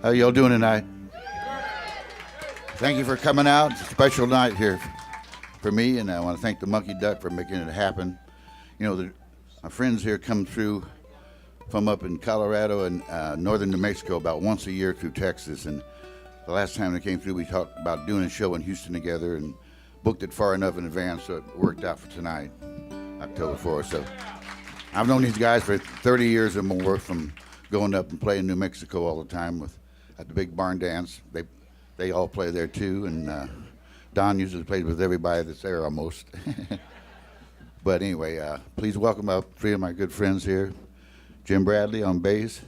How y'all doing tonight? Thank you for coming out. It's a special night here for me, and I want to thank the Monkey Duck for making it happen. You know, our friends here come through from up in Colorado and northern New Mexico about once a year through Texas, and the last time they came through, we talked about doing a show in Houston together and booked it far enough in advance so it worked out for tonight, October 4th. So I've known these guys for 30 years or more, from going up and playing New Mexico all the time at the big barn dance. They all play there too, and Don usually plays with everybody that's there almost. But anyway, please welcome up three of my good friends here. Jim Bradley on bass,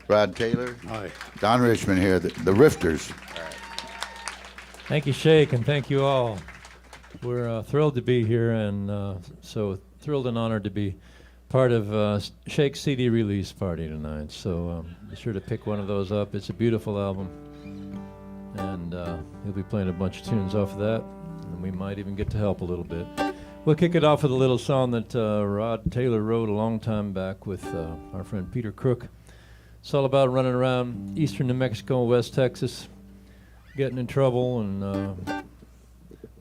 Rod Taylor, hi, Don Richmond here, the Rifters. Thank you, Shake, and thank you all. We're thrilled to be here, and so thrilled and honored to be part of Shake's CD release party tonight. So be sure to pick one of those up. It's a beautiful album, and he'll be playing a bunch of tunes off of that, and we might even get to help a little bit. We'll kick it off with a little song that Rod Taylor wrote a long time back with our friend Peter Crook. It's all about running around eastern New Mexico and West Texas, getting in trouble and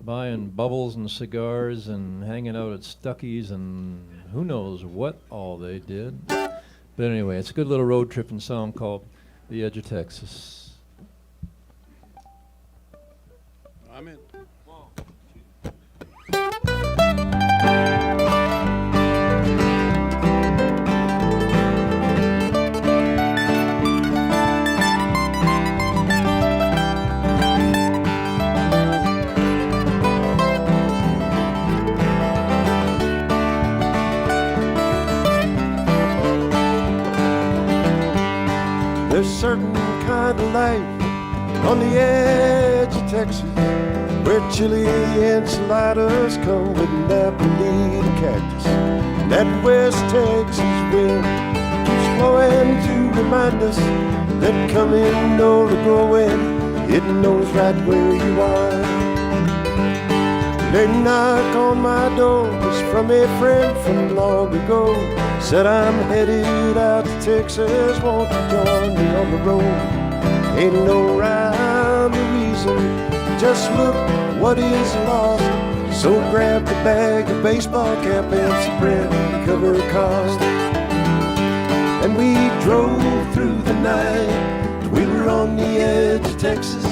buying bubbles and cigars and hanging out at Stuckey's and who knows what all they did. But anyway, it's a good little road tripping song called The Edge of Texas. I'm in. There's a certain kind of life on the edge of Texas, where chili enchiladas come with Napolitan cactus. And that West Texas wind keeps blowing to remind us that coming or going, it knows right where you are. They knock on my door, it's from a friend from long ago. Said I'm headed out to Texas, won't you join me on the road? Ain't no rhyme or reason, just look what is lost. So grab the bag, a baseball cap and some bread to cover cost. And we drove through the night, we were on the edge of Texas,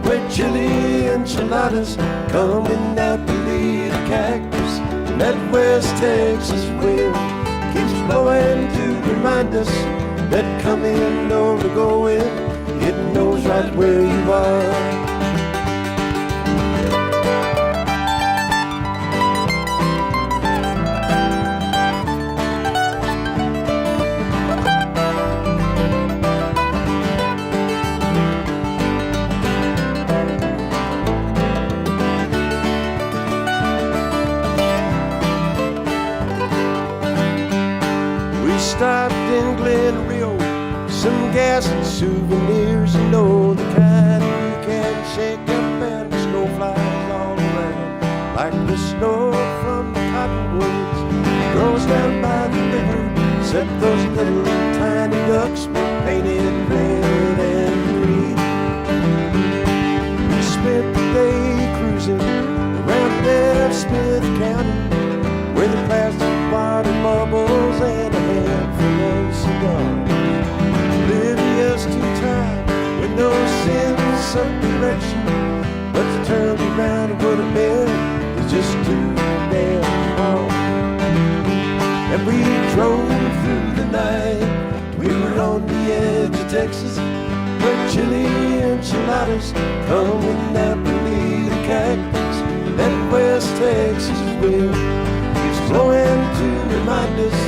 where chili enchiladas come in Napolitan cactus. And that West Texas wind keeps blowing to remind us that coming or going, it knows right where you are. Stopped in Glen Rio, some gas and souvenirs, you know, the kind you can shake up, and the snow flies all around like the snow from the cottonwoods. Grows down by the river, except those little tiny ducks were painted red and green. We spent the day cruising around there, Smith County, where the plastic water bubbles and a handful of cigars. Oblivious to time, with no sense of direction, but to turn around and would have been is just too damn long. And we drove through the night, we were on the edge of Texas, where chili enchiladas come with Napolitan cactus. And West Texas wind blowing to remind us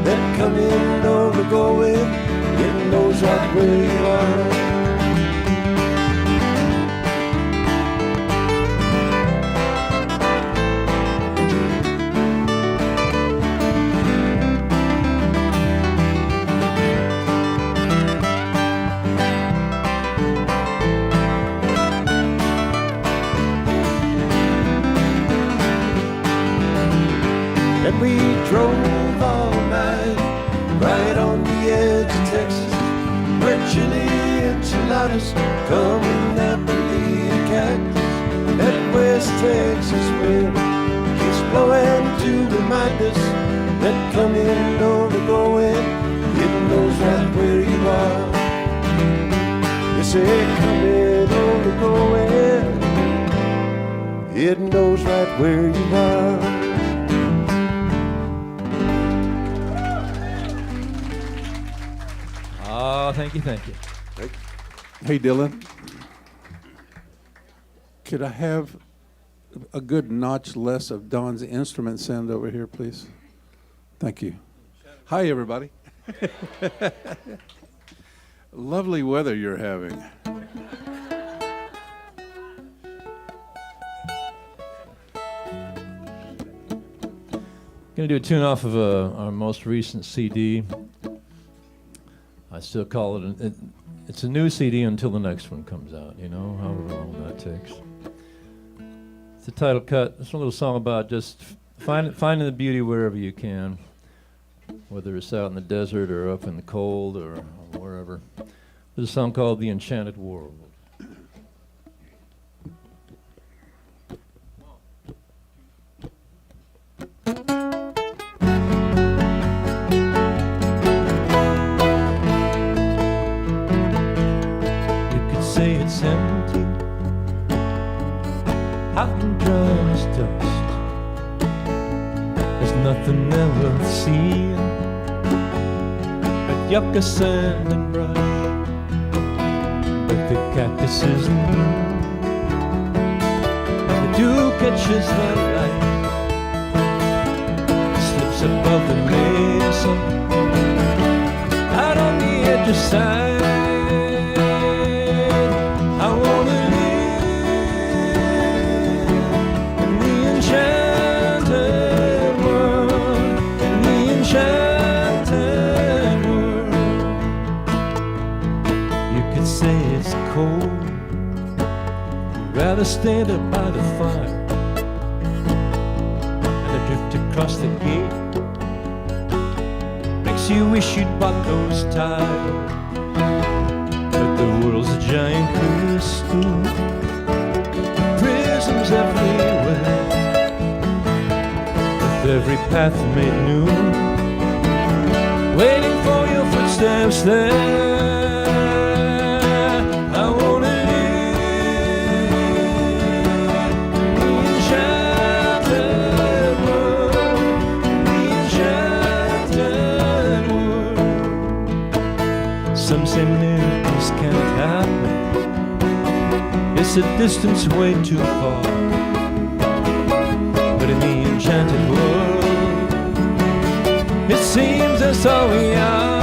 that coming or going, it knows right where you are. And we drove all night right on the edge of Texas, where chili enchiladas come in that Bonita cactus. That West Texas wind keeps blowing to remind us that coming or going, it knows right where you are. You say coming or going, it knows right where you are. Oh, thank you, thank you. Hey, Dylan. Could I have a good notch less of Don's instrument sound over here, please? Thank you. Hi, everybody. Lovely weather you're having. Gonna do a tune off of our most recent CD. I still call it, it's a new CD until the next one comes out, you know, however long that takes. It's a title cut. It's a little song about just finding the beauty wherever you can, whether it's out in the desert or up in the cold or wherever. There's a song called The Enchanted World. Say it's empty, hot and dry as dust. There's nothing there worth seeing but yucca, sand, and brush. But the cactuses bloom, and the dew catches the light, slips above the mesa, out on the edge of sight. Rather stand up by the fire and drift across the gate. Makes you wish you'd bought those tires. But the world's a giant crystal, prisms everywhere, with every path made new, waiting for your footsteps there. Some say miracles can't happen, it's a distance way too far. But in the enchanted world, it seems that's all we are.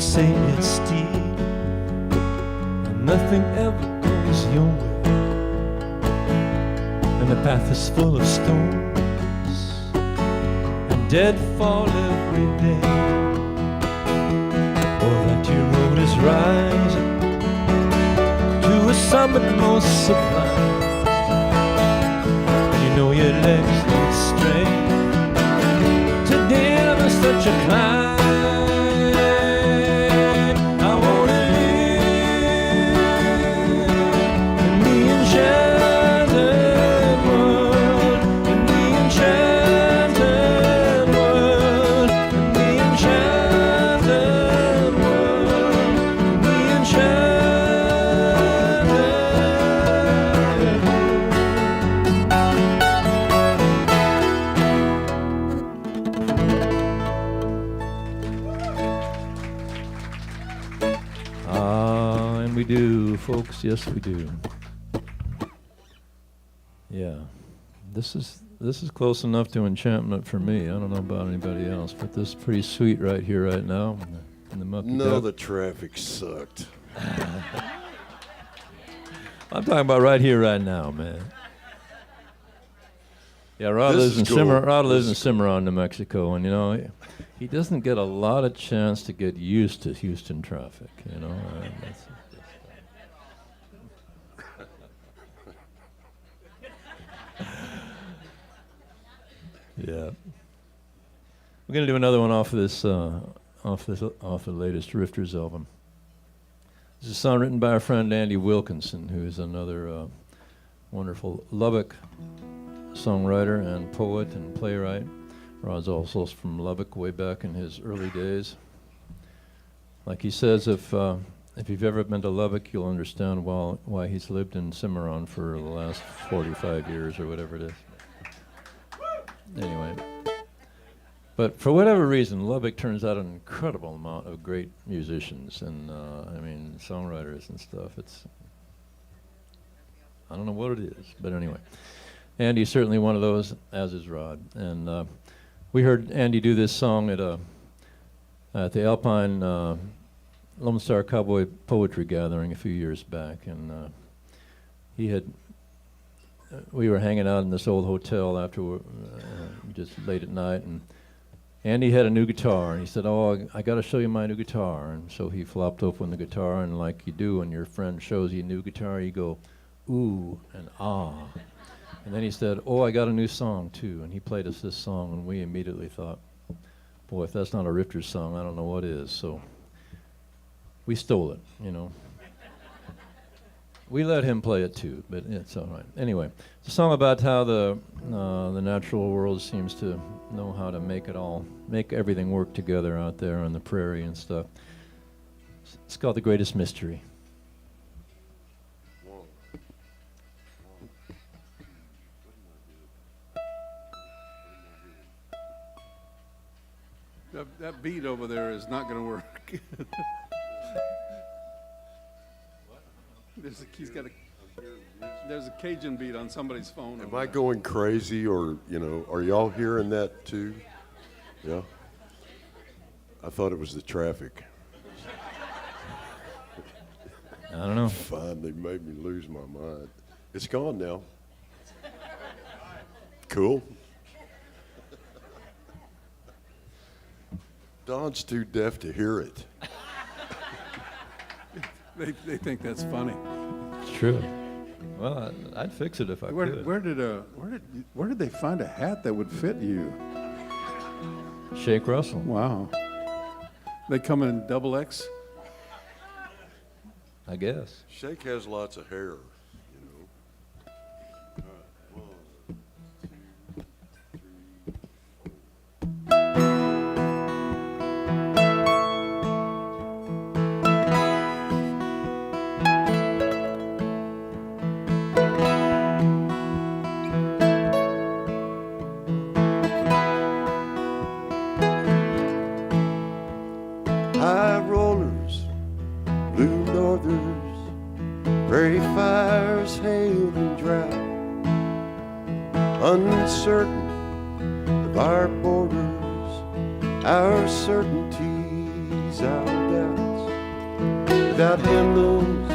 Say it's steep and nothing ever goes your way, and the path is full of stones and deadfall every day, or that your road is rising to a summit most sublime, and you know your legs don't strain to deliver such a climb. We do, folks, yes we do. Yeah, this is this is close enough to enchantment for me. I don't know about anybody else, but this is pretty sweet right here, right now. In the Mucky No, Duck. the traffic sucked. I'm talking about right here, right now, man. Yeah, Rod This lives is in cool. Rod lives in This is Cimarron, New Mexico, and you know he doesn't get a lot of chance to get used to Houston traffic. You know. Yeah. We're gonna do another one off the latest Rifters album. This is a song written by our friend Andy Wilkinson, who is another wonderful Lubbock songwriter and poet and playwright. Rod's also from Lubbock way back in his early days. Like he says, if you've ever been to Lubbock, you'll understand why he's lived in Cimarron for the last 45 years or whatever it is. Anyway. But for whatever reason, Lubbock turns out an incredible amount of great musicians and, songwriters and stuff. I don't know what it is, but anyway. Andy's certainly one of those, as is Rod. And we heard Andy do this song at the Alpine Lone Star Cowboy Poetry Gathering a few years back. And we were hanging out in this old hotel after just late at night, and Andy had a new guitar, and he said, "Oh, I got to show you my new guitar." And so he flopped open the guitar, and like you do when your friend shows you a new guitar, you go, "Ooh," and "Ah." And then he said, "Oh, I got a new song, too." And he played us this song, and we immediately thought, boy, if that's not a Rifters song, I don't know what is. So we stole it, you know. We let him play it, too, but it's all right. Anyway, it's a song about how the natural world seems to know how to make everything work together out there on the prairie and stuff. It's called The Greatest Mystery. That beat over there is not going to work. There's a Cajun beat on somebody's phone. Am I going crazy, or, are y'all hearing that too? Yeah? I thought it was the traffic. I don't know. Finally made me lose my mind. It's gone now. Cool. Don's too deaf to hear it. They think that's funny. It's true. Well, I'd fix it if I could. Where did they find a hat that would fit you? Shake Russell. Wow. They come in double X. I guess. Shake has lots of hair, High rollers, blue northers, prairie fires, hail and drought, uncertain of our borders, our certainties, our doubts, without hymnals,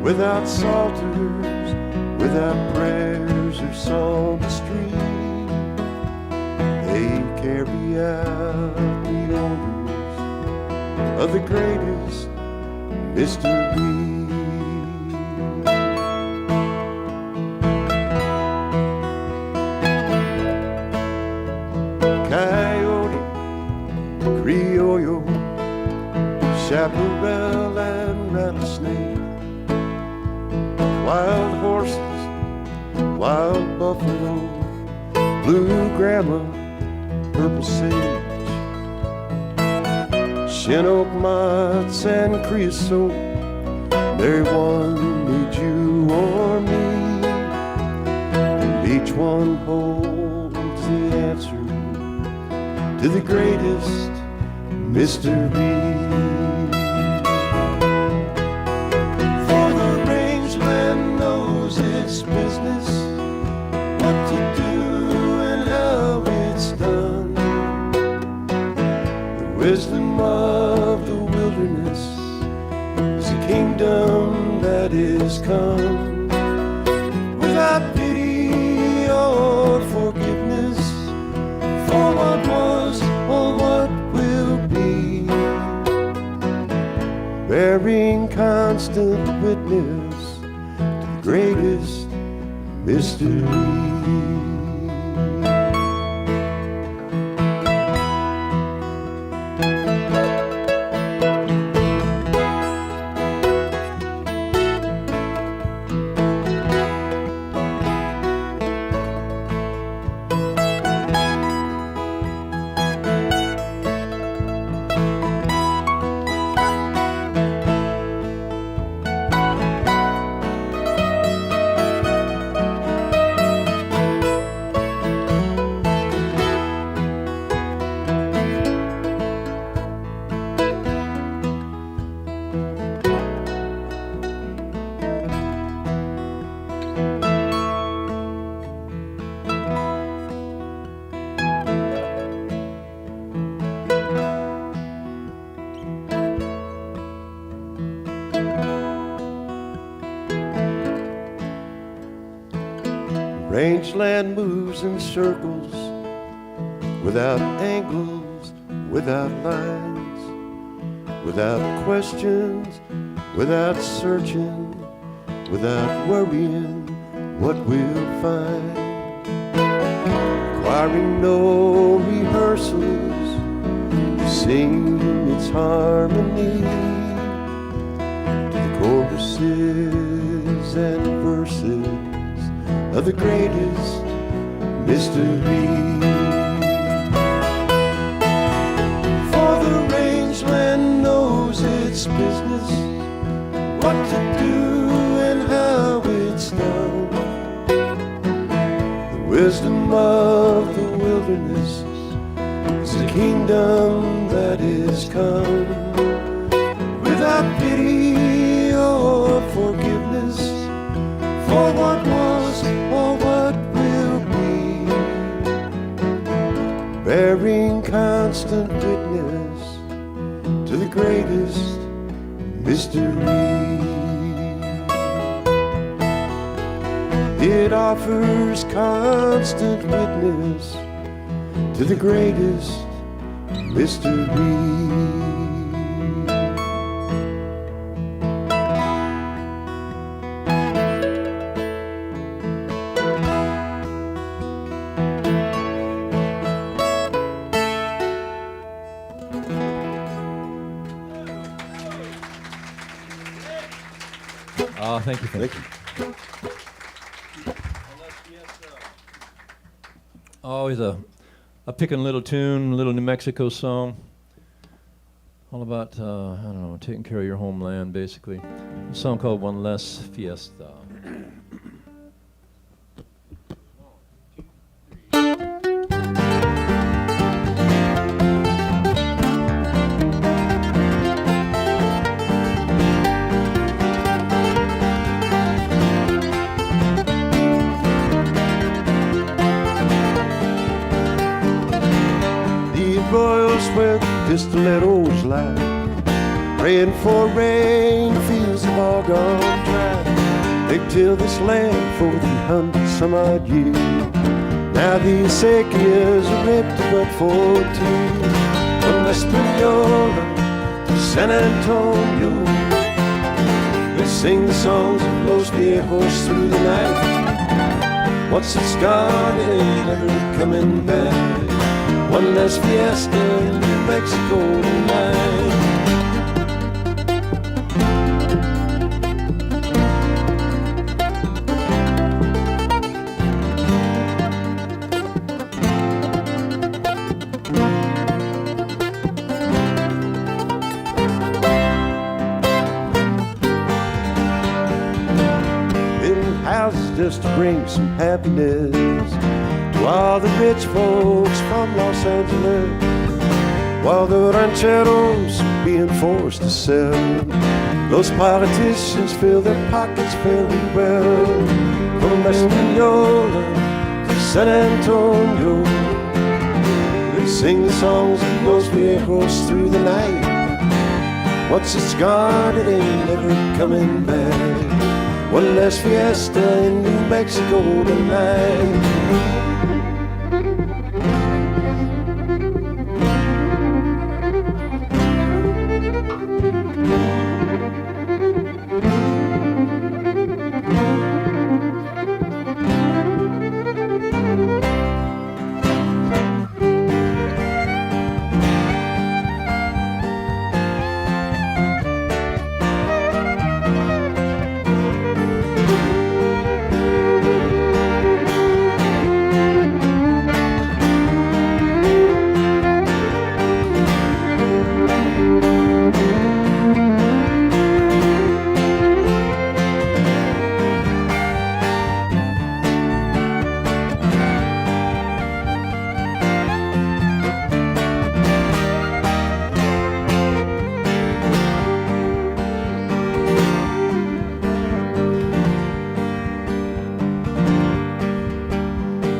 without psalters, without prayers or psalmistry, they carry out the orders of the greatest mystery. Coyote, Criollo, chaparral and rattlesnake, wild horses, wild buffalo, blue grama, purple sage, Chinook moths and creosote, every one needs you or me, and each one holds the answer to the greatest mystery. For the rangeland knows its business, what to do of the wilderness is a kingdom that is come without pity or forgiveness for what was or what will be, bearing constant witness to the greatest mystery. Rangeland moves in circles, without angles, without lines, without questions, without searching, without worrying what we'll find. Requiring no rehearsals to sing its harmony to the choruses and verses of the greatest mystery. For the rangeland knows its business, what to do and how it's done. The wisdom of the wilderness is the kingdom that is come without pity or forgiveness for what was or what will be, bearing constant witness to the greatest mystery. It offers constant witness to the greatest mystery. Oh, thank you. Thank you. Always a picking little tune, little New Mexico song. All about, I don't know, taking care of your homeland, basically. A song called One Less Fiesta. Royals where the stilettos lie, praying for rain, fields have all gone dry. They tilled this land for 300 some odd years. Now the acequias are ripped but 14. From Espanola to San Antonio, they sing the songs of Los Viejos through the night. Once it's gone, it ain't ever coming back. One less fiesta in New Mexico tonight. Building houses just to bring some happiness to all the rich folks from Los Angeles, while the rancheros being forced to sell. Those politicians fill their pockets very well. From Espanola to San Antonio, they Sing the songs of those vehicles through the night. Once it's gone, it ain't never coming back. One less fiesta in New Mexico tonight.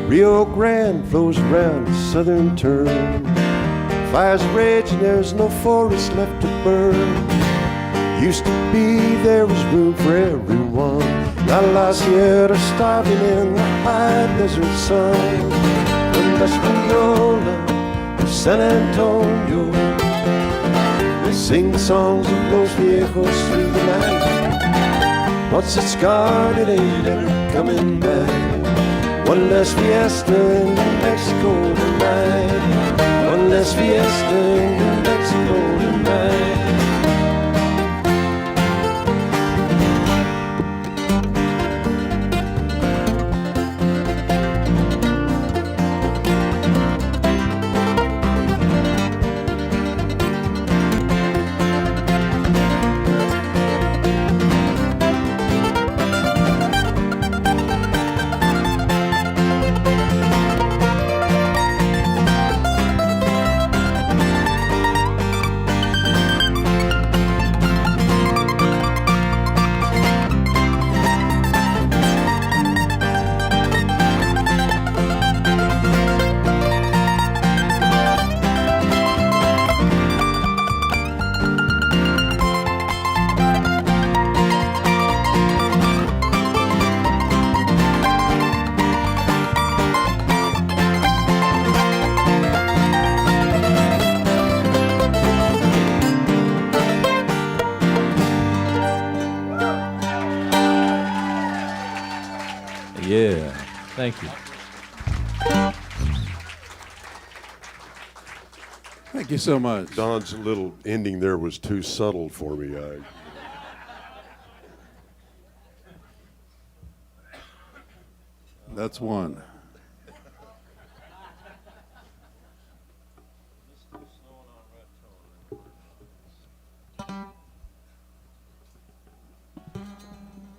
Rio Grande flows around the southern turn. Fires rage and there's no forest left to burn. Used to be there was room for everyone. Not a La Sierra starving in the high desert sun. From Espanola to San Antonio, they sing the songs of those vehicles through the night. Once it's gone, it ain't ever coming back. One less fiesta in New Mexico tonight. One less fiesta in New Mexico tonight. Yeah, thank you. Thank you so much. Don's little ending there was too subtle for me. That's one.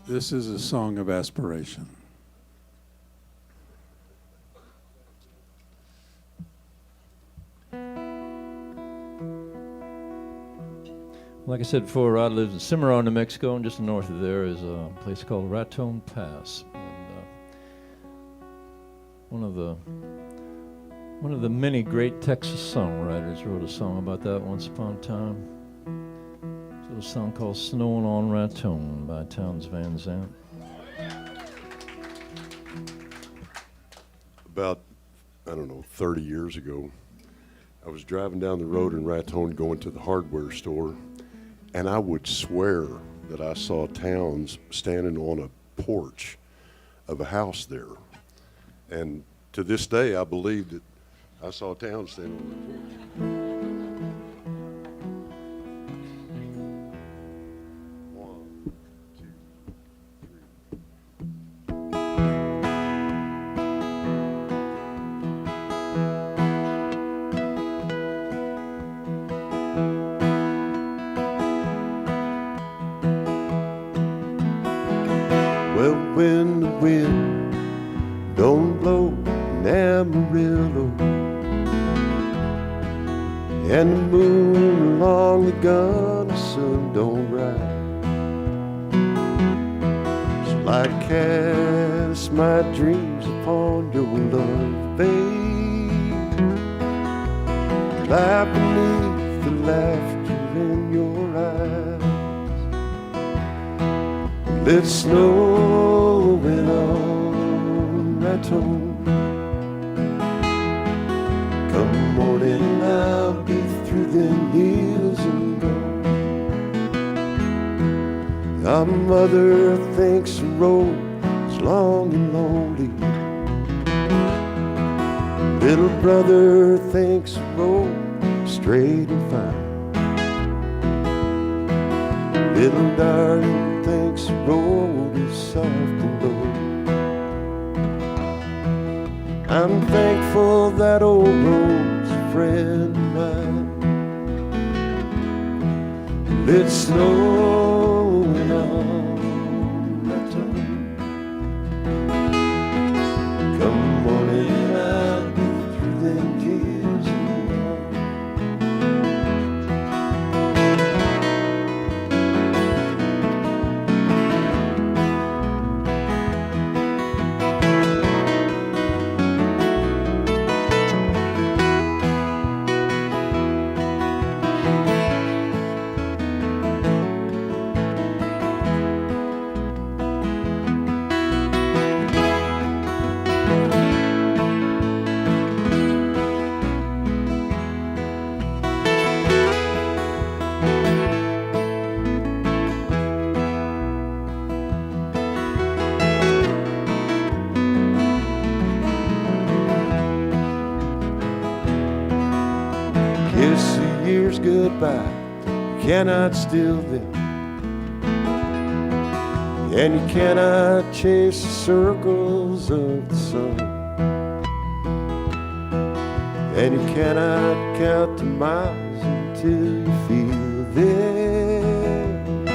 This is a song of aspiration. Like I said before, Rod lives in Cimarron, New Mexico, and just north of there is a place called Raton Pass. And one of the many great Texas songwriters wrote a song about that once upon a time. It's a song called "Snowing on Raton" by Townes Van Zandt. About, 30 years ago, I was driving down the road in Raton going to the hardware store, and I would swear that I saw Townes standing on a porch of a house there. And to this day, I believe that I saw Townes standing on the porch. One, two, well, when the wind don't blow in Amarillo, and the moon along the gun, the sun don't rise, so I cast my dreams upon your love, babe, laugh beneath the laughter in your eyes. It's snowing on Raton. Come morning, I'll be through them hills and gone. Our mother thinks the road is long and lonely. Little brother thinks the road is straight and fine. Little darling thinks the road is soft and low. I'm thankful that old road's a friend of mine. It's snowing on my tongue. Come morning, I'll be through them years and gone. Kiss the years goodbye, you cannot still them. And you cannot chase the circles of the sun. And you cannot count the miles until you feel them.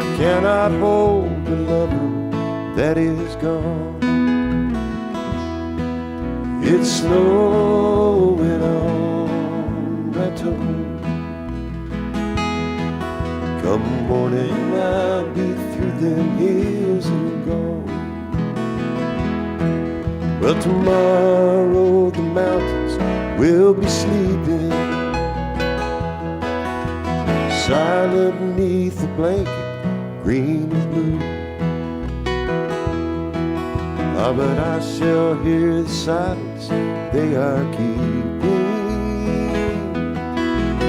You cannot hold a lover that is gone. It's snowing on Raton. Come morning, I'll be through them hills and gone. Well, tomorrow the mountains will be sleeping, silent beneath the blanket, green and blue. Ah, but I shall hear the silence they are keeping.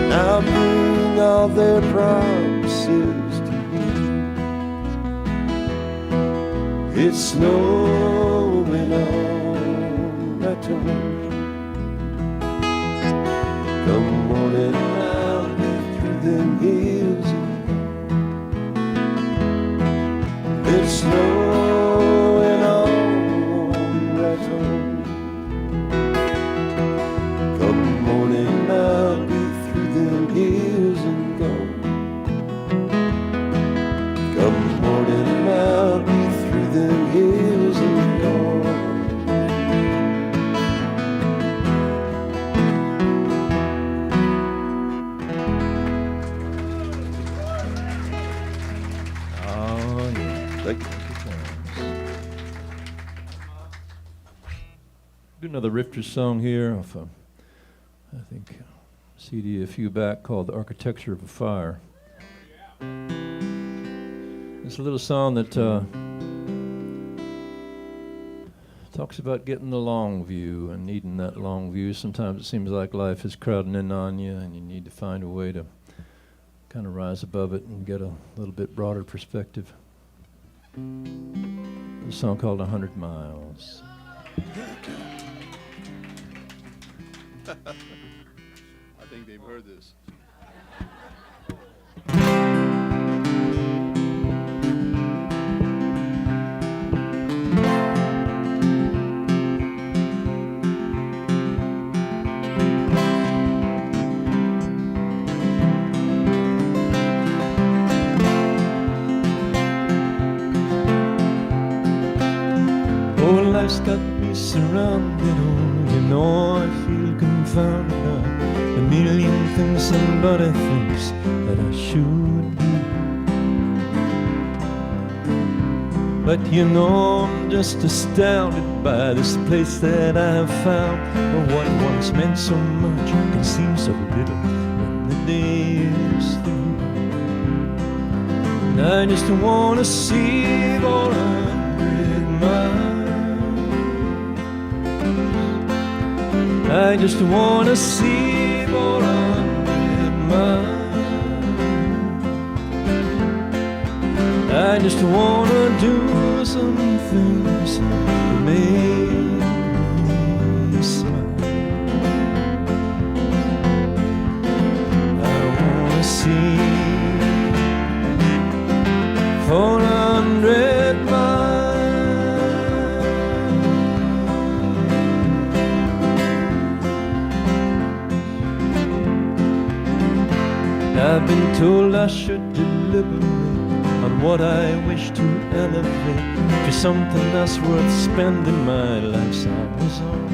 Now bring all their promises to you. It's snowing on Raton. Come morning, I'll be through them hills and gone. It's snowing on Raton. Come morning, I'll be through them hills and gone. Come morning, I'll be through them hills and gone. Oh, yeah. Thank you. Do another Rifter song here off I think CD a few back called The Architecture of a Fire. It's a little song that talks about getting the long view and needing that long view. Sometimes it seems like life is crowding in on you and you need to find a way to kind of rise above it and get a little bit broader perspective. There's a song called 100 Miles. I think they've heard this. Oh, life's got me surrounded, oh, you know I feel confounded. A million things somebody thinks that I should do. But you know I'm just astounded by this place that I have found, where what once meant so much can seem so little when the day is through. And I just wanna see 400 miles. I just wanna see 400 miles. I just wanna do some things that make me smile. I wanna see 400 miles. I've been told I should deliberate on what I wish to elevate to something that's worth spending my life's hours on.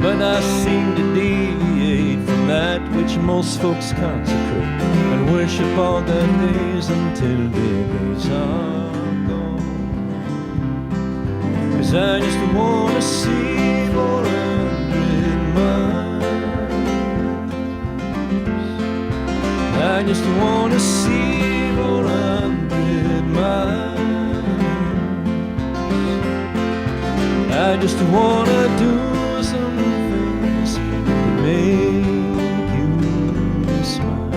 But I seem to deviate from that which most folks consecrate and worship all their days until their days are gone. 'Cause I just wanna see 400 miles. I just wanna see 400 miles. I just wanna do some things that make you smile.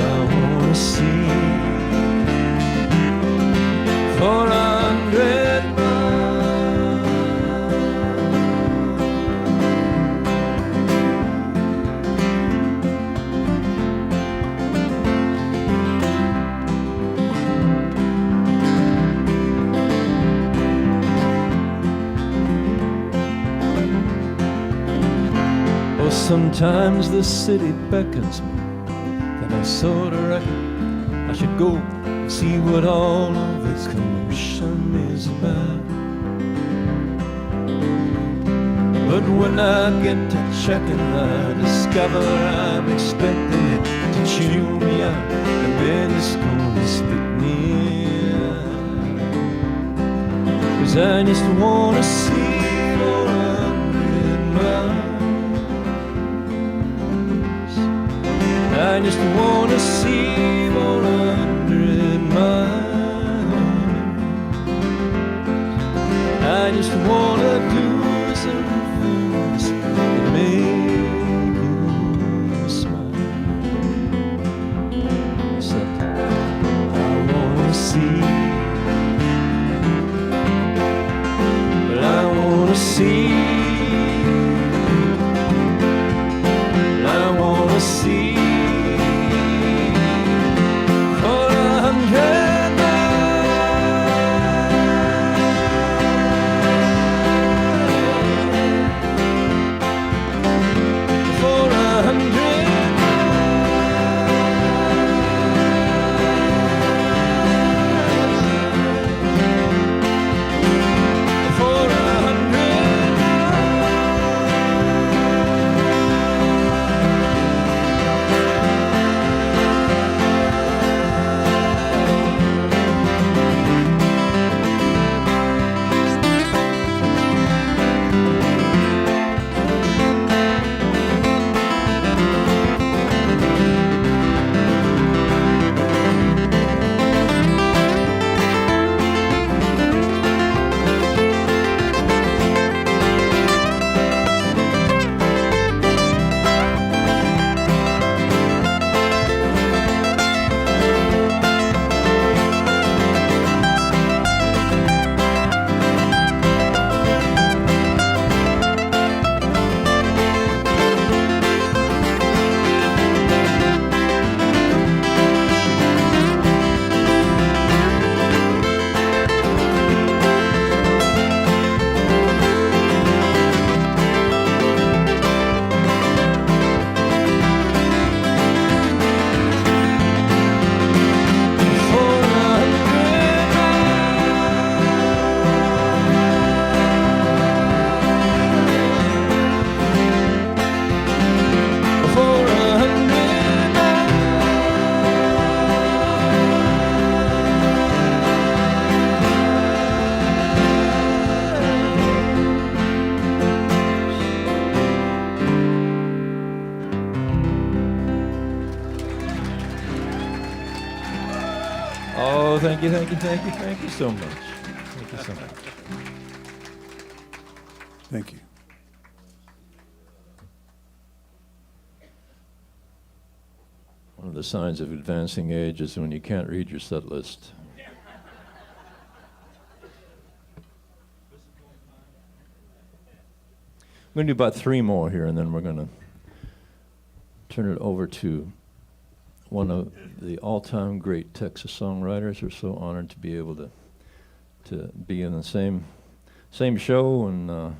I wanna see 400 miles. Sometimes the city beckons me, then I sort of reckon I should go and see what all of this commotion is about. But when I get to checking, I discover I'm expecting it to chew me out, and then it's gonna spit me out. 'Cause I just wanna see 400 miles. I just wanna see 400 miles. I just wanna do some things that make you smile. Except I wanna see, but I wanna Oh, thank you so much. Thank you so much. Thank you. One of the signs of advancing age is when you can't read your set list. I'm going to do about 3 more here, and then we're going to turn it over to one of the all-time great Texas songwriters. We're so honored to be able to be in the same show and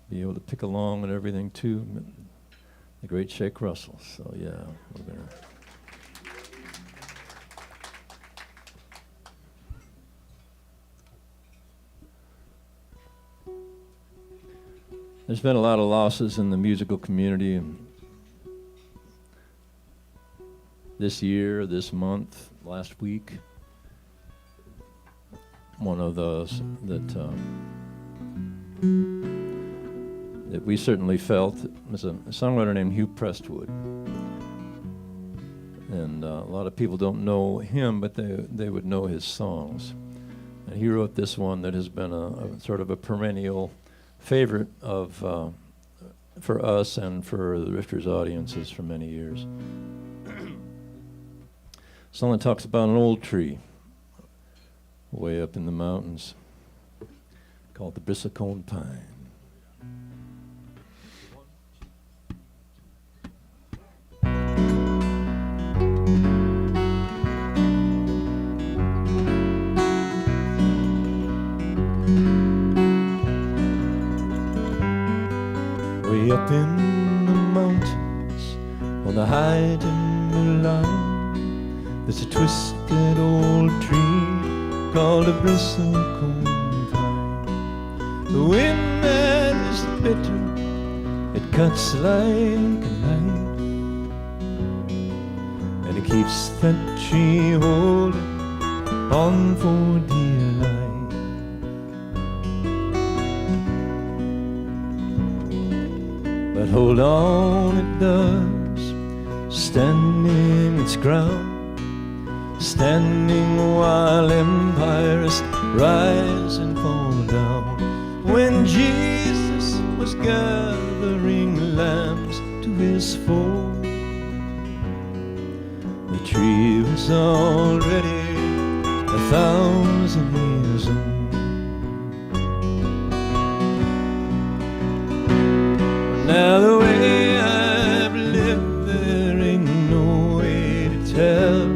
be able to pick along and everything too. The great Shake Russell. So yeah, we're gonna. There's been a lot of losses in the musical community and this year, this month, last week. One of those that we certainly felt was a songwriter named Hugh Prestwood. And a lot of people don't know him, but they would know his songs. And he wrote this one that has been a sort of a perennial favorite of for us and for the Rifters audiences for many years. Song that talks about an old tree way up in the mountains called the Bristlecone Pine. Way up in the mountains on the high timberline, there's a twisted old tree called a bristlecone pine. The wind that is bitter, it cuts like a knife, and it keeps that tree holding on for dear life. But hold on, it does, standing its ground, standing while empires rise and fall down. When Jesus was gathering lambs to his fold, the tree was already 1,000 years old. Now the way I've lived, there ain't no way to tell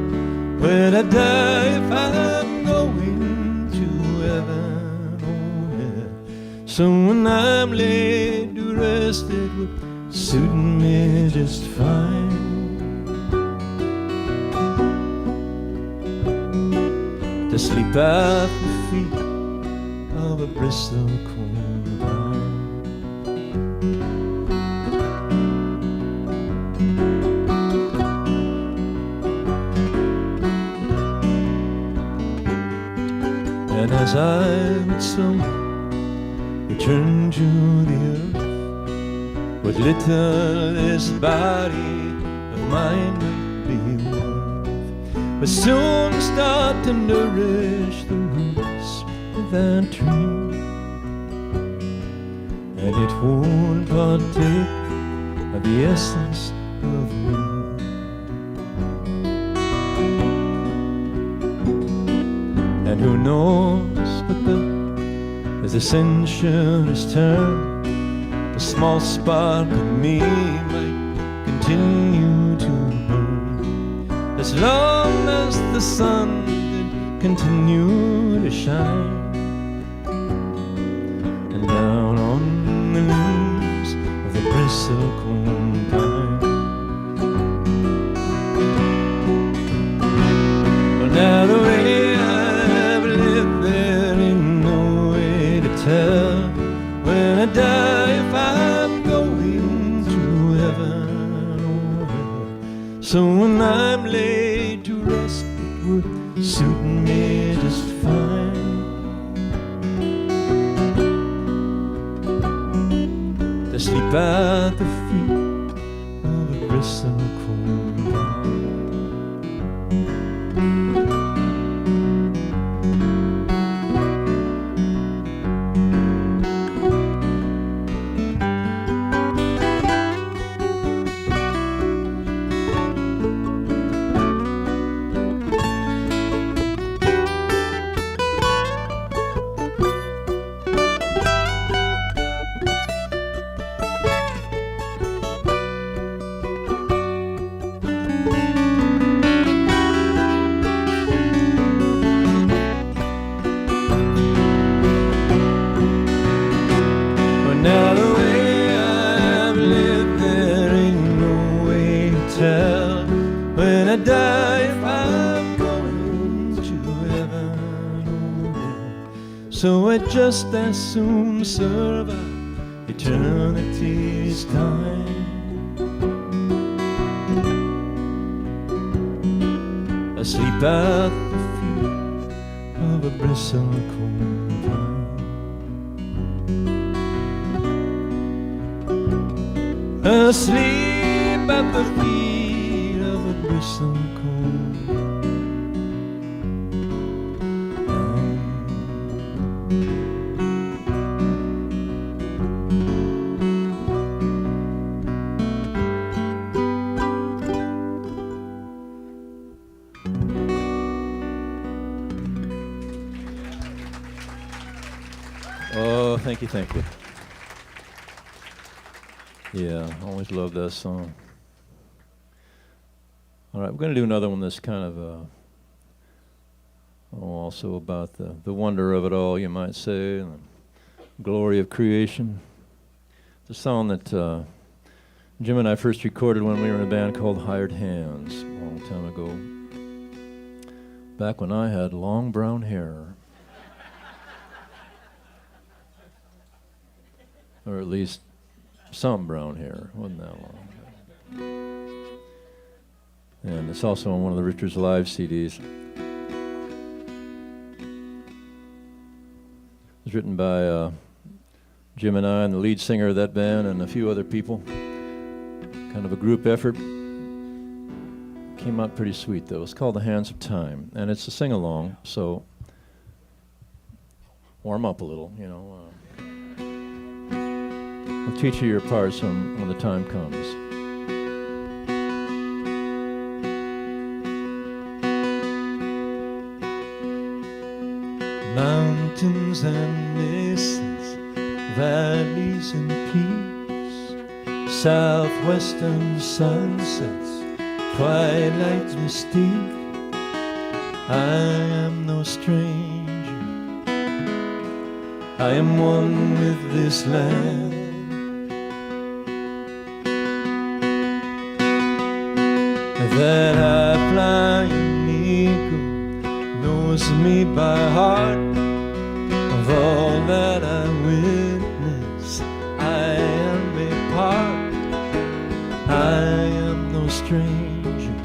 when I die if I'm going to heaven or hell. So when I'm laid to rest, it would suit me just fine to sleep at the feet of a bristlecone pine. And as I would slowly return to the earth, what little this body of mine might be worth, but soon start to nourish the roots of that tree, and it won't partake of the essence of me. And who knows but as the centuries turn, a small spark of me might continue to burn, as long as the sun did continue to shine, and down on the leaves of the bristlecone pine. Well, now the way when I die if I'm going to heaven or hell. So when I'm laid to rest, it would suit me just fine to sleep at the feet of a bristlecone pine. we'd just as soon serve out eternity's time. Asleep at the feet of a bristlecone pine. Asleep at the feet of a bristlecone pine. Oh, thank you, thank you. Yeah, I always loved that song. All right, we're going to do another one that's kind of also about the wonder of it all, you might say, and the glory of creation. It's a song that Jim and I first recorded when we were in a band called Hired Hands a long time ago, back when I had long brown hair. Or at least some brown hair. Wasn't that long. And it's also on one of the Richards Live CDs. It was written by Jim and I and the lead singer of that band and a few other people. Kind of a group effort. Came out pretty sweet though. It's called The Hands of Time. And it's a sing-along, so warm up a little, you know. I'll teach you your parts when the time comes. Mountains and mesas, valleys and peaks, southwestern sunsets, twilight mystique. I am no stranger, I am one with this land. That high-flying eagle knows me by heart. Of all that I witness, I am a part. I am no stranger,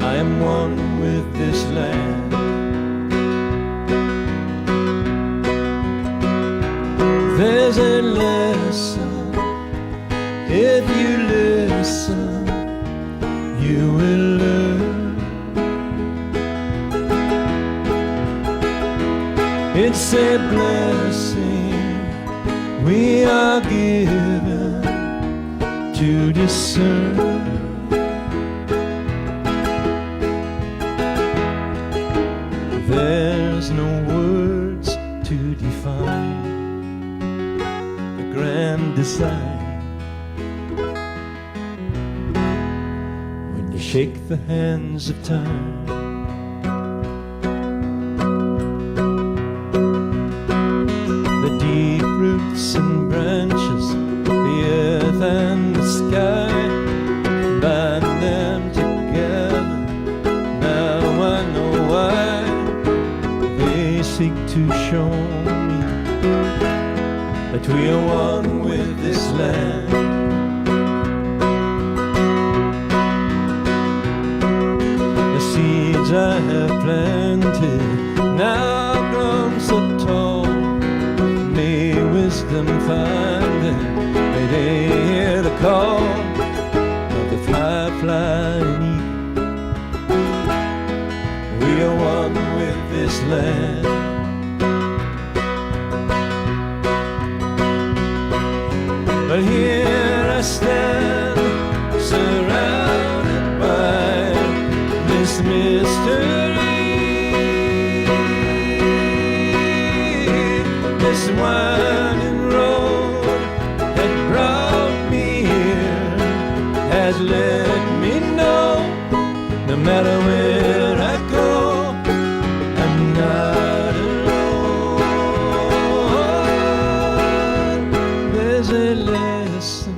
I am one with this land. There's a lesson if you listen. You will learn. It's a blessing we are given to discern. There's no words to define the grand design. Shake the hands of time. The deep roots and branches, the earth and the sky, bind them together. Now I know why they seek to show me that we are one with this land. I have planted, now grown so tall. May wisdom find them, may they hear the call of the fly-flying eagle. We are one with this land. But here I stand, surrounded by this mystery, this winding road that brought me here has let me know, no matter where I go, I'm not alone. There's a lesson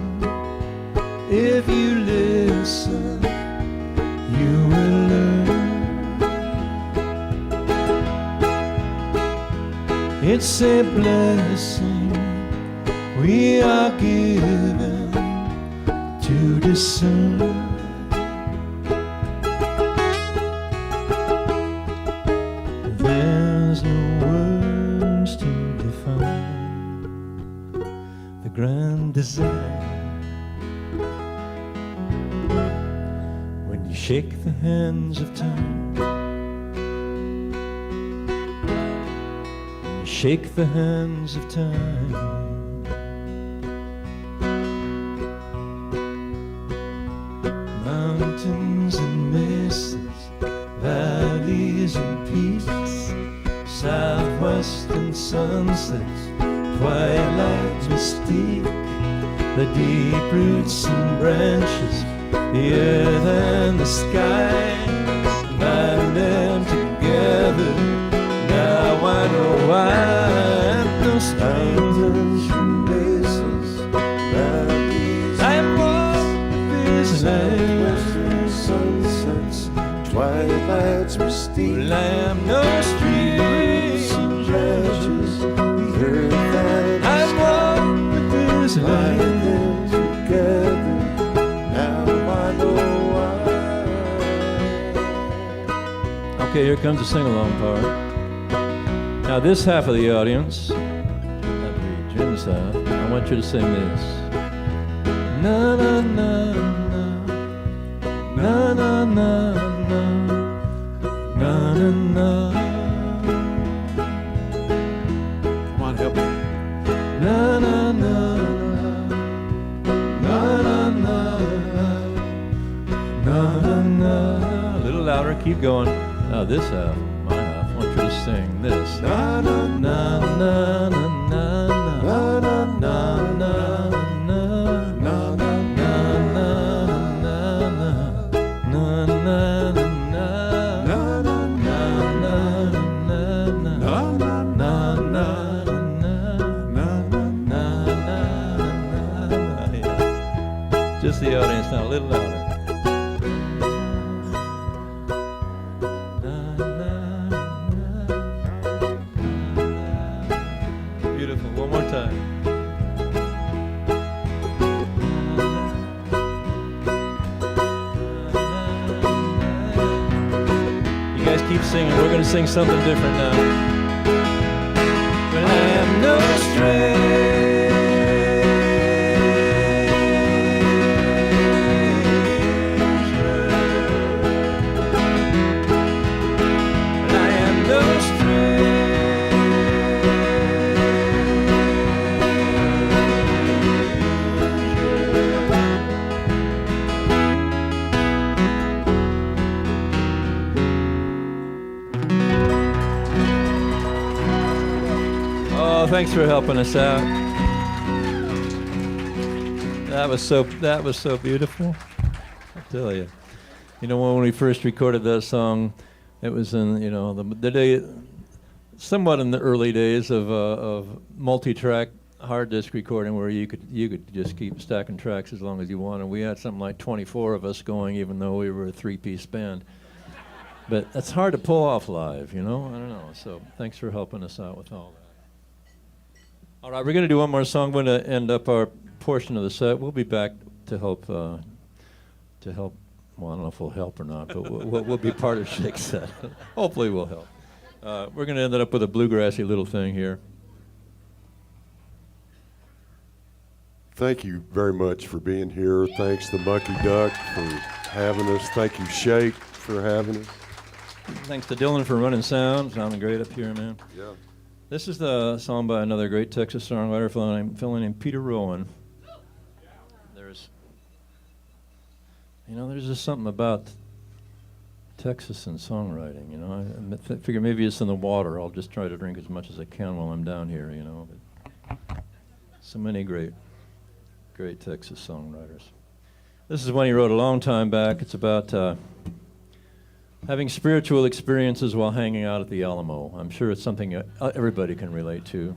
if you listen. You will learn. It's a blessing we are given to discern. There's no words to define the grand design. When you shake the hands of time, when you shake the hands of time, mountains and mesas, valleys and peaks, southwestern sunsets, twilight mystique, the deep roots and branches, the earth and the sky, bind them together. Now I know why. Those mountains and mesas, valleys, I am one with this land. Western sunsets, twilight's mystique. Well, I am no strange Branches, the earth and I'm one with this bind land. them together. Now I know why. Okay, here comes the sing-along part. Now this half of the audience, that'd be Jim's half, I want you to sing this. Na na na na, na na na na, na na na. Come on, help me. Na na na na na na na na na. A little louder, keep going. Now this half, my half, I want you to sing this. Na na na na na na na na na na na just the audience now, a little louder. Beautiful. One more time. You guys keep singing. We're going to sing something different now. But I am no stranger. But I am no Oh, thanks for helping us out. That was so beautiful. I tell you. You know, when we first recorded that song, it was in, you know, the day, somewhat in the early days of multi-track hard disk recording, where you could just keep stacking tracks as long as you wanted. We had something like 24 of us going, even though we were a three-piece band. But that's hard to pull off live, you know? I don't know. So thanks for helping us out with all that. All right, we're going to do one more song. We're going to end up our portion of the set. We'll be back to help. Well, I don't know if we'll help or not, but we'll be part of Shake's set. Hopefully we'll help. We're going to end up with a bluegrassy little thing here. Thank you very much for being here. Thanks to Mucky Duck for having us. Thank you, Shake, for having us. Thanks to Dylan for running sound. Sounding great up here, man. Yeah. This is the song by another great Texas songwriter, fellow named Peter Rowan. There's just something about Texas and songwriting, you know. I figure maybe it's in the water. I'll just try to drink as much as I can while I'm down here, you know. But so many great Texas songwriters. This is one he wrote a long time back. It's about having spiritual experiences while hanging out at the Alamo. I'm sure it's something everybody can relate to.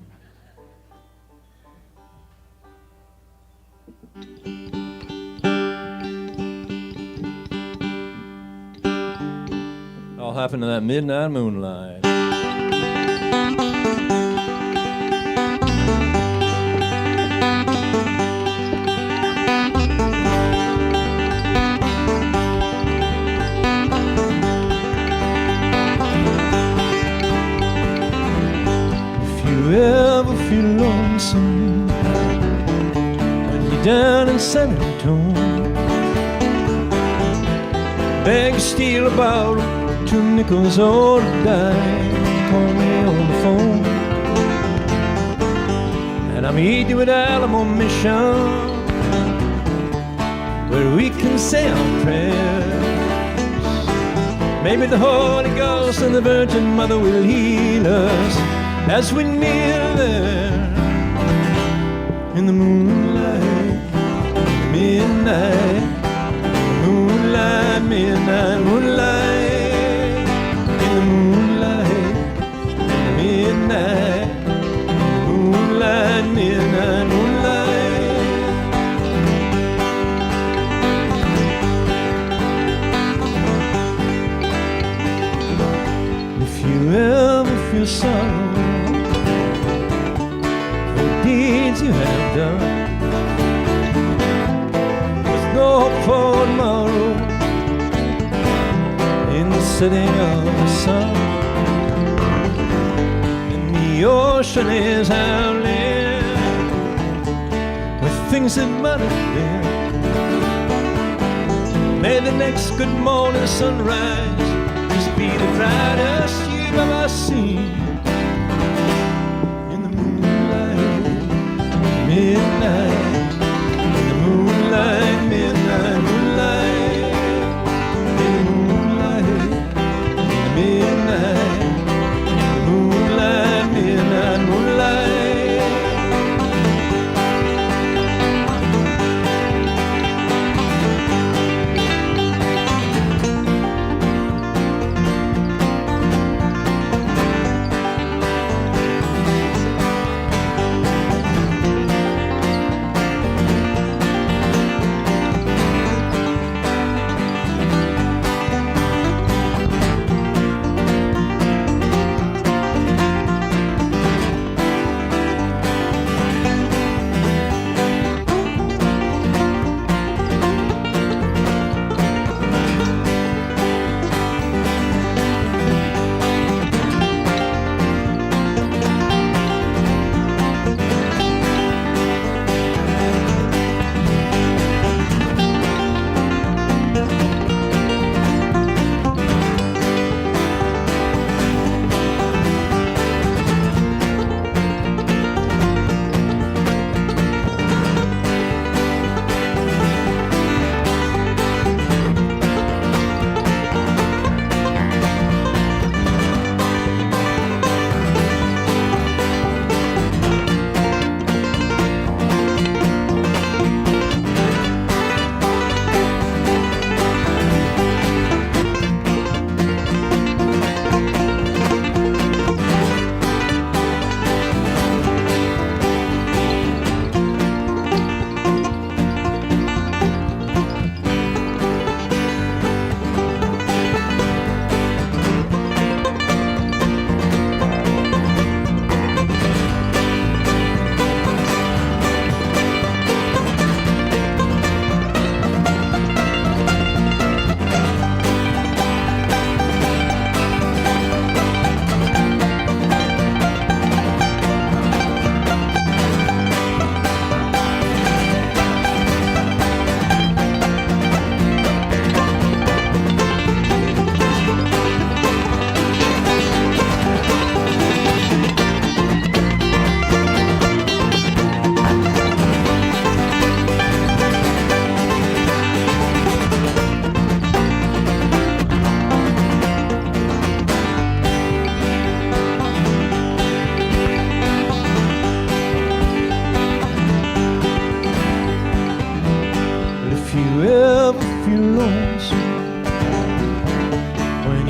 All happened in that midnight moonlight. soon. When you're down in San Antonio, beg, steal a bottle, 2 nickels or a dime. Call me on the phone, and I'll meet you at Alamo Mission, where we can say our prayers. Maybe the Holy Ghost and the Virgin Mother will heal us as we kneel there in the moonlight, midnight, moonlight, midnight, moonlight, in the moonlight, in the midnight, moonlight, midnight, moonlight. If you ever feel sorrow for the deeds you have done, with no hope for tomorrow in the setting of the sun, and the ocean is howling with things that might have been, may the next good morning sunrise just be the brightest you've ever seen. In the moonlight, midnight, in the moonlight, midnight, moonlight, in the moonlight, in the midnight, in the moonlight, midnight, moonlight.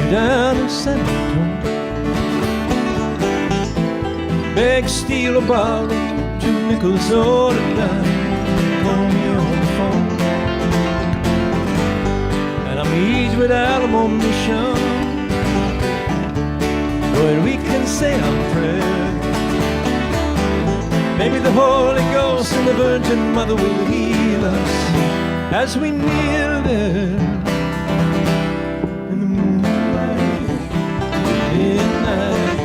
Down in San Antonio, beg, steal a bottle, 2 nickels or a dime. Call me on the phone, and I'll meet you at Alamo Mission, where we can say our prayers. Maybe the Holy Ghost and the Virgin Mother will heal us as we kneel there in the moonlight, midnight,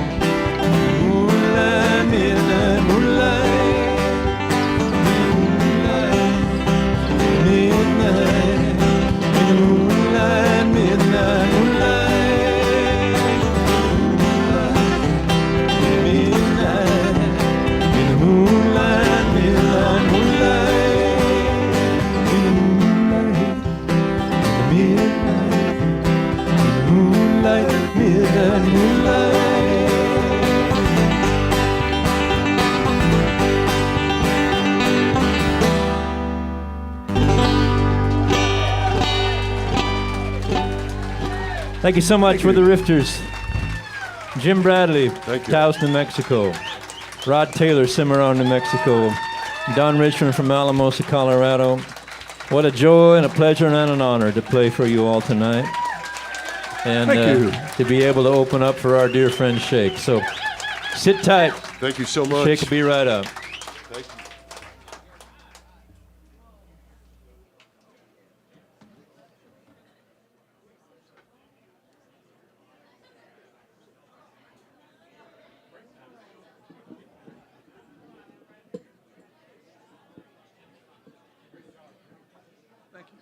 moonlight, midnight, moonlight. Thank you so much for the Rifters. Jim Bradley, Thank you. Taos, New Mexico. Rod Taylor, Cimarron, New Mexico. Don Richmond from Alamosa, Colorado. What a joy and a pleasure and an honor to play for you all tonight. And Thank you. to be able to open up for our dear friend Shake. So sit tight. Thank you so much. Shake will be right up. Thank you. Thank you.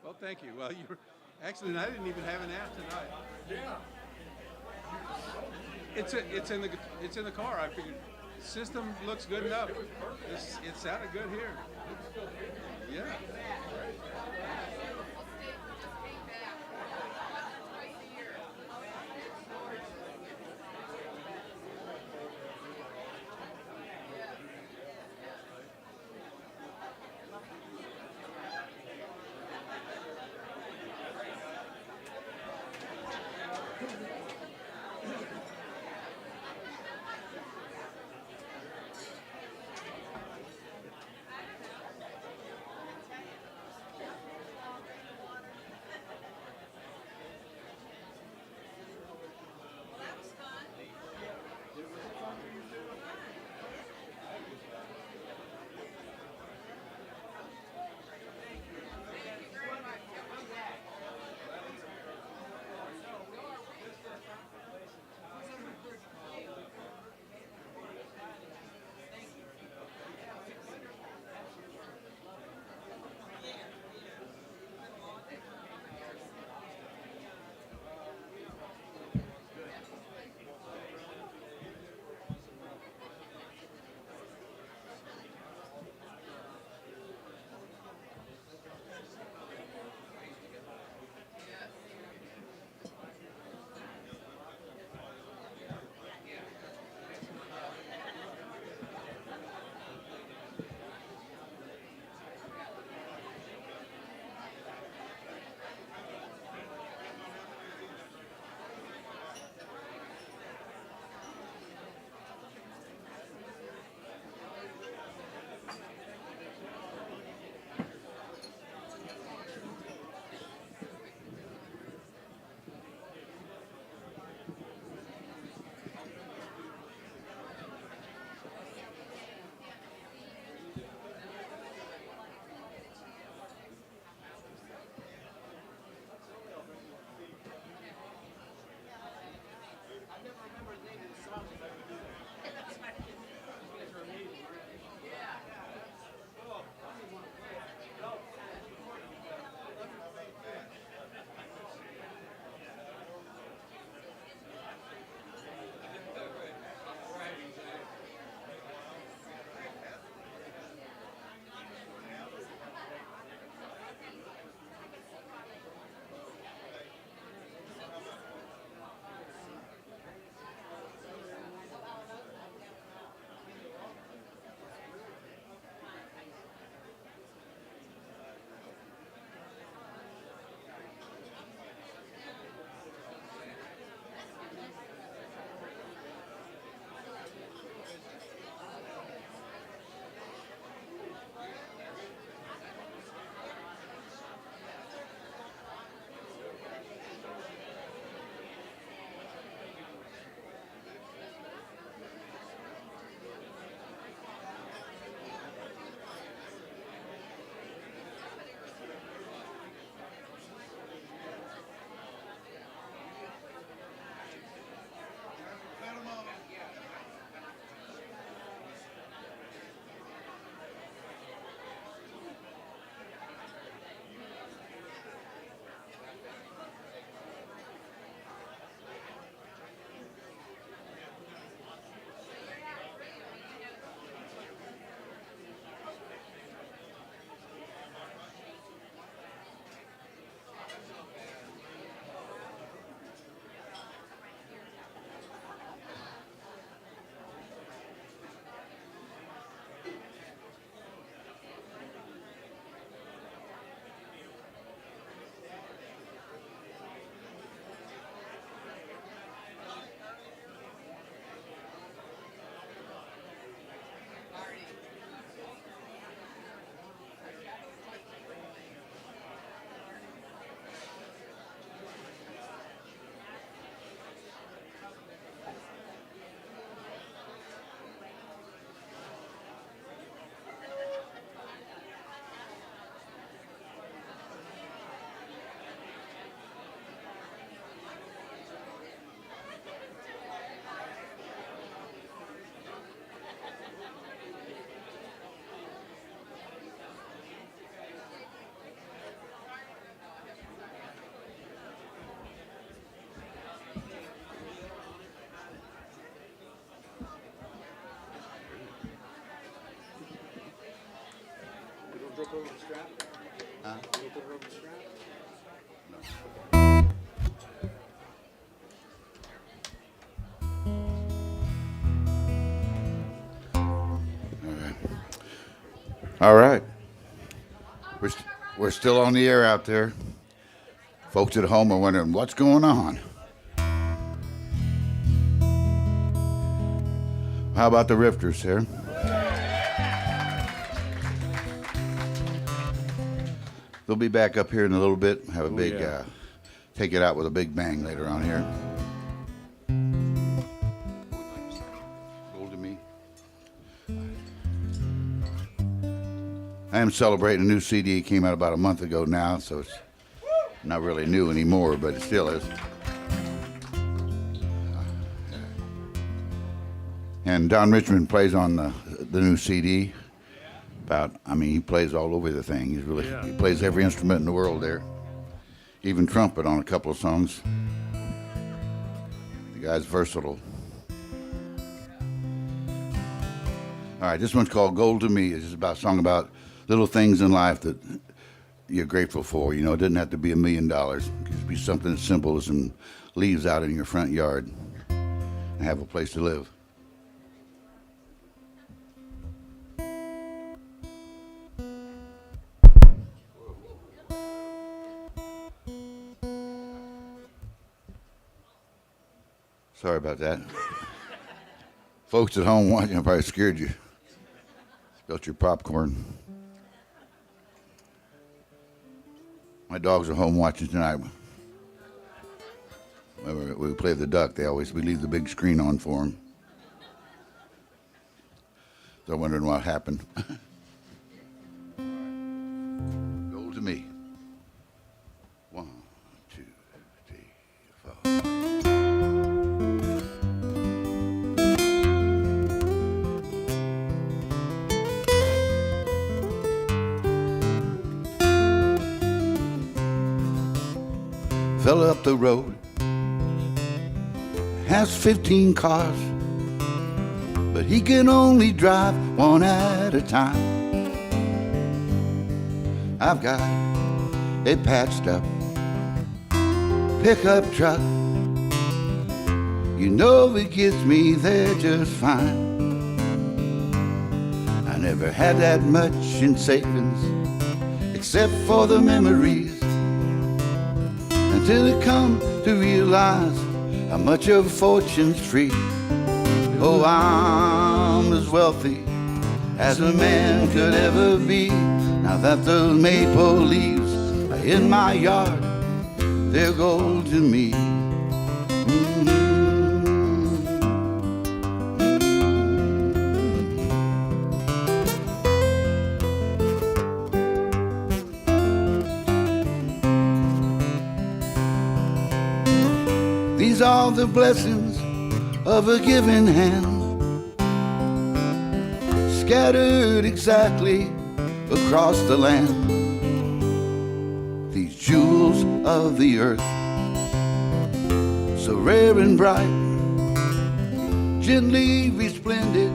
Well, thank you. Well, you were actually, I didn't even have an app tonight. Yeah. It's in the car. I figured system looks good enough. It sounded good here. Yeah. All right. We're still on the air out there. Folks at home are wondering what's going on. How about the Rifters here? They'll be back up here in a little bit. Have a big, take it out with a big bang later on here. Gold to me. I am celebrating a new CD. It came out about a month ago now, so it's not really new anymore, but it still is. And Don Richmond plays on the new CD. He plays all over the thing. He plays every instrument in the world there. Even trumpet on a couple of songs. The guy's versatile. All right, this one's called Gold to Me. It's just about a song about little things in life that you're grateful for. You know, it doesn't have to be $1 million. It could be something as simple as some leaves out in your front yard and have a place to live. Sorry about that. Folks at home watching, I probably scared you. Spilled your popcorn. My dogs are home watching tonight. When we play the duck, we leave the big screen on for them. They're wondering what happened. Gold to me. 1, 2, 3, 4. Fella up the road has 15 cars, but he can only drive one at a time. I've got a patched up pickup truck. You know it gets me there just fine. I never had that much in savings, except for the memories, until it come to realize how much of a fortune's free. Oh, I'm as wealthy as a man could ever be. Now that those maple leaves are in my yard, they're gold to me. These are the blessings of a given hand, scattered exactly across the land. These jewels of the earth, so rare and bright, gently resplendent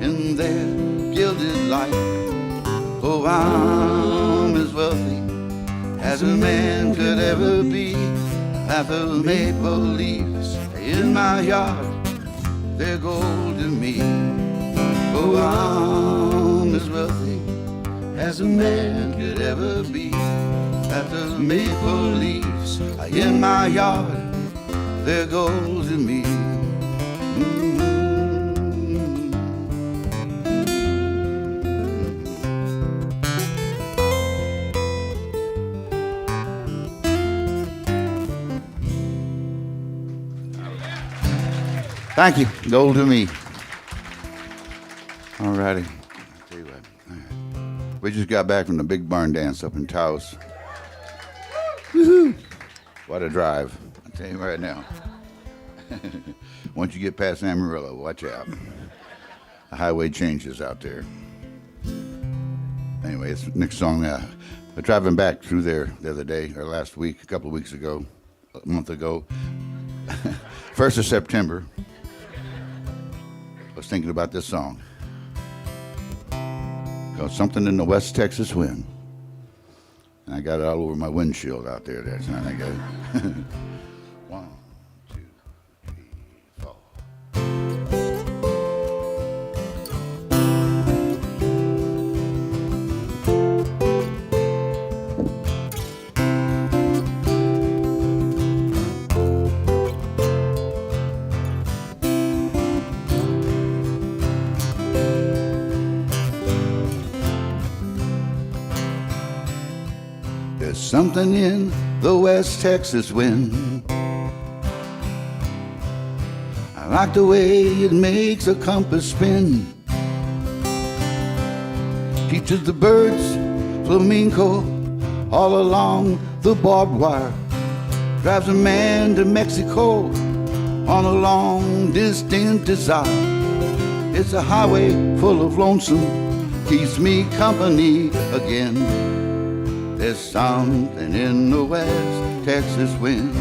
in their gilded light. Oh, I'm as wealthy as a man could ever be. Half of maple leaves in my yard, they're gold to me. Oh, I'm as wealthy as a man could ever be. Half of maple leaves in my yard, they're gold to me. Thank you. Gold to me. All righty. I'll tell you what. We just got back from the big barn dance up in Taos. Woohoo! What a drive. I'll tell you right now. Once you get past Amarillo, watch out. The highway changes out there. Anyway, it's the next song. We're driving back through there the other day, or last week, a couple of weeks ago, a month ago. 1st of September. I was thinking about this song. called Something in the West Texas Wind. And I got it all over my windshield out there that time. I got it. 1, 2, 3, 4. There's something in the West Texas wind. I like the way it makes a compass spin. Teaches the birds flamenco all along the barbed wire. Drives a man to Mexico on a long distant desire. It's a highway full of lonesome, keeps me company again. There's something in the West Texas wind.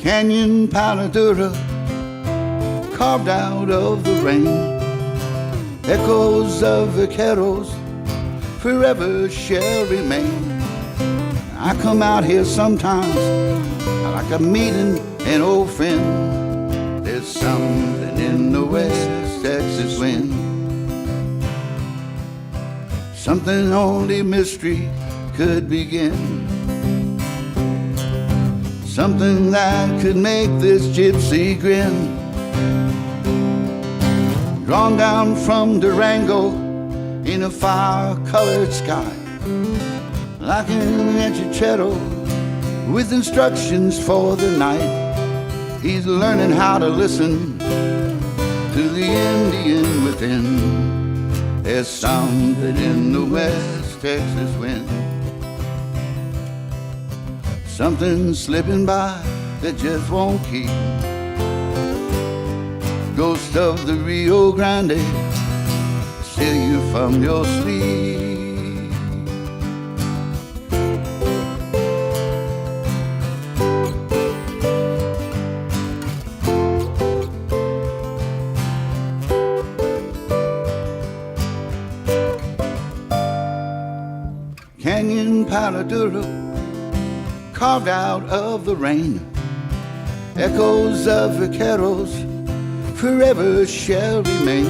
Canyon Paladura, carved out of the rain. Echoes of vaqueros forever shall remain. I come out here sometimes like I'm meeting an old friend. There's something in the West Texas wind. Something only mystery could begin. Something that could make this gypsy grin. Drawn down from Durango in a fire-colored sky, like an etchichetto with instructions for the night. He's learning how to listen to the Indian within. There's something in the West Texas wind. Something slipping by that just won't keep. Ghost of the Rio Grande, steal you from your sleep. Canyon Paladura, carved out of the rain. Echoes of vaqueros forever shall remain.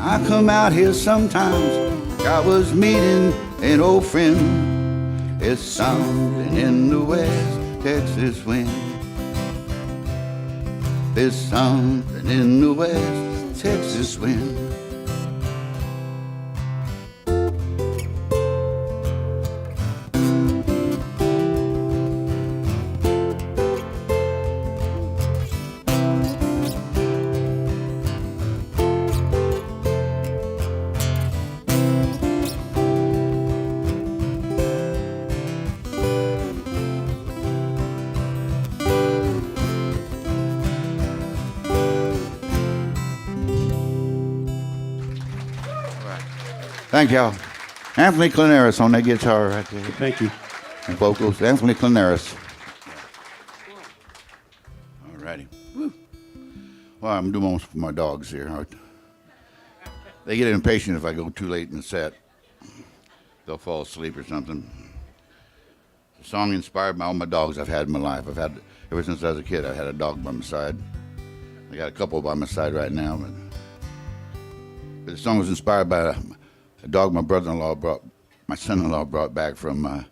I come out here sometimes, I was meeting an old friend. There's something in the West Texas wind. There's something in the West Texas wind. Thank y'all. Anthony Clanaris on that guitar right there. Thank you. And vocals, Anthony Clanaris. All righty. Well, I'm doing one for my dogs here. They get impatient if I go too late in the set. They'll fall asleep or something. The song inspired by all my dogs I've had in my life. Ever since I was a kid, I had a dog by my side. I got a couple by my side right now. But the song was inspired by a dog my son-in-law brought back from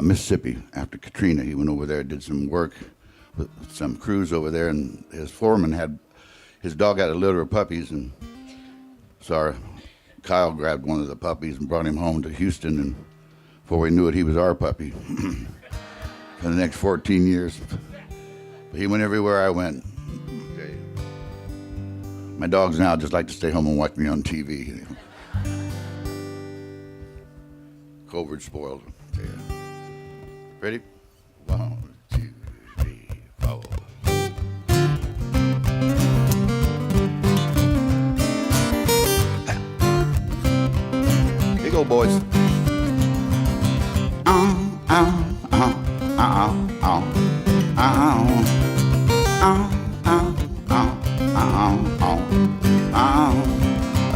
Mississippi after Katrina. He went over there, did some work with some crews over there, and his foreman his dog had a litter of puppies, and so Kyle grabbed one of the puppies and brought him home to Houston, and before we knew it, he was our puppy for the next 14 years. But he went everywhere I went. My dogs now just like to stay home and watch me on TV. Covert spoiled. Yeah. Ready? 1, 2, 3, 4. Here you go, boys.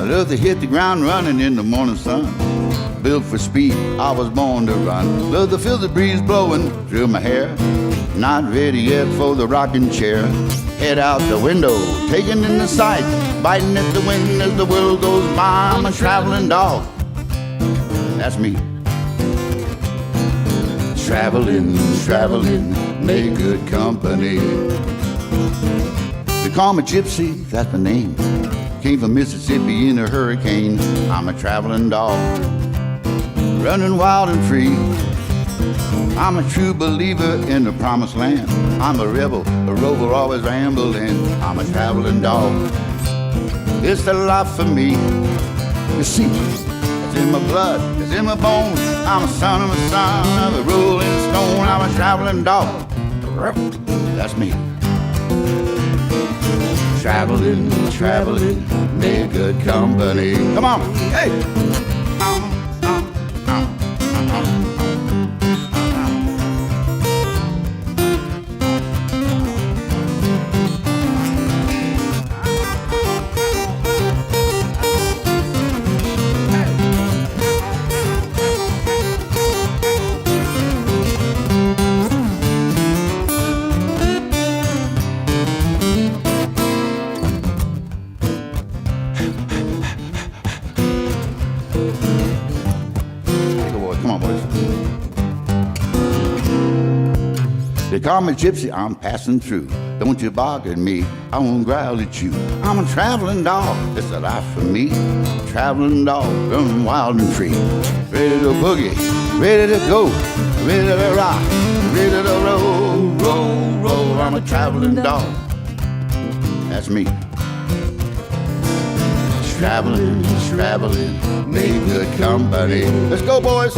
I love to hit the ground running in the morning sun. Built for speed, I was born to run. Love to feel the breeze blowing through my hair. Not ready yet for the rocking chair. Head out the window, taking in the sight, biting at the wind as the world goes by. I'm a traveling dog. That's me. Traveling, traveling, make good company. They call me Gypsy, that's my name. Came from Mississippi in a hurricane. I'm a traveling dog, running wild and free. I'm a true believer in the promised land. I'm a rebel, a rover, always rambling. I'm a traveling dog. It's the life for me. You see, it's in my blood, it's in my bones. I'm a son of a son of a rolling stone. I'm a traveling dog. That's me. Traveling, traveling, make good company. Come on, hey! They call me Gypsy, I'm passing through. Don't you bark at me, I won't growl at you. I'm a traveling dog, it's a life for me. Traveling dog, running wild and free. Ready to boogie, ready to go, ready to rock, ready to roll, roll, roll. I'm a traveling dog, that's me. Traveling, traveling, make good company. Let's go, boys.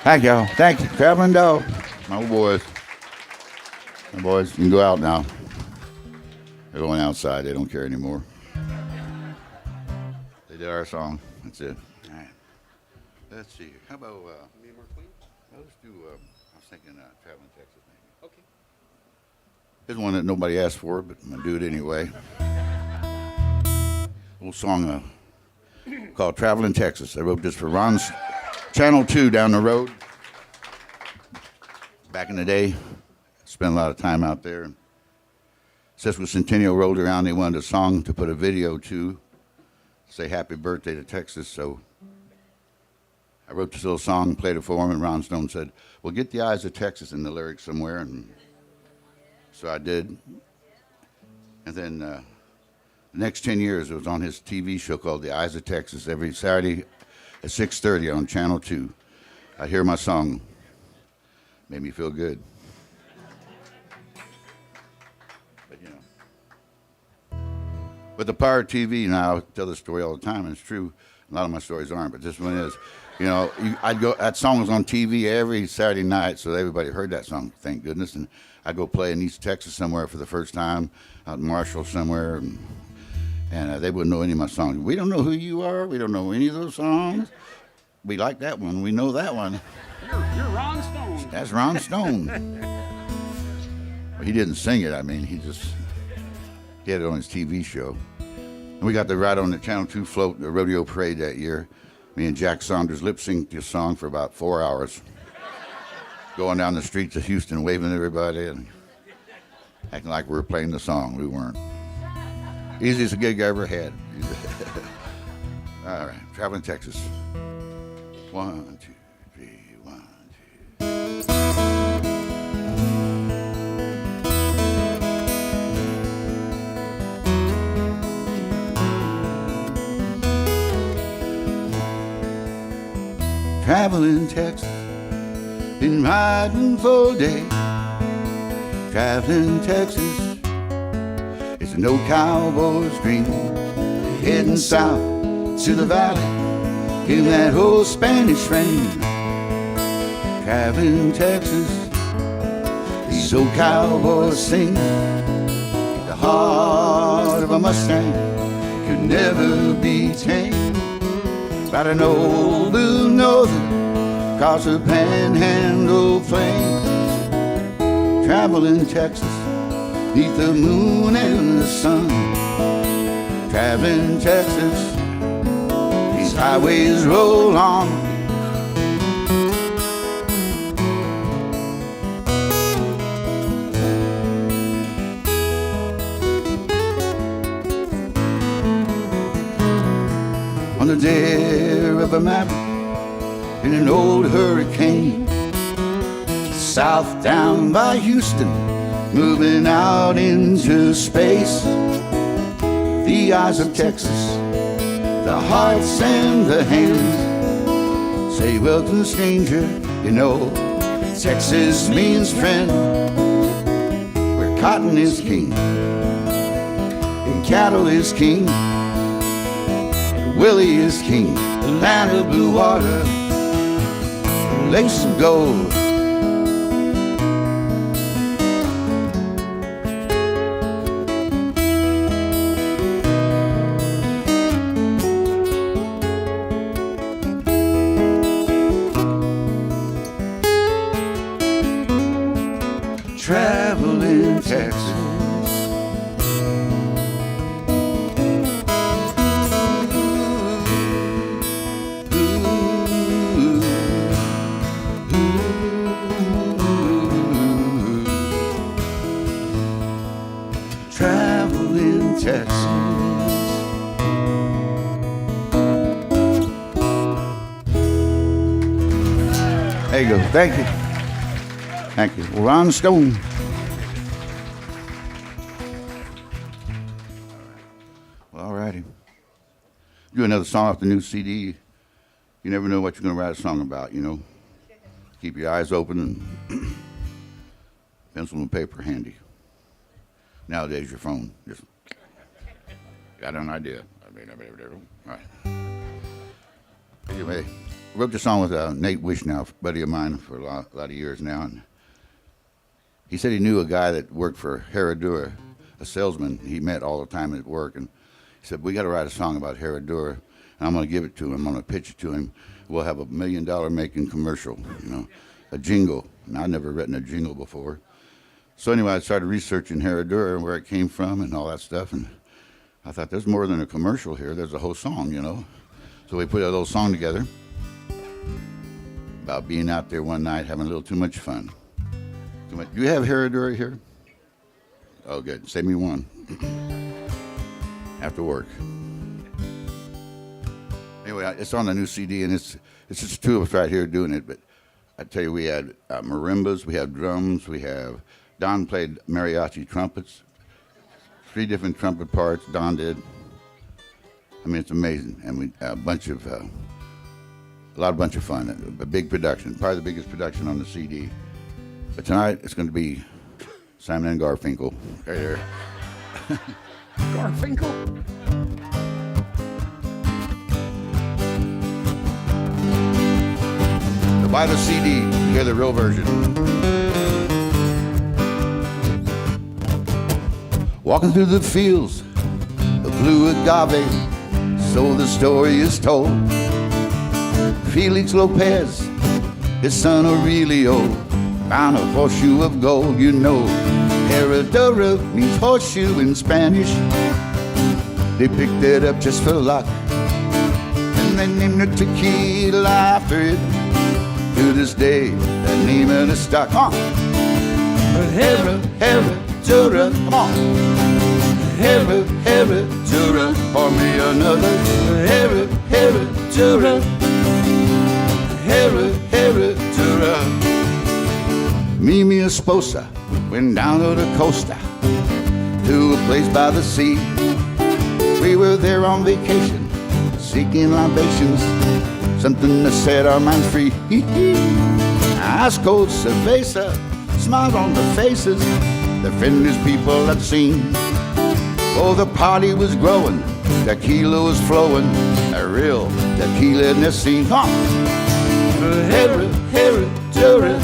Thank y'all. Thank you. Traveling dog. My boys. My boys, you can go out now. They're going outside. They don't care anymore. They did our song. That's it. All right. Let's see. How about, let's do, I was thinking Traveling Texas maybe. Okay. Here's one that nobody asked for, but I'm going to do it anyway. A little song called Traveling Texas. I wrote this for Ron's Channel 2 down the road. Back in the day, spent a lot of time out there. Sesquicentennial rolled around, they wanted a song to put a video to, say happy birthday to Texas, so I wrote this little song, played it for him, and Ron Stone said, well, get the Eyes of Texas in the lyrics somewhere, and so I did. And then the next 10 years, it was on his TV show called The Eyes of Texas every Saturday at 6:30 on Channel 2. I hear my song. Made me feel good. But, you know. But the power of TV, now I tell this story all the time, and it's true. A lot of my stories aren't, but this one is. You know, that song was on TV every Saturday night, so everybody heard that song, thank goodness. And I'd go play in East Texas somewhere for the first time, out in Marshall somewhere, and they wouldn't know any of my songs. We don't know who you are. We don't know any of those songs. We like that one. We know that one. You're Ron Stone. That's Ron Stone. Well, he didn't sing it. I mean, he had it on his TV show. And we got to ride on the Channel 2 float, the rodeo parade that year. Me and Jack Saunders lip-synced this song for about 4 hours. Going down the streets of Houston, waving at everybody and acting like we were playing the song. We weren't. Easiest gig I ever had. All right, Traveling Texas. 1, 2, 3, 1, 2. Traveling Texas, been riding for days. Traveling Texas is no cowboy's dream. Heading south to the valley in that old Spanish rain. Traveling Texas, these old cowboys sing. The heart of a Mustang could never be tamed. By an old blue northern across the panhandle plain. Traveling Texas, neath the moon and the sun. Traveling Texas, these highways roll on. On the dare of a map in an old hurricane, south down by Houston, moving out into space. The eyes of Texas, the hearts and the hands say, welcome stranger, you know Texas means friend. Where cotton is king and cattle is king, Willie is king, the land of blue water, lakes of gold. Traveling Texas. Traveling Texas. There you go. Thank you. Thank you. Well, Ron Stone. Well, all righty. Do another song off the new CD. You never know what you're going to write a song about, you know. Keep your eyes open and pencil and paper handy. Nowadays, your phone. Just got an idea. All right. Anyway, wrote the song with Nate Wishnow, a buddy of mine for a lot of years now. And he said he knew a guy that worked for Herradura, a salesman he met all the time at work. And he said, we got to write a song about Herradura, and I'm going to give it to him. I'm going to pitch it to him. We'll have $1 million making commercial, you know, a jingle. And I'd never written a jingle before. So anyway, I started researching Herradura and where it came from and all that stuff. And I thought, there's more than a commercial here. There's a whole song, you know. So we put a little song together about being out there one night having a little too much fun. Do you have Herradura here? Oh, good. Save me one. After work. Anyway, it's on the new CD, and it's just two of us right here doing it. But I tell you, we had marimbas, we have drums, we have Don played mariachi trumpets, 3 different trumpet parts. Don did. I mean, it's amazing, and we a bunch of fun. A big production, probably the biggest production on the CD. But tonight it's going to be Simon and Garfunkel right there. Garfinkel. So buy the CD, hear the real version. Walking through the fields of blue agave, so the story is told. Felix Lopez, his son Aurelio, found a horseshoe of gold. You know, Herradura means horseshoe in Spanish. They picked it up just for luck, and they named it tequila after it. To this day, that name it is stuck. Come on. Herradura, come on. Herradura, pour me another. Herradura, Herradura. Me and mi esposa went down to the costa, to a place by the sea. We were there on vacation, seeking libations, something that set our minds free. Ice cold cerveza, smiles on the faces, the friendliest people I'd seen. Oh, the party was growing, tequila was flowing, a real tequila in the scene. Come on. Harry, Harry, Dura.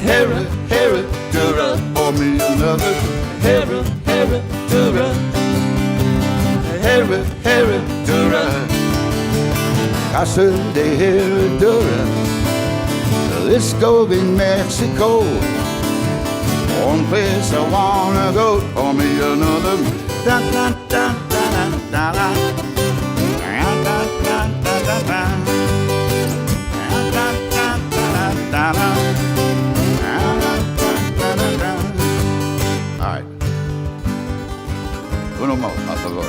Harry, Harry, Dura. Pour me another. Harry, Harry, Dura. Harry, Harry, Dura. I said, they Harry, Dura. Let's go to Mexico. One place I wanna go. Pour me another. Da da da da da da. Da da da da da. All right. Uno more, por favor.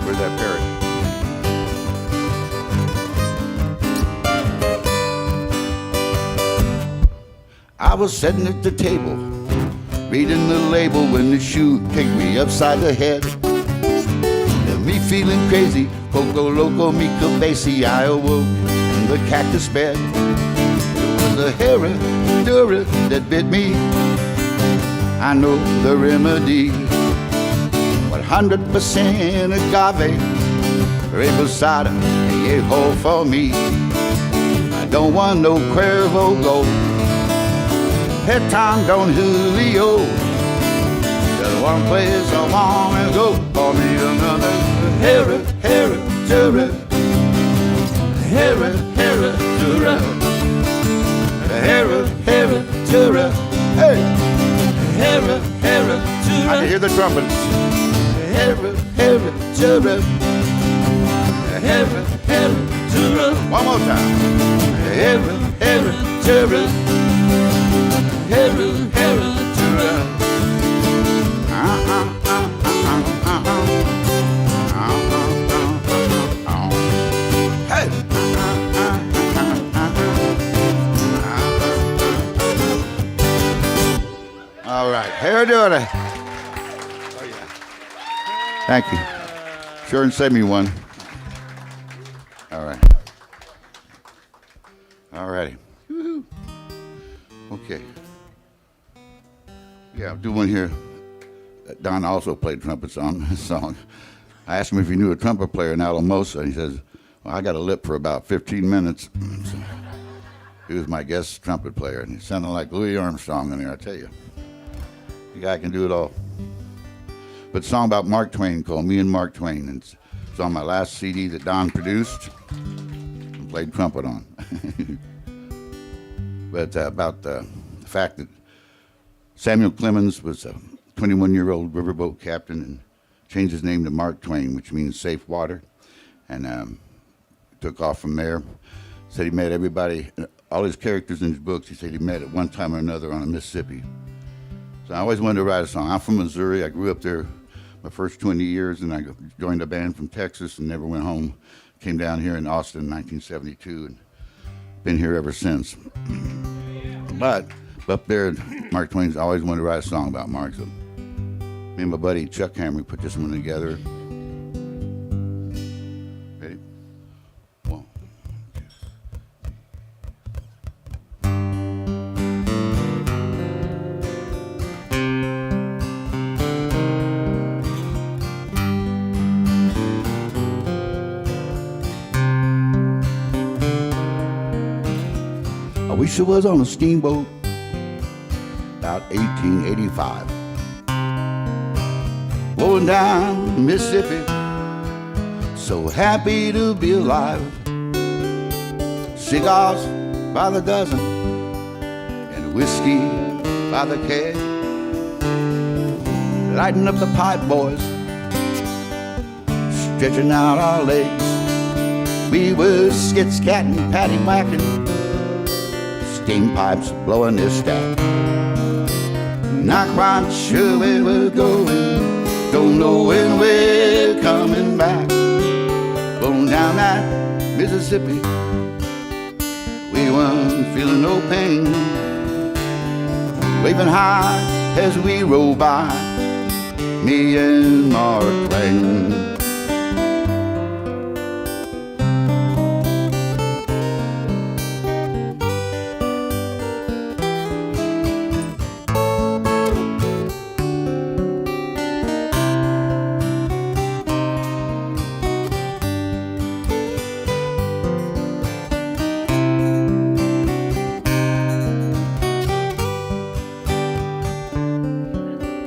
Where's that parrot? I was sitting at the table, reading the label when the shoe kicked me upside the head. And me feeling crazy, Poco Loco, mi cabeza, I awoke in the cactus bed. It was a Harry Dura that bit me. I know the remedy. 100% agave, reposada, viejo for me. I don't want no Cuervo Gold. Head time Don Julio. There's one place I wanna go. For me another Harry, Harry, Dura. Harry, Harry, Dura. Harry, Harry, Dura. Hey! Harry, Harry, Dura. I can hear the trumpets. Harry, Harry, Dura. Harry, Harry, Dura. One more time. Harry, Harry, Dura. Harry, Harry, Dura. Hey! All right, Harry Dura. Oh, yeah. Thank you. Sure and send me one. All right. All righty. Woo-hoo. Okay. Yeah, I'll do one here. Don also played trumpets on this song. I asked him if he knew a trumpet player in Alamosa, and he says, well, I got a lip for about 15 minutes. So he was my guest trumpet player, and he sounded like Louis Armstrong in there, I tell you. The guy can do it all. But a song about Mark Twain called Me and Mark Twain, and it's on my last CD that Don produced and played trumpet on. But about the fact that Samuel Clemens was a 21-year-old riverboat captain and changed his name to Mark Twain, which means safe water, and took off from there. Said he met everybody, all his characters in his books, he said he met at one time or another on the Mississippi. So I always wanted to write a song. I'm from Missouri. I grew up there my first 20 years, and I joined a band from Texas and never went home. Came down here in Austin in 1972 and been here ever since. But up there, Mark Twain's always wanted to write a song about Mark. So me and my buddy Chuck Hammer put this one together. Ready? One, two. I wish I was on a steamboat about 1885. Rolling down the Mississippi, so happy to be alive. Cigars by the dozen and whiskey by the keg. Lighting up the pipe, boys, stretching out our legs. We were skit-scatting, patty-whacking, steam pipes blowing their stack. Not quite sure where we're going, don't know when we're coming back. Going down that Mississippi, we weren't feeling no pain. Waving high as we roll by, me and Mark Twain.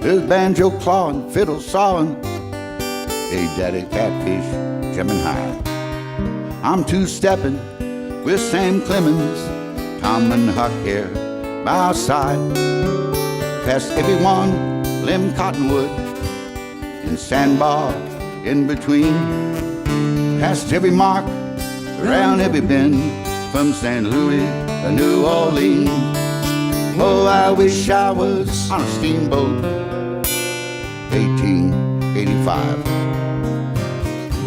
There's banjo clawing, fiddle sawing, hey daddy catfish jumping high. I'm two-stepping with Sam Clemens, Tom and Huck here by our side. Past everyone, Lem Cottonwood, and Sandbar in between. Past every mark, around every bend, from St. Louis to New Orleans. Oh, I wish I was on a steamboat, 1885,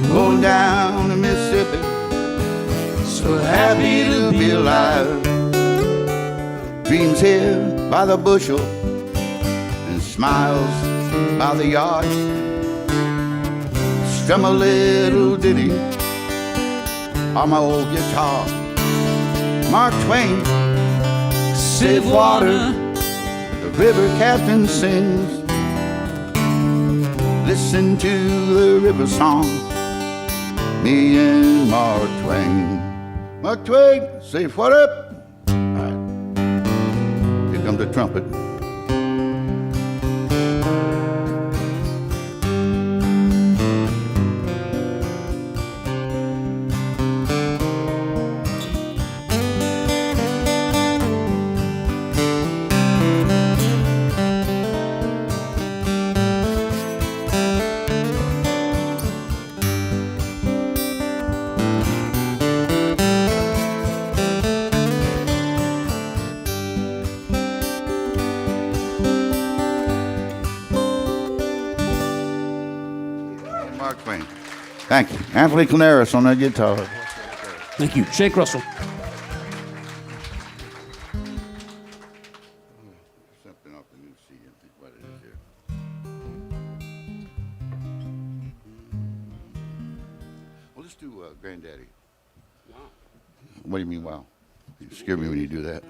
going down the Mississippi, so happy to be alive. Dreams here by the bushel and smiles by the yard. Strum a little ditty on my old guitar. Mark Twain, Save Water, the river captain sings. Listen to the river song, me and Mark Twain. Mark Twain, safe water. All right, here comes the trumpet. Mark Twain. Thank you. Anthony Canaris on that guitar. Thank you. Shake Russell. Something off the new CD. I think what it is here. Well, let's do Granddaddy. Wow. What do you mean, wow? You scare me when you do that.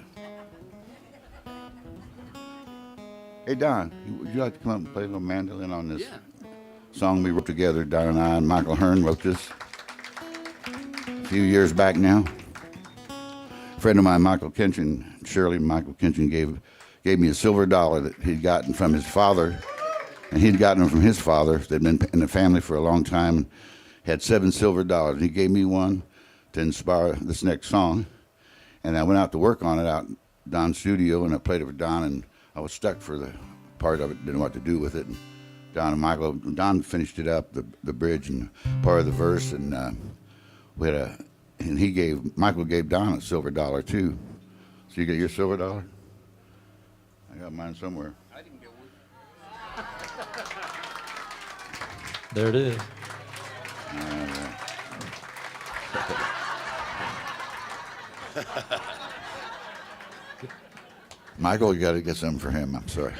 Hey, Don, would you like to come up and play a little mandolin on this song we wrote together? Don and I and Michael Hearn wrote this a few years back now. A friend of mine, Michael Kinchin, Michael Kinchin gave me a silver dollar that he'd gotten from his father, and he'd gotten them from his father. They'd been in the family for a long time and had 7 silver dollars. And he gave me one to inspire this next song. And I went out to work on it out in Don's studio, and I played it for Don, and I was stuck for the part of it, didn't know what to do with it. And Don finished it up, the bridge and part of the verse, and Michael gave Don a silver dollar too. So you get your silver dollar? I got mine somewhere. I didn't get one. There it is. Michael, you got to get something for him. I'm sorry.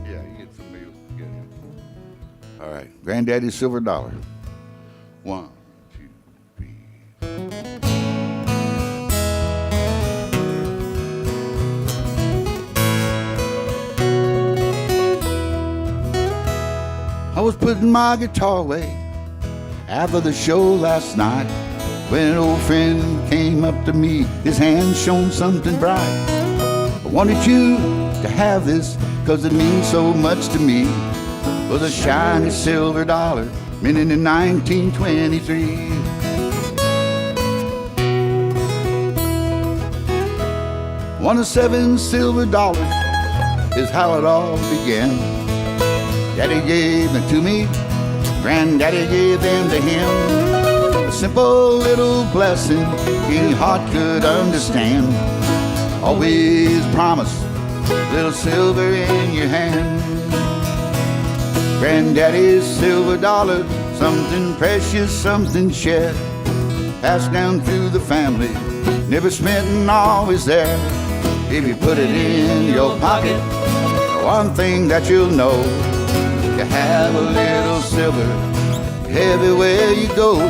Yeah, you get somebody get him. All right, Granddaddy's silver dollar. 1, 2, 3. I was putting my guitar away after the show last night when an old friend came up to me, his hand shone something bright. I wanted you to have this, 'cause it means so much to me. It was a shiny silver dollar, minted in 1923. One of 7 silver dollars is how it all began. Daddy gave them to me, Granddaddy gave them to him. A simple little blessing any heart could understand. Always promise, little silver in your hand. Granddaddy's silver dollar, something precious, something shared, passed down through the family, never spent and always there. If you put it in your pocket, one thing that you'll know, you have a little silver everywhere you go.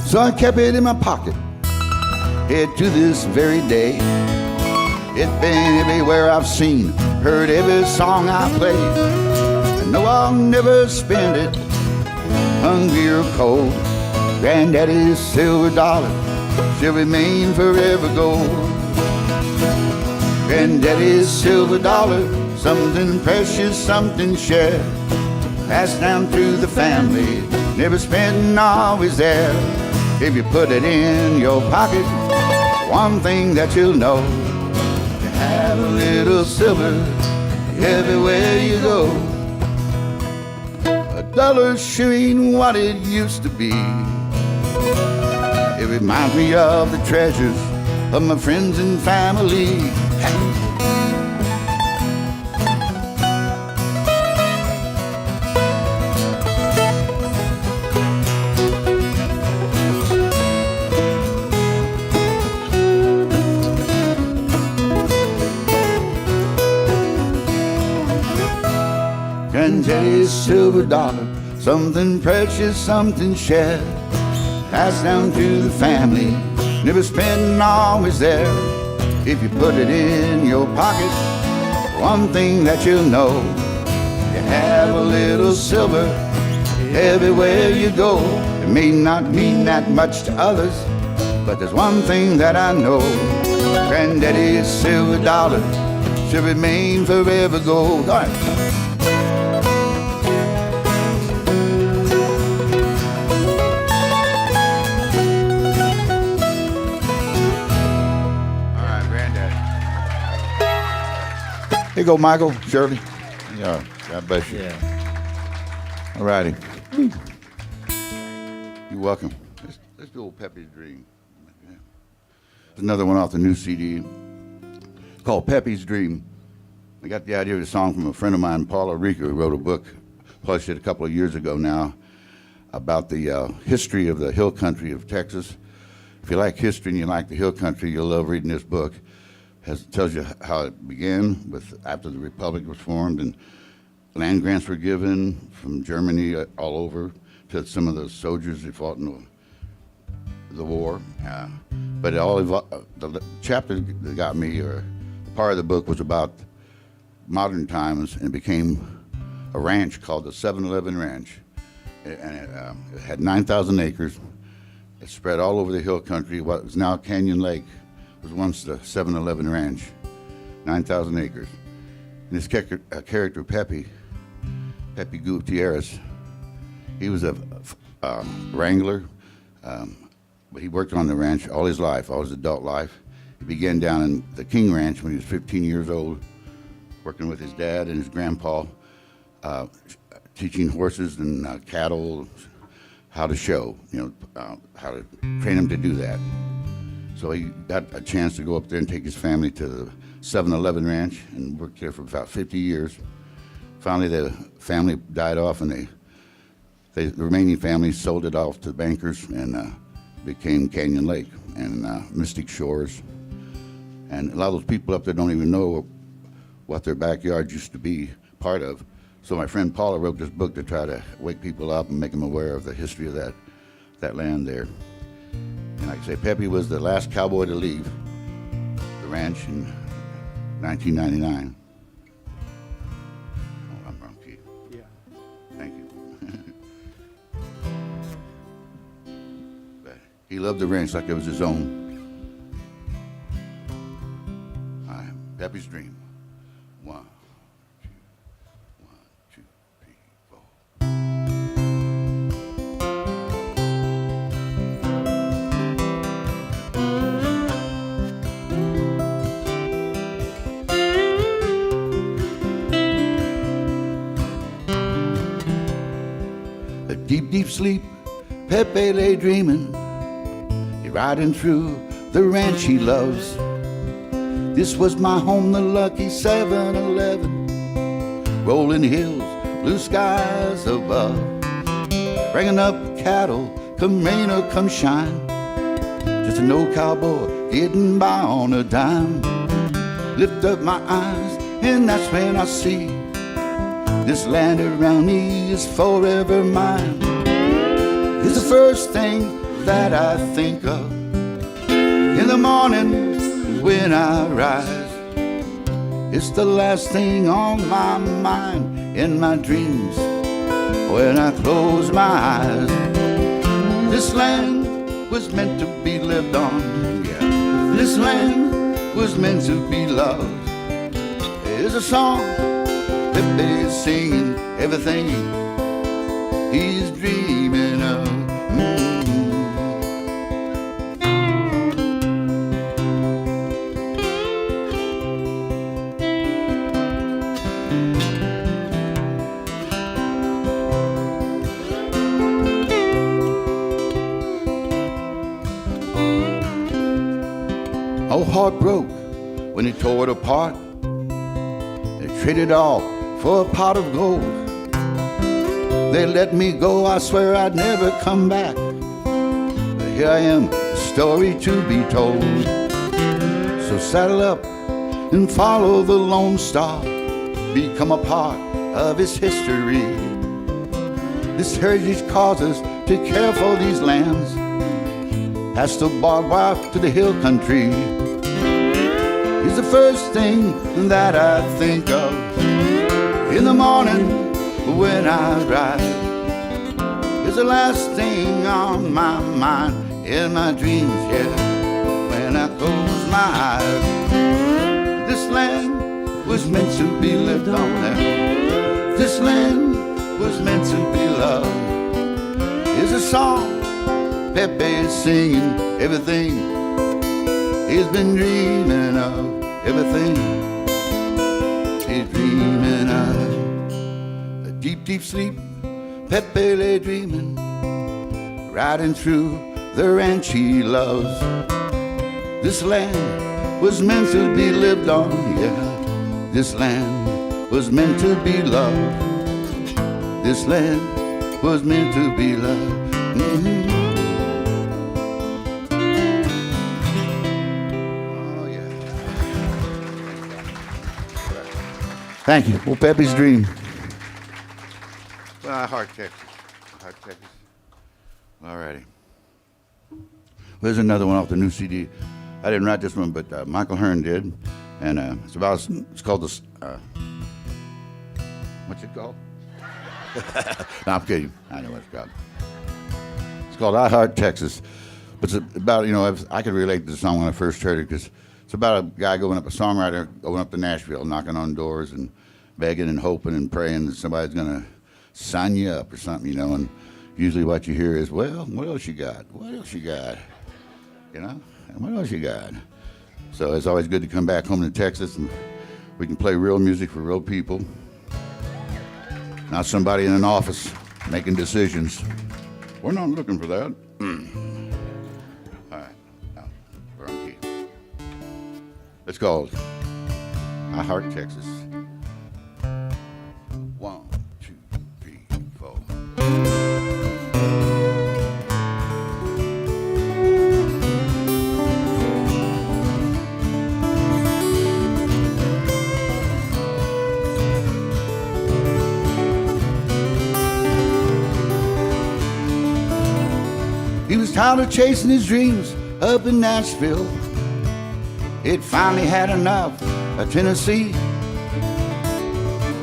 So I kept it in my pocket, head to this very day. It's been everywhere I've seen, heard every song I played. I know I'll never spend it, hungry or cold. Granddaddy's silver dollar shall remain forever gold. Granddaddy's silver dollar, something precious, something shared, passed down through the family, never spent and always there. If you put it in your pocket, one thing that you'll know, you have a little silver everywhere you go. A dollar sure ain't what it used to be. It reminds me of the treasures of my friends and family. Granddaddy's silver dollar, something precious, something shared, passed down through the family, never spent and always there. If you put it in your pocket, one thing that you'll know, you have a little silver everywhere you go. It may not mean that much to others, but there's one thing that I know, Granddaddy's silver dollar should remain forever gold. All right. Here you go, Michael, Shirley. Yeah, God bless you. Yeah. All righty. You're welcome. Let's do old Peppy's Dream. There's another one off the new CD called Peppy's Dream. I got the idea of the song from a friend of mine, Paula Rica, who wrote a book, published it a couple of years ago now, about the history of the hill country of Texas. If you like history and you like the hill country, you'll love reading this book. Tells you how it began with after the Republic was formed and land grants were given from Germany all over to some of the soldiers that fought in the war. But it all the chapter that got me, or part of the book, was about modern times and became a ranch called the 7-Eleven Ranch. And it had 9,000 acres. It spread all over the hill country. What is now Canyon Lake was once the 7-Eleven Ranch, 9,000 acres. And this character, Pepe Gutierrez, he was a wrangler, but he worked on the ranch all his life, all his adult life. He began down in the King Ranch when he was 15 years old, working with his dad and his grandpa, teaching horses and cattle how to show, how to train them to do that. So he got a chance to go up there and take his family to the 7-Eleven Ranch and worked there for about 50 years. Finally, the family died off, and the remaining family sold it off to bankers and became Canyon Lake and Mystic Shores. And a lot of those people up there don't even know what their backyards used to be part of. So my friend Paula wrote this book to try to wake people up and make them aware of the history of that land there. And like I say, Pepe was the last cowboy to leave the ranch in 1999. Oh, I'm wrong key. Yeah. Thank you. But he loved the ranch like it was his own. All right, Pepe's Dream. 1, 2, 1, 2, 3, 4. A deep, deep sleep, Pepe lay dreaming. He riding through the ranch he loves. This was my home, the lucky 7-Eleven. Rolling hills, blue skies above. Bringing up cattle, come rain or come shine. Just an old cowboy getting by on a dime. Lift up my eyes, and that's when I see this land around me is forever mine. It's the first thing that I think of in the morning when I rise. It's the last thing on my mind in my dreams when I close my eyes. This land was meant to be lived on, yeah. This land was meant to be loved. It's a song that is singing everything he's dreaming of. Oh, heart broke when he tore it apart. They traded all for a pot of gold. They let me go, I swear I'd never come back. But here I am, a story to be told. So saddle up and follow the Lone Star. Become a part of his history. This heritage causes to care for these lands. Past the barbed wire to the hill country. He's the first thing that I think of in the morning when I rise. It's the last thing on my mind in my dreams, yeah, when I close my eyes. This land was meant to be lived on there. This land was meant to be loved. It's a song Pepe is singing everything he's been dreaming of, everything he's dreaming of. A deep, deep sleep, Pepe lay dreaming, riding through the ranch he loves. This land was meant to be lived on, yeah. This land was meant to be loved. This land was meant to be loved. Mm-hmm. Thank you. Well, Pepe's dream. Well, I heart Texas. I heart Texas. All righty. There's another one off the new CD. I didn't write this one, but Michael Hearn did. And it's called this, what's it called? No, I'm kidding. I know what it's called. It's called I Heart Texas. But it's about, I could relate to the song when I first heard it because it's about a guy a songwriter going up to Nashville, knocking on doors and begging and hoping and praying that somebody's going to sign you up or something, and usually what you hear is, well, what else you got? What else you got? What else you got? So it's always good to come back home to Texas and we can play real music for real people, not somebody in an office making decisions. We're not looking for that. All right, now, we're on key. It's called I Heart Texas. 1, 2, 3, 4. He was tired of chasing his dreams up in Nashville. He'd finally had enough of Tennessee.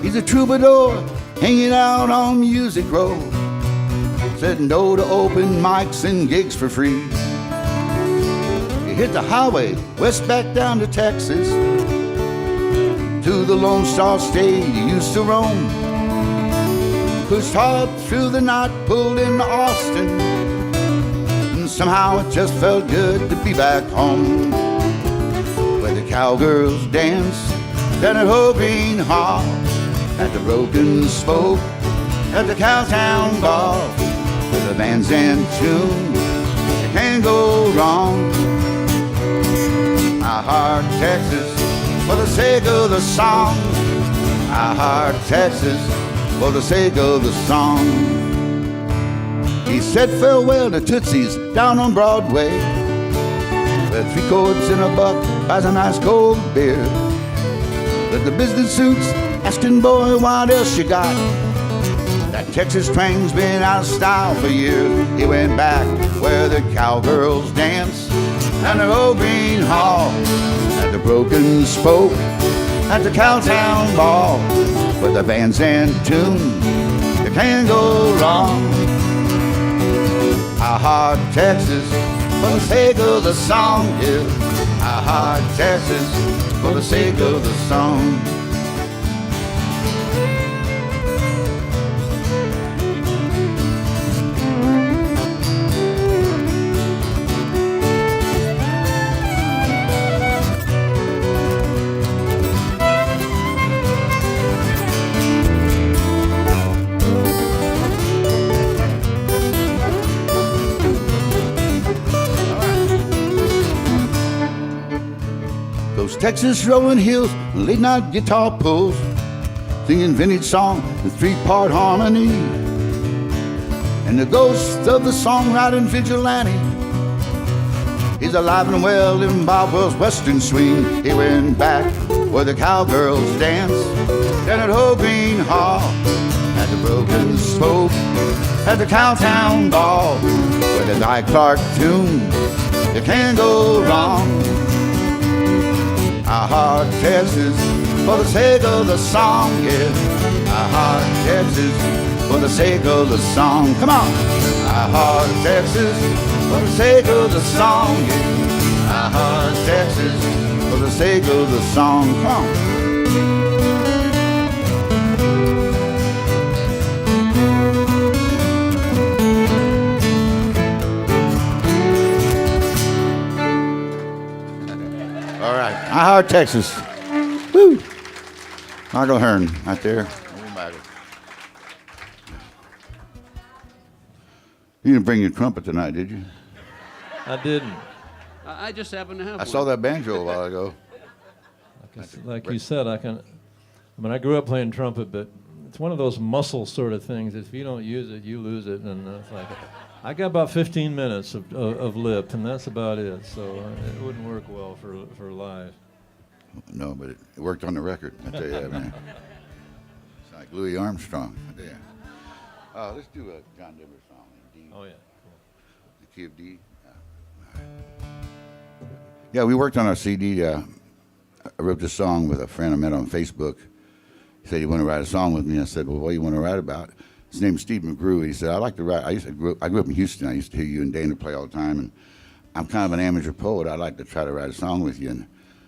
He's a troubadour hanging out on Music Row. Said no to open mics and gigs for free. He hit the highway west back down to Texas, to the Lone Star State he used to roam. Pushed hard through the night, pulled into Austin, and somehow it just felt good to be back home, where the cowgirls dance down at Whole Green Hall, at the Broken Spoke, at the Cowtown Bar, with the band's in tune, you can't go wrong. I heart Texas for the sake of the song. I heart Texas for the sake of the song. He said farewell to Tootsie's down on Broadway, where 3 quarts and $1 buys a nice cold beer. But the business suits asking, boy, what else you got? That Texas twang's been out of style for years. He went back where the cowgirls dance, and the old green hall, at the broken spoke, at the Cowtown ball, with the bands and tune, you can't go wrong. I heart Texas for the sake of the song, yeah. I heart Texas for the sake of the song. Those Texas rolling hills, late night guitar pulls, singing vintage song in three-part harmony. And the ghost of the songwriting vigilante, he's alive and well in Bob Wells' western swing. He went back where the cowgirls dance, down at Old Green Hall, at the Broken Spoke, at the Cowtown ball, with the Guy Clark tune, you can't go wrong. I heart Texas for the sake of the song, yeah. I heart Texas for the sake of the song. Come on. I heart Texas for the sake of the song, yeah. I heart Texas for the sake of the song. Come on. All right, I heart Texas. Woo! Margot Hearn, right there. You didn't bring your trumpet tonight, did you? I didn't. I just happen to have I one. saw that banjo a while ago. Like you said, I grew up playing trumpet, but it's one of those muscle sort of things. If you don't use it, you lose it, and it's like I got about 15 minutes of lip, and that's about it. So it wouldn't work well for live. No, but it worked on the record. I tell you that, man. It's like Louis Armstrong. I tell you. Let's do a John Denver song in D. Oh yeah. The key of D. Yeah, we worked on our CD. I wrote this song with a friend I met on Facebook. He said, "You want to write a song with me?" I said, "Well, what do you want to write about?" His name's Steve McGrew. He said, "I like to write. I grew up in Houston. I used to hear you and Dana play all the time, and I'm kind of an amateur poet. I'd like to try to write a song with you." And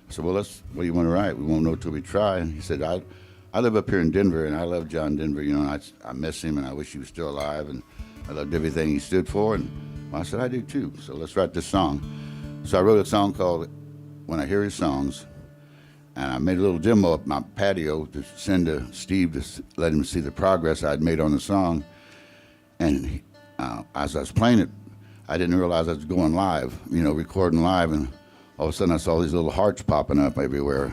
I said, "Well, what do you want to write? We won't know till we try." And he said, I live up here in Denver, and I love John Denver. You know, I miss him, and I wish he was still alive, and I loved everything he stood for." And I said, "I do too. So let's write this song." So I wrote a song called "When I Hear His Songs," and I made a little demo up my patio to send to Steve to let him see the progress I'd made on the song. And as I was playing it, I didn't realize I was going live, you know, recording live, and all of a sudden I saw these little hearts popping up everywhere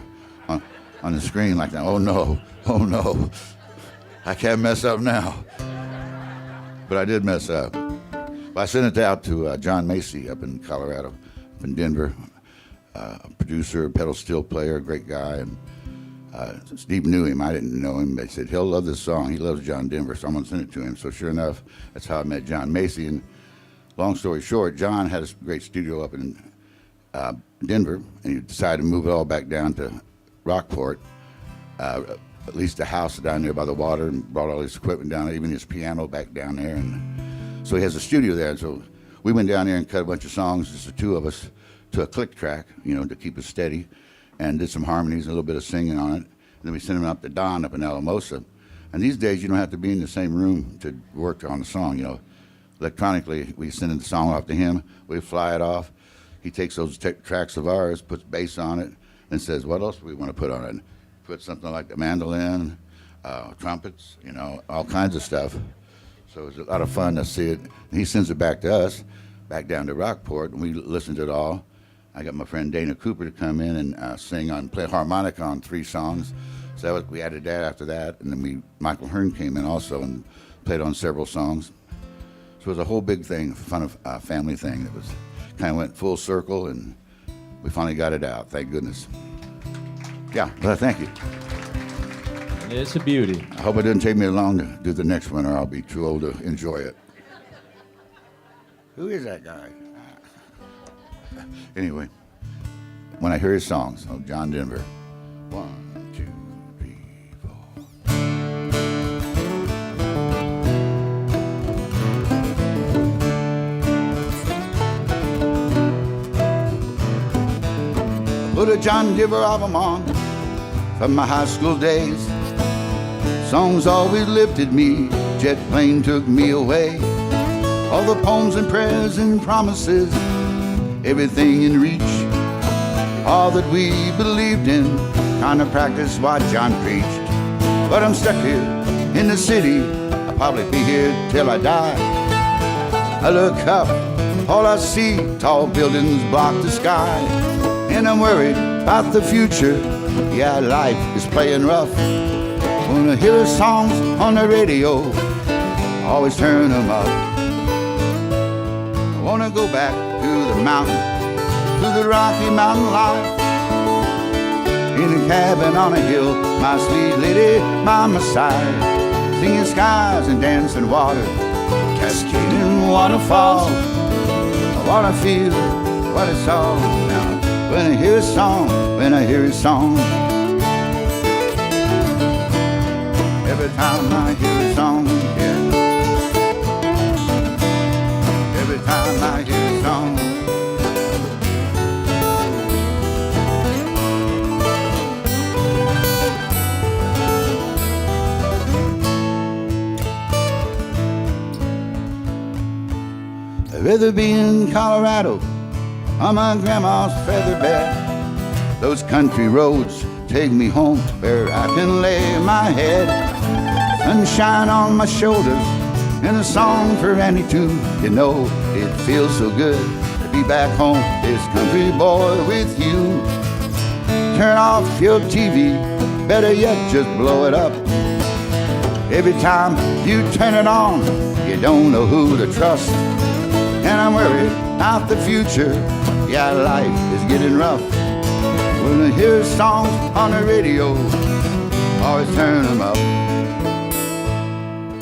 on the screen like that. Oh no, I can't mess up now. But I did mess up. But I sent it out to John Macy up in Colorado, up in Denver, a producer, a pedal steel player, a great guy. And Steve knew him. I didn't know him. They said, he'll love this song. He loves John Denver, so I'm going to send it to him. So sure enough, that's how I met John Macy. And long story short, John had a great studio up in Denver, and he decided to move it all back down to Rockport, at least a house down there by the water, and brought all his equipment down there, even his piano back down there. And so he has a studio there. And so we went down there and cut a bunch of songs, just the two of us, to a click track, you know, to keep us steady, and did some harmonies, a little bit of singing on it. And then we sent him up to Don up in Alamosa. And these days, you don't have to be in the same room to work on the song, you know. Electronically, we send the song off to him, we fly it off. He takes those tracks of ours, puts bass on it, and says, what else do we want to put on it? Put something like the mandolin, trumpets, you know, all kinds of stuff. So it was a lot of fun to see it. And he sends it back to us, back down to Rockport, and we listened to it all. I got my friend Dana Cooper to come in and play harmonica on 3 songs. So we added that after that, and then Michael Hearn came in also and played on several songs. So it was a whole big thing, family thing that was kind of went full circle, and we finally got it out. Thank goodness. Yeah, well, thank you. And It's a beauty. I hope it doesn't take me long to do the next one, or I'll be too old to enjoy it. Who is that guy? Anyway, when I hear his songs, oh, John Denver. 1, 2, 3, 4. Put a John Denver album on from my high school days. Songs always lifted me, jet plane took me away. All the poems and prayers and promises, everything in reach. All that we believed in, kind of practice what John preached. But I'm stuck here in the city, I'll probably be here till I die. I look up, all I see, tall buildings block the sky. And I'm worried about the future, yeah, life is playing rough. When I hear songs on the radio, I always turn them up. I wanna go back to the mountain, to the Rocky Mountain life. In a cabin on a hill, my sweet lady by my side. Singing skies and dancing water, cascading waterfalls. I wanna feel what it's all about. When I hear a song, when I hear a song. Every time I hear a song, yeah. Every time I hear a song. I'd rather be in Colorado on my grandma's feather bed. Those country roads take me home where I can lay my head. Sunshine on my shoulders and a song for Annie too. You know, it feels so good to be back home, this country boy with you. Turn off your TV, better yet just blow it up. Every time you turn it on, you don't know who to trust. And I'm worried about the future, yeah, life is getting rough. When I hear songs on the radio, always turn them up.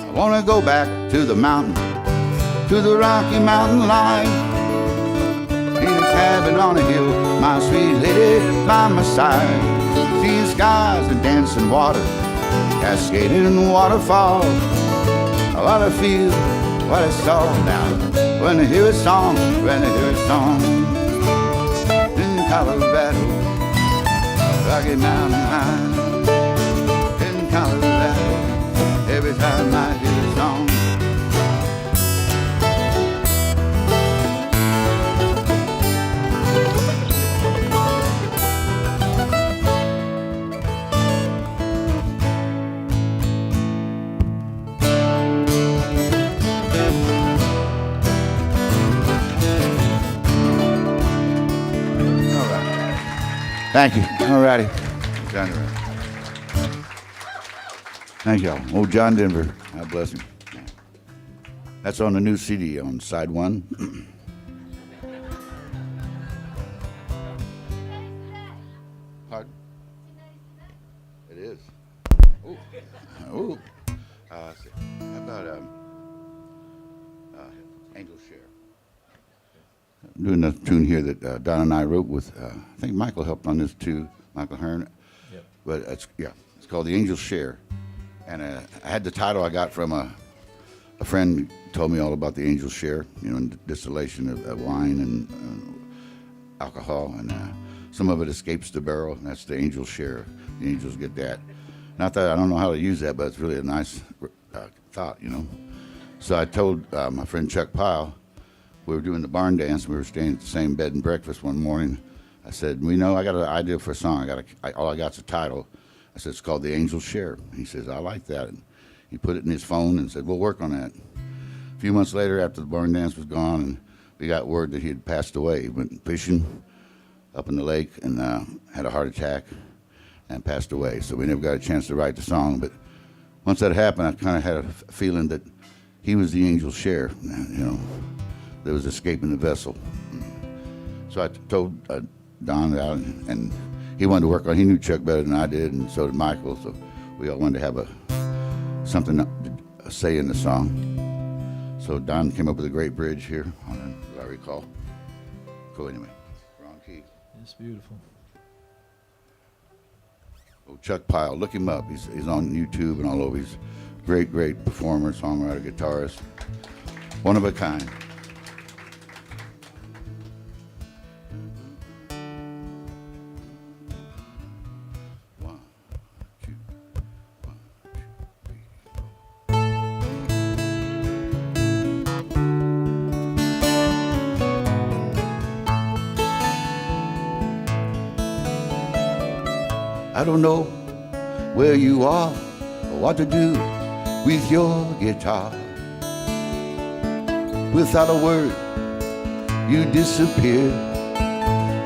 I wanna go back to the mountain, to the Rocky Mountain line. In a cabin on a hill, my sweet lady by my side. Seeing skies and dancing water, cascading waterfalls. I wanna feel what it's all about. When I hear a song, when I hear a song. In Colorado, Rocky Mountain High. In Colorado, every time I hear a song. All right. Thank you. All righty. John Denver. Thank y'all. Old John Denver. God bless him. That's on the new CD on side 1. Pardon? It is. Ooh. Ooh. Let's see. How about Angel Share? I'm doing a tune here that Don and I wrote with, I think Michael helped on this too, Michael Hearn. Yep. But it's called The Angel Share. And I had the title I got from a friend told me all about the Angel Share, you know, distillation of wine and alcohol. And some of it escapes the barrel, and that's the Angel Share. The angels get that. Not that I don't know how to use that, but it's really a nice thought, you know. So I told my friend Chuck Pyle, we were doing the barn dance, we were staying at the same bed and breakfast one morning. I said, I got an idea for a song. All I got's a title. I said, it's called The Angel Share. He says, I like that. And he put it in his phone and said, we'll work on that. A few months later, after the barn dance was gone, and we got word that he had passed away. He went fishing up in the lake and had a heart attack and passed away. So we never got a chance to write the song. But once that happened, I kind of had a feeling that he was the Angel Share, you know, that was escaping the vessel. So I told Don that, and he wanted to work on it. He knew Chuck better than I did, and so did Michael. So we all wanted to have something to say in the song. So Don came up with a great bridge here, as I recall. Cool, anyway. Wrong key. It's beautiful. Oh, Chuck Pyle, look him up. He's on YouTube and all over. He's a great performer, songwriter, guitarist. One of a kind. One, two, one, two, three, four. I don't know where you are or what to do with your guitar. Without a word, you disappeared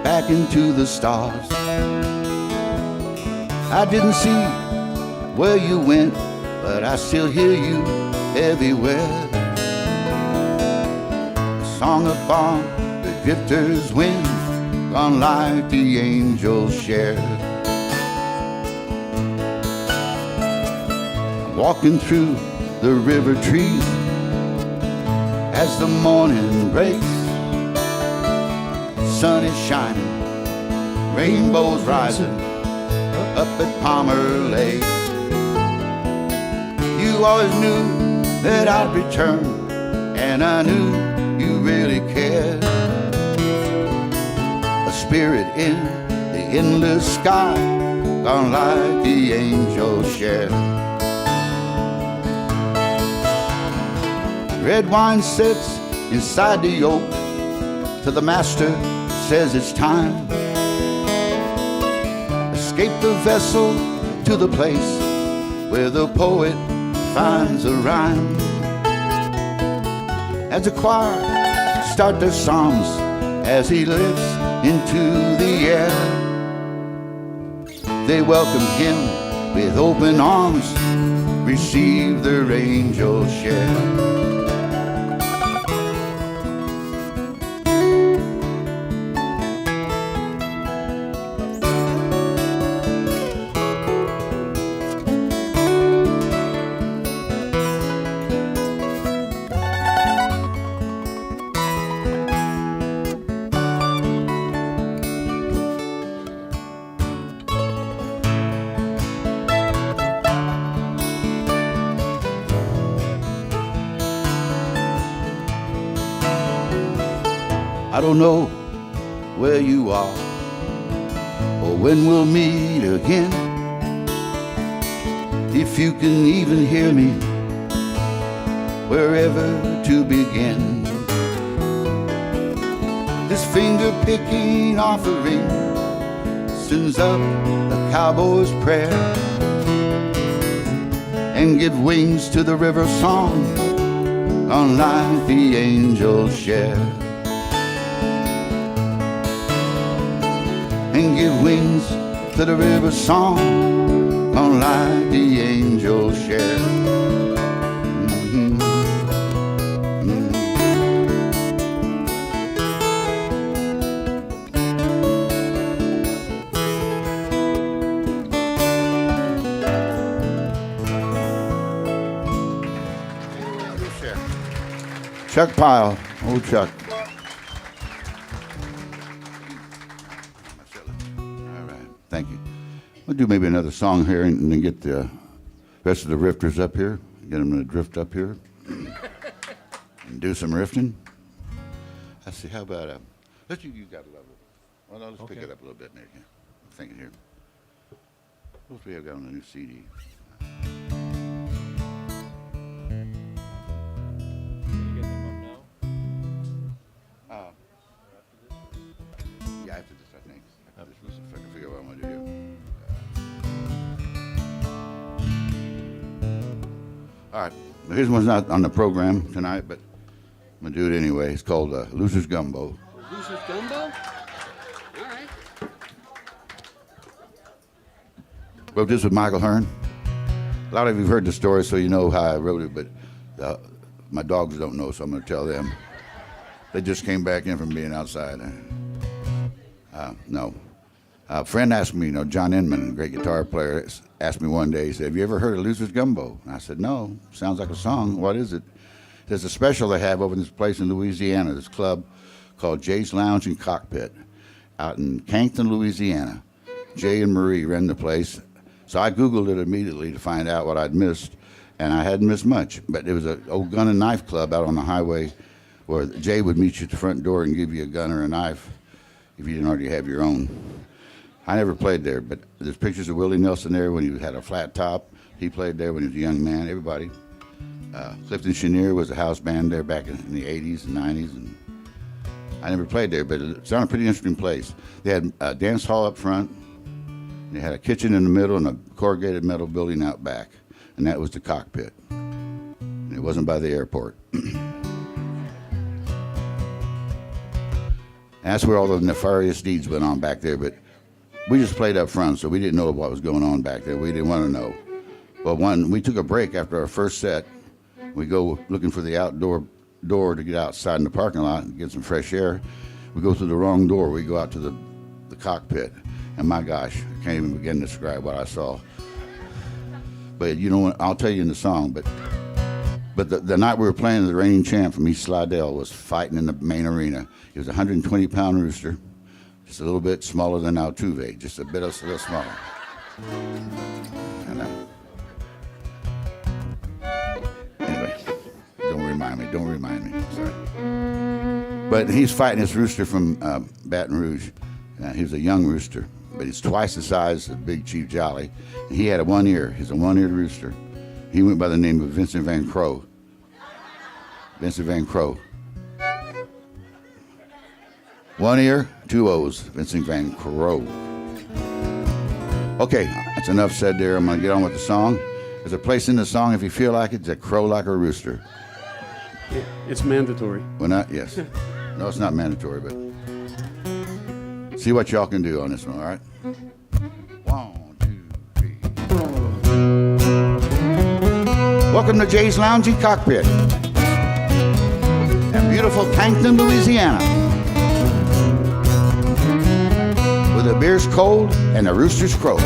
back into the stars. I didn't see where you went, but I still hear you everywhere. A song upon the drifter's wind, gone like the angels share. Walking through the river trees as the morning breaks. Sun is shining, rainbows rising up at Palmer Lake. You always knew that I'd return, and I knew you really cared. A spirit in the endless sky, gone like the angels share. Red wine sits inside the oak till the master says it's time. Escape the vessel to the place where the poet finds a rhyme. As the choir start their psalms as he lifts into the air, they welcome him with open arms, receive their angel share. I don't know where you are or when we'll meet again. If you can even hear me, wherever to begin. This finger-picking offering sends up a cowboy's prayer and give wings to the river song, unlike the angels share. And give wings to the river song, unlike the angels share. Mm-hmm. Mm-hmm. Chuck Pyle, old Chuck. Thank you. We'll do maybe another song here and then get the rest of the rifters up here. Get them to drift up here and do some rifting. I see. How about let's you got a level. Well, no, let's pick it up a little bit, maybe. I'm thinking here. What else we have got on the new CD? Yeah, after this, I think. After this, if I can figure out what I'm going to do here. All right. Well, here's one's not on the program tonight, but I'm going to do it anyway. It's called Loser's Gumbo. Loser's Gumbo? All right. Wrote this with Michael Hearn. A lot of you have heard the story, so you know how I wrote it, but my dogs don't know, so I'm going to tell them. They just came back in from being outside. No. A friend asked me, John Inman, a great guitar player, asked me one day, he said, have you ever heard of Losers Gumbo? And I said, no, sounds like a song. What is it? There's a special they have over in this place in Louisiana, this club called Jay's Lounge and Cockpit out in Cankton, Louisiana. Jay and Marie ran the place. So I Googled it immediately to find out what I'd missed, and I hadn't missed much. But it was an old gun and knife club out on the highway where Jay would meet you at the front door and give you a gun or a knife if you didn't already have your own. I never played there, but there's pictures of Willie Nelson there when he had a flat top. He played there when he was a young man, everybody. Clifton Chenier was a house band there back in the 80s and 90s. And I never played there, but it sounded a pretty interesting place. They had a dance hall up front. They had a kitchen in the middle and a corrugated metal building out back. And that was the Cockpit. And it wasn't by the airport. That's where all the nefarious deeds went on back there, but we just played up front, so we didn't know what was going on back there. We didn't want to know. But when we took a break after our first set, we go looking for the outdoor door to get outside in the parking lot and get some fresh air. We go through the wrong door. We go out to the Cockpit, and my gosh, I can't even begin to describe what I saw. But I'll tell you in the song, but the night we were playing, the reigning champ from East Slidell was fighting in the main arena. He was a 120-pound rooster, just a little bit smaller than Altuve, just a little smaller. And, anyway, don't remind me, sorry. But he's fighting this rooster from Baton Rouge. He was a young rooster, but he's twice the size of Big Chief Jolly. And he had one ear. He's a one-eared rooster. He went by the name of Vincent Van Crow. Vincent Van Crow. One ear, two O's. Vincent Van Crow. Okay, that's enough said there. I'm going to get on with the song. There's a place in the song, if you feel like it, to crow like a rooster. It's mandatory. Well, not, yes. No, it's not mandatory, but see what y'all can do on this one, all right? 1, 2, 3. Welcome to Jay's Lounge and Cockpit in beautiful Cankton, Louisiana, where the beer's cold and the roosters crow.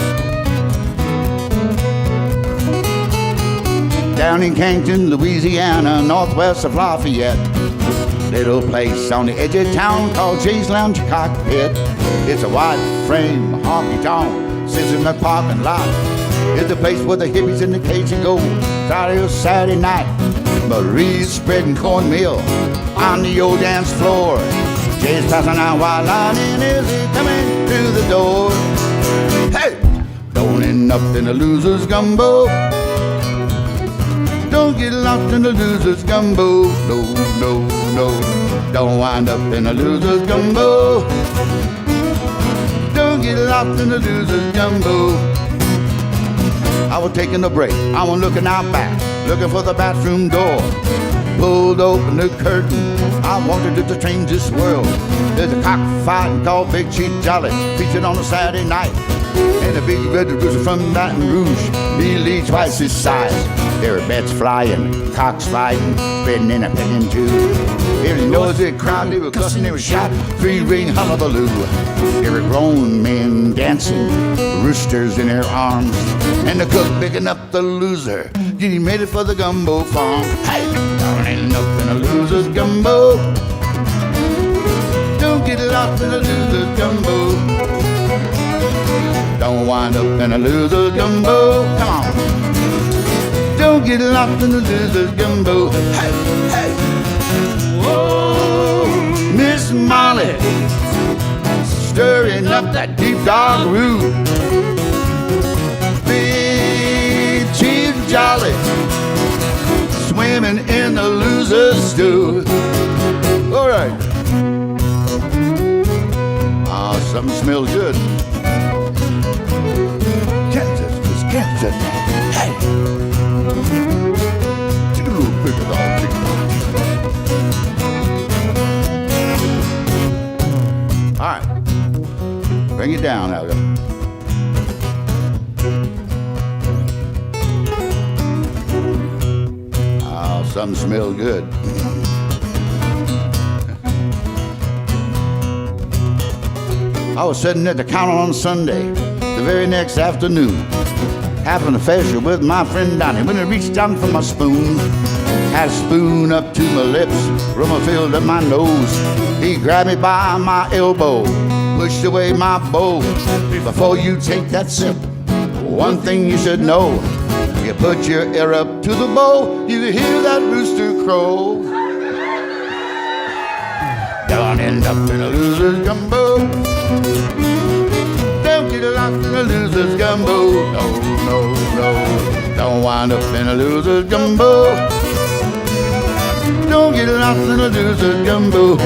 Down in Cankton, Louisiana, northwest of Lafayette, little place on the edge of town called Jay's Lounge and Cockpit. It's a wide frame, honky-tonk, sits in the parking lot. It's the place where the hippies in the Cajun go Friday or Saturday night. Marie's spreading cornmeal on the old dance floor. Jay's passing out while lining is coming through the door. Hey! Don't end up in a loser's gumbo. Don't get lost in the loser's gumbo. No, no, no. Don't wind up in a loser's gumbo. Don't get lost in the loser's gumbo. I was taking a break. I was looking out back, looking for the bathroom door. Pulled open the curtain. I wanted to change this world. There's a cockfight called Big Chief Jolly, featured on a Saturday night. And a big red rooster from Baton Rouge, nearly twice his size. There were bets flying, cocks fighting, spreading in a pigeon too. Every noisy crowd, they were cussing, they were shouting, three-ring hullabaloo. There were grown men dancing, roosters in their arms, and the cook picking up the loser, getting ready for the gumbo farm. Hey, don't end up in a loser's gumbo. Don't get lost in a loser's gumbo. Don't wind up in a loser's gumbo. Come on. Don't get lost in the loser's gumbo. Hey, hey. Whoa, Miss Molly, stirring up that deep dark root. Big Chief Jolly, swimming in the loser's stew. All right. Ah, something smells good. Kansas. Hey. All right, bring it down now. Oh, something smells good. I was sitting at the counter on Sunday, the very next afternoon, having a facial with my friend Donnie. When I reached down for my spoon, had a spoon up to my lips, aroma filled up my nose. He grabbed me by my elbow, pushed away my bowl. Before you take that sip, one thing you should know. You put your ear up to the bowl, you hear that rooster crow. Don't end up in a loser's gumbo. Don't get lost in a loser's gumbo. No, no, no. Don't wind up in a loser's gumbo. Don't get lost in a loser's gumbo.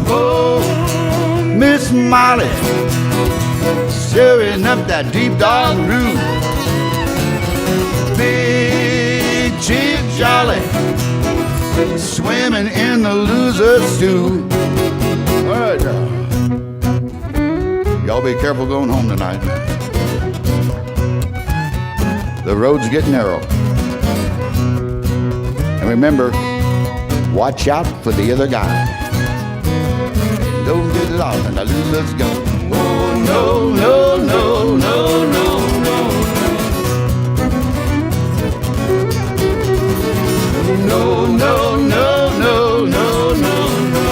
Oh, Miss Molly, stirring up that deep dark root. Big Chief Jolly, swimming in the loser's stew. All right, y'all be careful going home tonight. The roads get narrow. And remember, watch out for the other guy. Don't get lost in the loser's gumbo. Oh, no, no, no, no, no, no. No, no, no, no, no, no, no.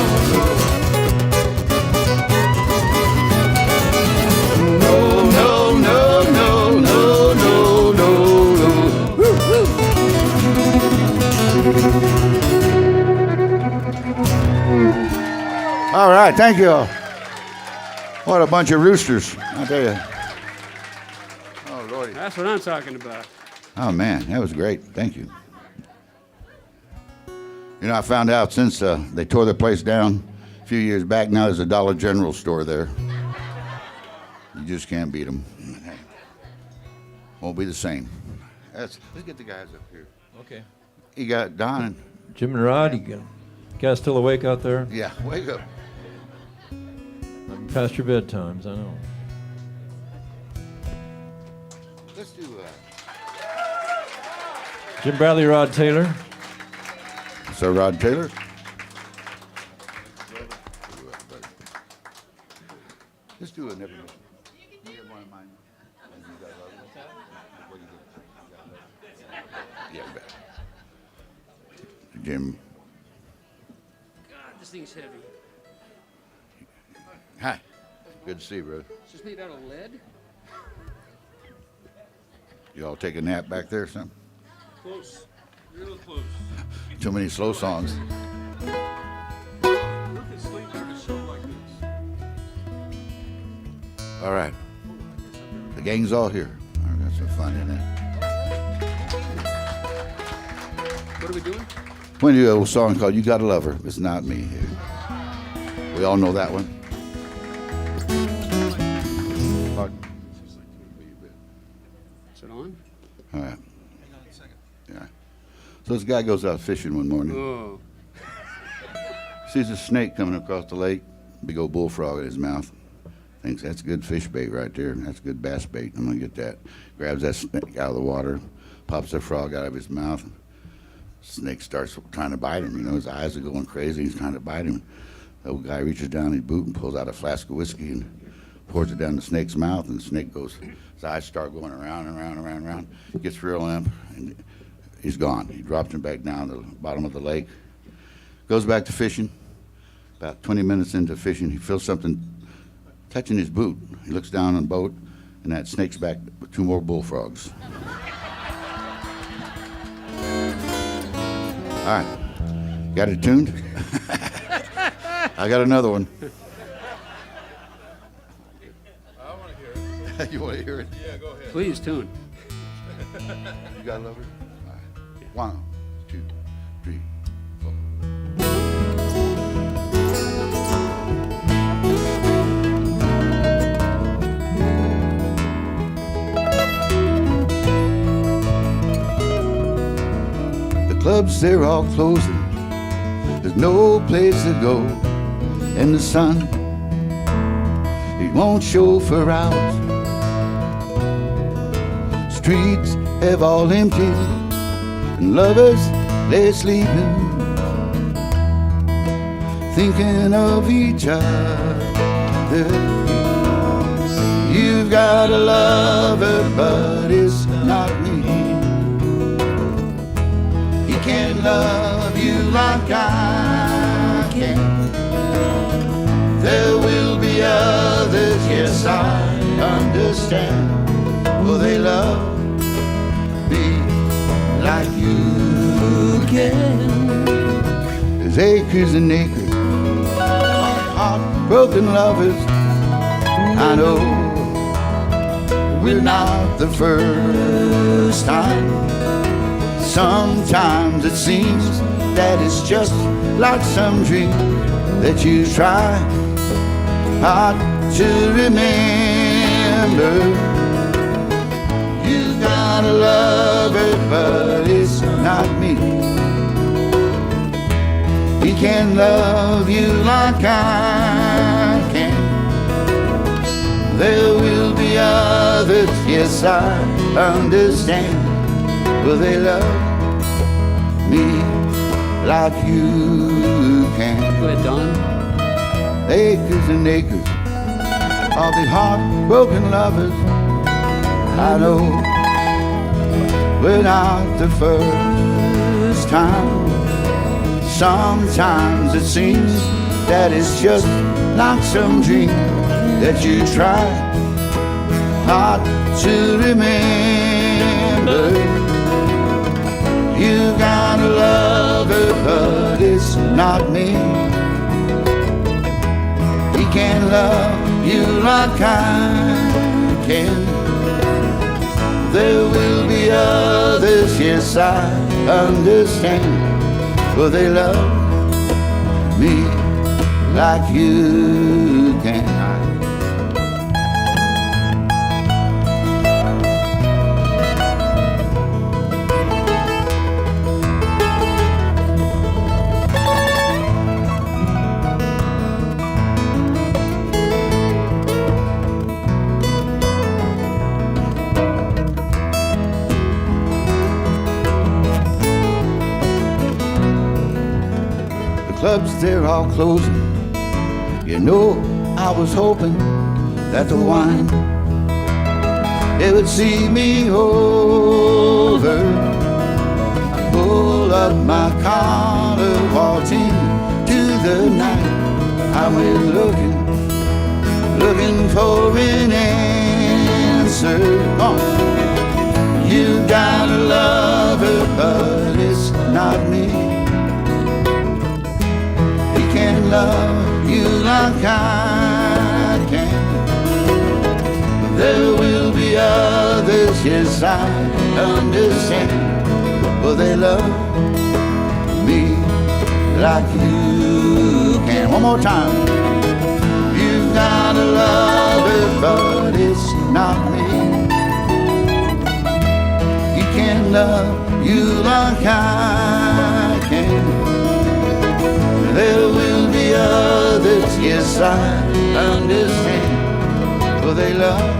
No, no, no, no, no, no, no, no. Woo, woo. All right, thank you all. What a bunch of roosters, I tell you. Oh, Lordy. That's what I'm talking about. Oh, man, that was great. Thank you. You know, I found out since they tore the place down a few years back, now there's a Dollar General store there. You just can't beat them. Won't be the same. Let's get the guys up here. Okay. You got Don. Jim and Rod, you guys still awake out there? Yeah, wake up. Past your bedtimes, I know. Let's do Jim Bradley, Rod Taylor. Sir Rod Taylor. Let's do it. Yeah, Jim. God, this thing's heavy. Hi. Good to see you, bro. Is this made out of lead? You all take a nap back there or something? Close. Real close. Too many slow songs. Who can sleep on a show like this? All right. The gang's all here. All right, got some fun in it. What are we doing? We're going to do a little song called You Gotta Love Her. It's Not Me. We all know that one. Is it on? All right. Yeah. So this guy goes out fishing one morning. Oh. Sees a snake coming across the lake. Big old bullfrog in his mouth. Thinks that's good fish bait right there. That's good bass bait. I'm going to get that. Grabs that snake out of the water. Pops the frog out of his mouth. Snake starts trying to bite him. You know, his eyes are going crazy. He's trying to bite him. The old guy reaches down his boot and pulls out a flask of whiskey and pours it down the snake's mouth. And the snake goes, his eyes start going around and around and around and around. Gets real limp and he's gone. He drops him back down to the bottom of the lake. Goes back to fishing. About 20 minutes into fishing, he feels something touching his boot. He looks down on the boat, and that snake's back with 2 more bullfrogs. All right. Got it tuned? I got another one. I want to hear it. You want to hear it? Yeah, go ahead. Please tune. You got it, lover? All right. 1, 2, 3, 4. The clubs, they're all closing. There's no place to go. And the sun, it won't show for hours. Streets have all emptied, and lovers, they're sleeping, thinking of each other. You've got a lover, but it's not me. He can't love you like I can. There will be others, yes, I understand. Will they love me like you can? There's acres and acres of heartbroken lovers. I know we're not the first time. Sometimes it seems that it's just like some dream that you try hard to remember. You gotta love it, but it's not me. He can't love you like I can. There will be others, yes, I understand. Will they love me like you can? Go ahead, Don. Acres and acres of these heartbroken lovers. I know we're not the first time. Sometimes it seems that it's just like some dream that you try hard to remember. You gotta love her, but it's not me. He can't love you like I can. There will be others, yes, I understand. Will they love me like you can? Clubs, they're all closing. You know, I was hoping that the wine, it would see me over. I pull up my collar, walked into the night. I went looking for an answer. You gotta love her, but it's not me. Can't love you like I can. There will be others, yes, I understand. Will they love me like you can? One more time. You gotta love it, but it's not me. He can't love you like I can. There will be others, yes, I understand. Will they love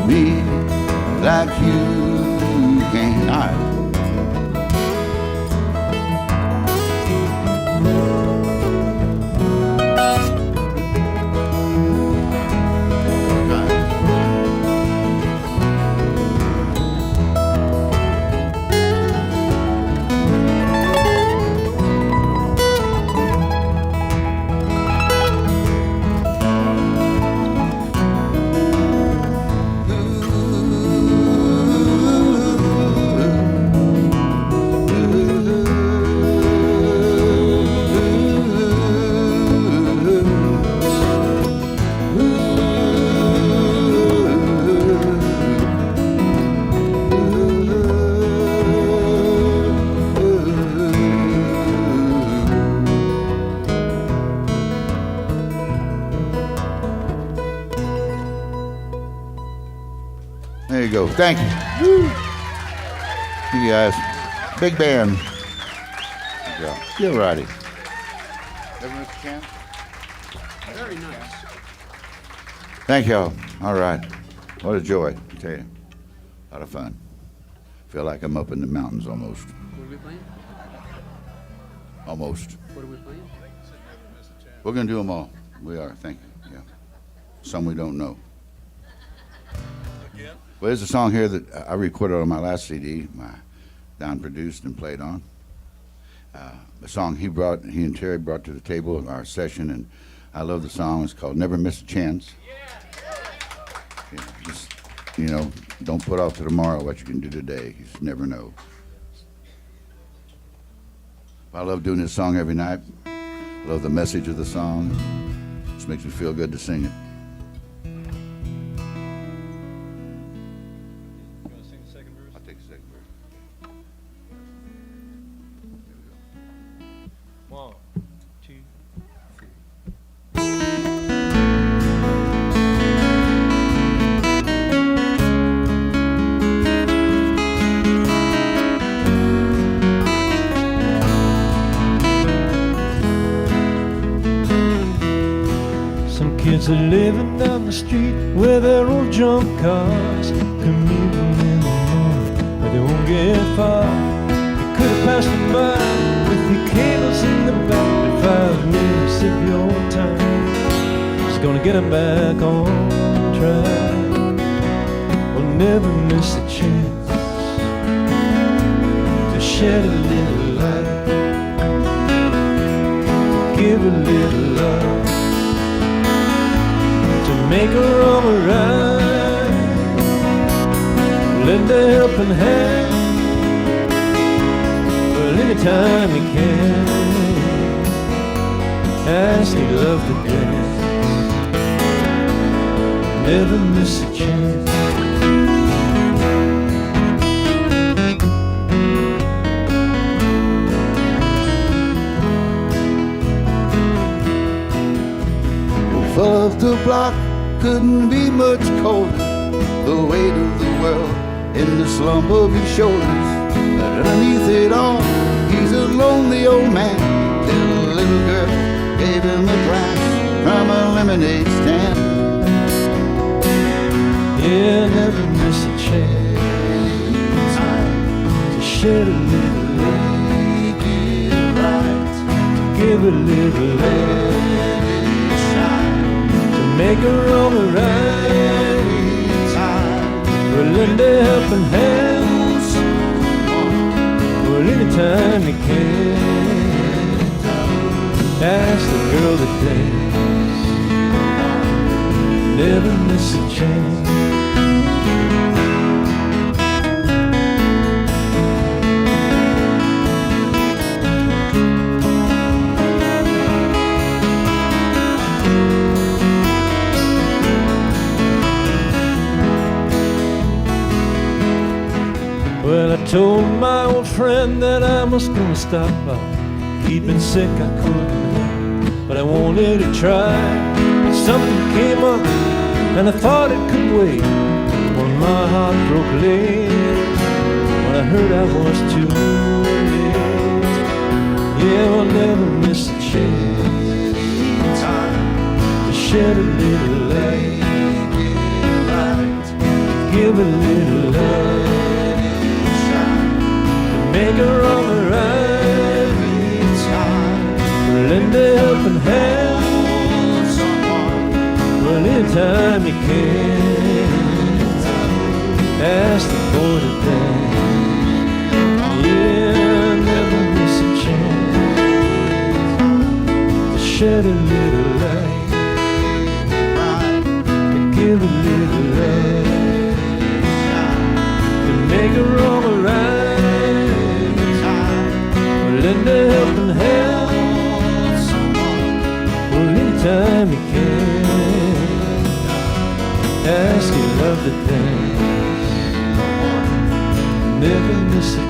me like you can? All right. There you go. Thank you. Woo. You guys. Big band. Good job. You're righty. Everyone can? Very nice. Thank y'all. All right. What a joy, I tell you. A lot of fun. Feel like I'm up in the mountains almost. What are we playing? Almost. What are we playing? We're going to do them all. We are. Thank you. Yeah. Some we don't know. Well, there's a song here that I recorded on my last CD, Don produced and played on. A song he and Terry brought to the table of our session, and I love the song. It's called Never Miss a Chance. Yeah, just, don't put off to tomorrow what you can do today. You just never know. I love doing this song every night. I love the message of the song. It just makes me feel good to sing it. I'll take the second verse. One, two, three. Some kids are living down the street with their old junk cars, commuting in the morning, but they won't get far. You could have passed them by with your cables in the back, but 5 minutes of your time is gonna get them back on track. We'll never miss a chance to shed a little light, give a little love, to make a wrong right, lend a helping hand. Well, anytime you can, ask your love to dance, never miss a chance. Full of the block couldn't be much colder. The weight of the world in the slump of his shoulders. But underneath it all, he's a lonely old man. Till a little girl gave him a glass from a lemonade stand. Yeah, never miss a chance to shed a little light, to give a little love, to make a wrong right, we'll lend a helping hand. Well, anytime you can, ask the girl to dance, never miss a chance. Well, I told my old friend that I was gonna stop by. He'd been sick, I couldn't help, but I wanted to try. But something came up, and I thought it could wait. When my heart broke late, when I heard I was too late. Yeah, I'll never miss a chance to shed a little light, give a little love, make a wrong right, lend a helping hand. Well, anytime you can, ask the boy to dance. Yeah, never miss a chance to shed a little light, to give a little love, to make a wrong right, lend a helping hand. Well, anytime you can, ask your love to dance, never miss a chance.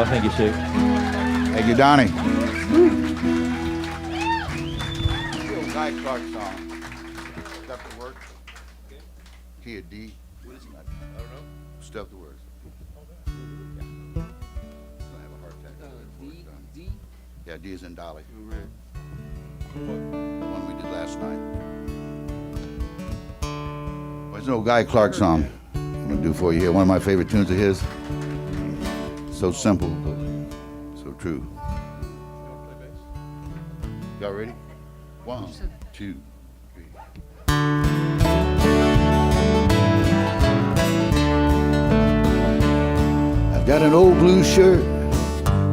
Thank you, Chick. Thank you, Donnie. The old Guy Clark song. Stuff that works. Key of D. What is it? I don't know. Stuff that works. Yeah, Diaz and Dolly. All right. The one we did last night. Well, there's an old Guy Clark song I'm gonna do for you here. One of my favorite tunes of his. So simple, but so true. Y'all ready? 1, 2, 3. I've got an old blue shirt,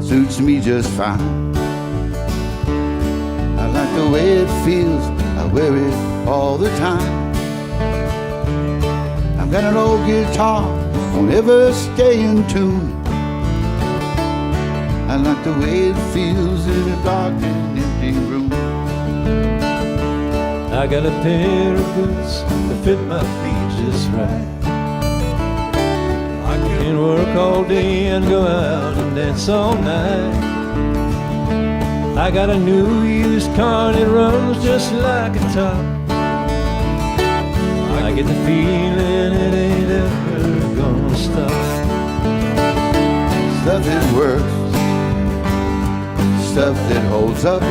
suits me just fine. I like the way it feels, I wear it all the time. I've got an old guitar, won't ever stay in tune. I like the way it feels in a dark and empty room. I got a pair of boots that fit my feet just right. I can work all day and go out and dance all night. I got a new used car and it runs just like a top. I get the feeling it ain't ever gonna stop. Stuff that works, stuff that holds up,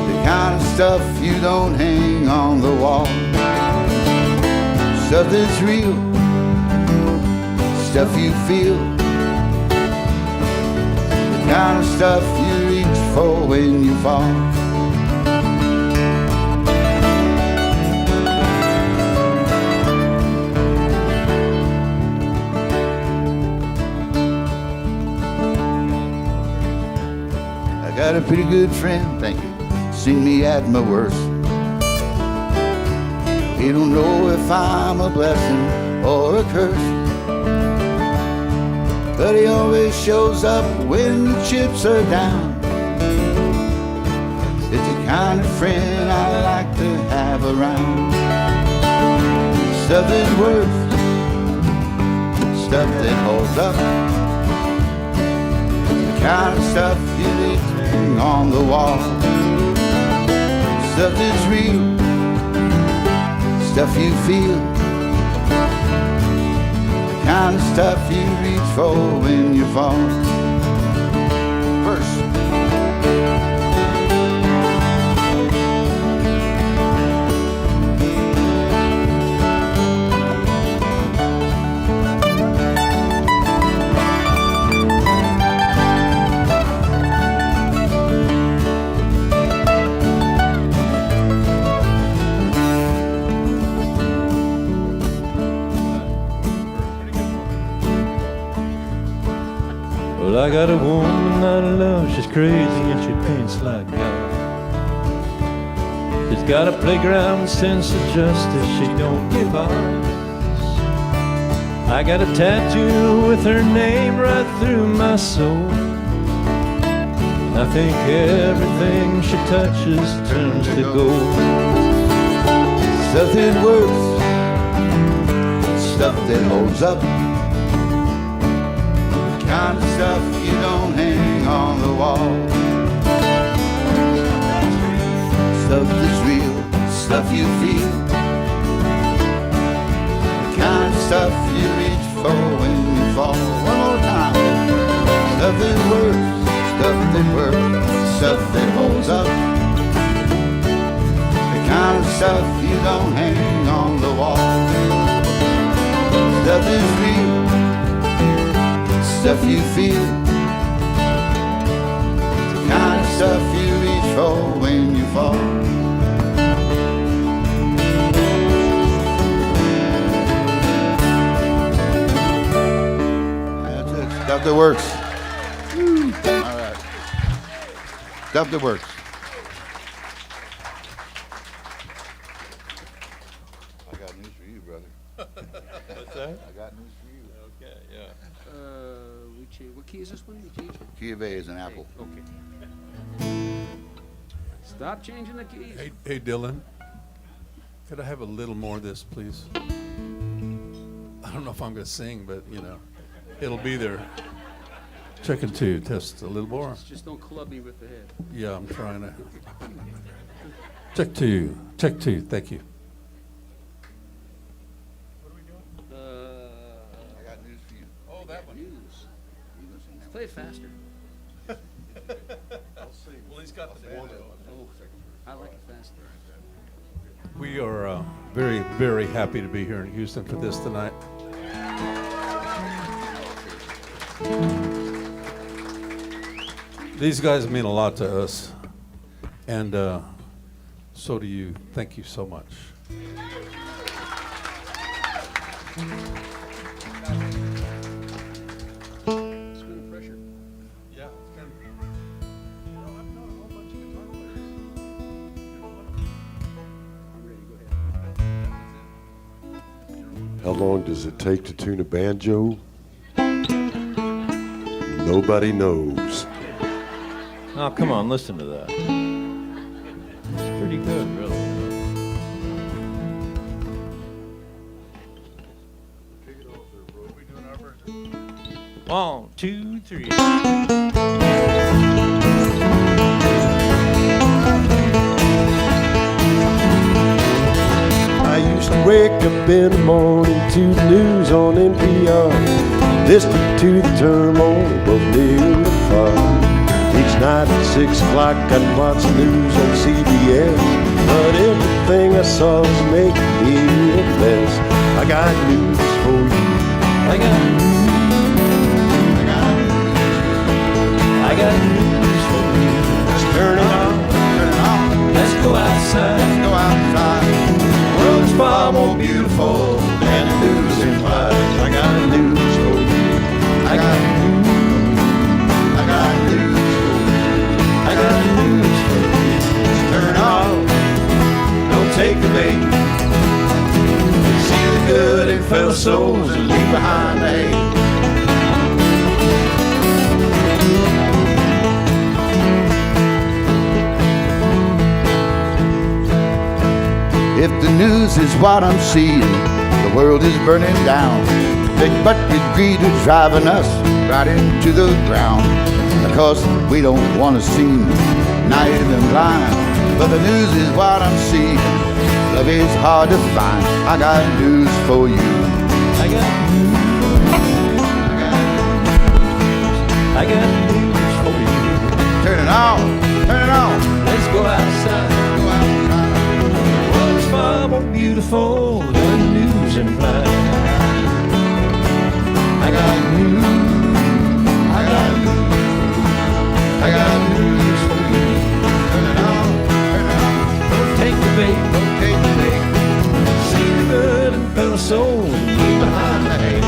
the kind of stuff you don't hang on the wall. Stuff that's real, stuff you feel, the kind of stuff you reach for when you fall. Got a pretty good friend, thank you, seen me at my worst. He don't know if I'm a blessing or a curse, but he always shows up when the chips are down. It's the kind of friend I like to have around. Stuff that works, stuff that holds up, the kind of stuff you need on the wall. Stuff that's real, stuff you feel, the kind of stuff you reach for when you fall. Verse. Well, I got a woman that I love, she's crazy and she paints like God. She's got a playground sense of justice, she don't give eyes. I got a tattoo with her name right through my soul. I think everything she touches turns to gold. Stuff that works, stuff that holds up, kind of stuff you don't hang on the wall. Stuff that's real, stuff you feel, the kind of stuff you reach for when you fall. One more time. Stuff that works, stuff that holds up, the kind of stuff you don't hang on the wall. Stuff that's real, stuff you feel, the kind of stuff you reach for when you fall. That's it. Stuff that works. All right. Stuff that works. I got news for you, brother. What's that? I got news for you. Okay, yeah. What key is this one? We changed it? Key of A is an apple. Okay. Stop changing the keys. Hey, Dylan, could I have a little more of this, please? I don't know if I'm going to sing, but, you know, it'll be there. Checking two, test a little more. Just don't club me with the head. Yeah, I'm trying to. Check two, thank you. I I got news for you. Oh, that one. News. Let's play it faster. We are very, very happy to be here in Houston for this tonight. These guys mean a lot to us, and so do you. Thank you so much. It's been a pressure. Yeah. I'm ready, go ahead. How long does it take to tune a banjo? Nobody knows. Oh, come on, listen to that. It's pretty good, really. One, two, three. I used to wake up in the morning to the news on NPR, listen to the turmoil above me in the fire. Each night at 6 o'clock I'd watch the news on CBS, but everything I saw was making me a mess. I got news for you. I got news for you. Just turn it on. Let's go outside. Go outside. The world's far more beautiful than the news implies. I got news for you. I got news. I got news for you. Turn it on. Don't take the bait. See the good in fellow souls and leave behind the hate. If the news is what I'm seeing, the world is burning down. Big bucket greed is driving us right into the ground. Because we don't want to seem naive and blind. But the news is what I'm seeing. Love is hard to find. I got news for you. I got news. I got news for you. Turn it on, turn it on. Let's go outside. Go outside. The world's far more beautiful than the news implies. I got news. I got news. I got news for you. Turn it on, turn it on. Don't take the bait. Don't take the bait. See the good in fellow souls and leave behind the hate.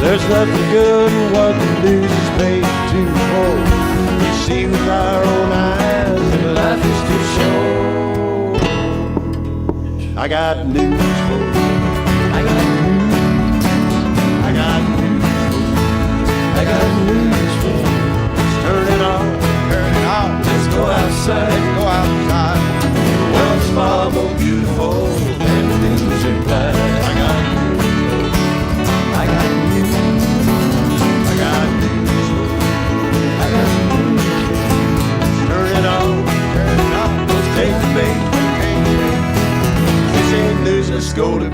There's nothing good in what the news is paid to for. We see with our own eyes and life is too short. I got news for you. I got news. I got news for you. I got news for you. Just turn it on. Turn it on. Let's go outside. Go outside. The world's far more beautiful than the news implies. I got news. I got news. I got news for you. I got news. Turn it on. Turn it on. Don't take the bait. This ain't news, let's go to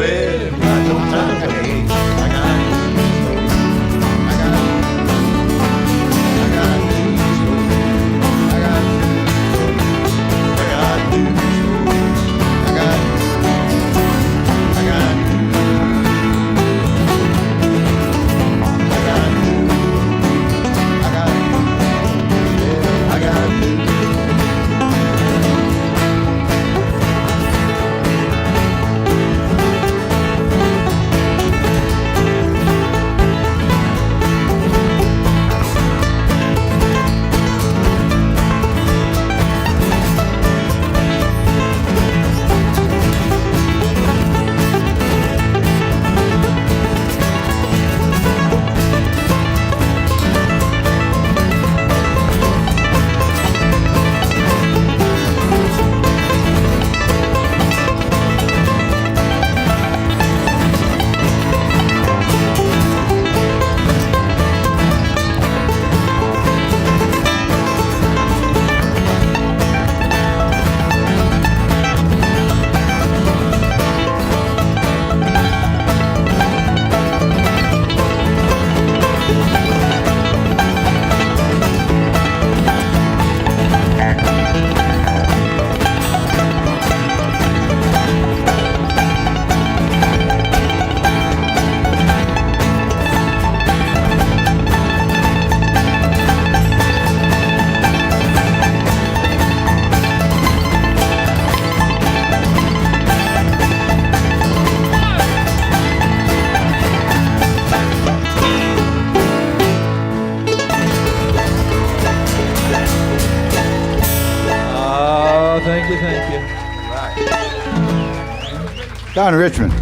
Don Richmond.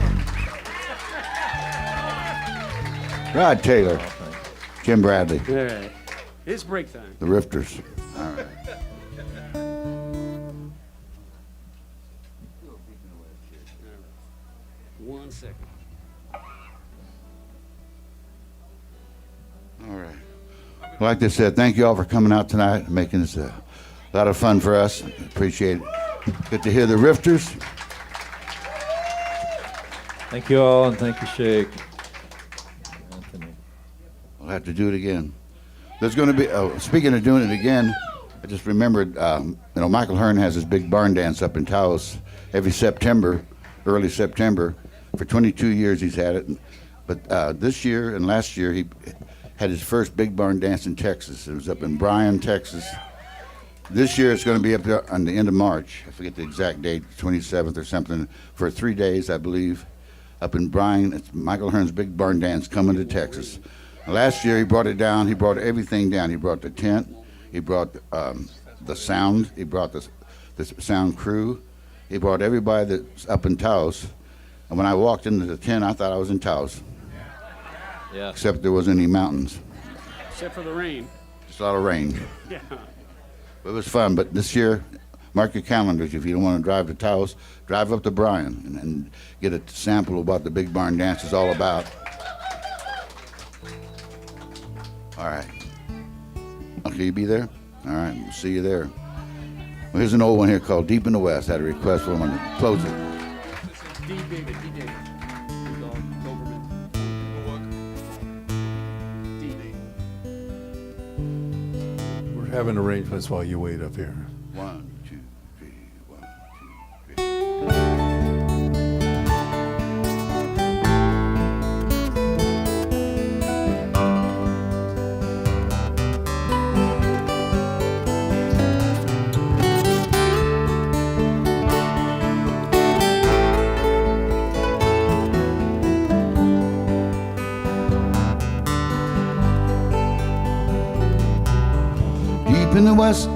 Rod Taylor. Jim Bradley. All right. It's break time. The Rifters. All right. 1 second. All right. Well, like I said, thank you all for coming out tonight and making this a lot of fun for us. Appreciate it. Good to hear the Rifters. Thank you all, and thank you, Shake. Anthony. We'll have to do it again. There's going to be, speaking of doing it again, I just remembered, Michael Hearn has his big barn dance up in Taos every September, early September. For 22 years he's had it. But this year and last year he had his first big barn dance in Texas. It was up in Bryan, Texas. This year it's going to be up there on the end of March. I forget the exact date, 27th or something, for 3 days, I believe, up in Bryan. It's Michael Hearn's big barn dance coming to Texas. Last year he brought it down. He brought everything down. He brought the tent. He brought the sound. He brought the sound crew. He brought everybody that's up in Taos. And when I walked into the tent, I thought I was in Taos. Yeah. Except there wasn't any mountains. Except for the rain. Just a lot of rain. Yeah. It was fun, but this year, mark your calendars. If you don't want to drive to Taos, drive up to Bryan and get a sample of what the Big Barn Dance is all about. All right. Okay, you be there? All right, we'll see you there. Well, here's an old one here called Deep in the West. I had a request for one to close it. D. David. D. David. Doberman. D. We're having arrangements while you wait up here. 1, 2, 3, 1, 2, 3. Deep in the West,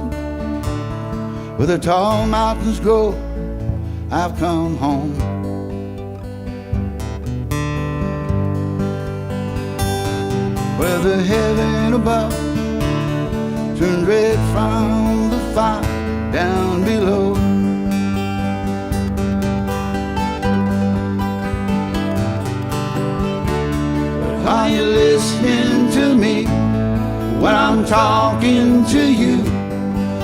where the tall mountains grow, I've come home. Where the heaven above turns red from the fire down below. But are you listening to me when I'm talking to you?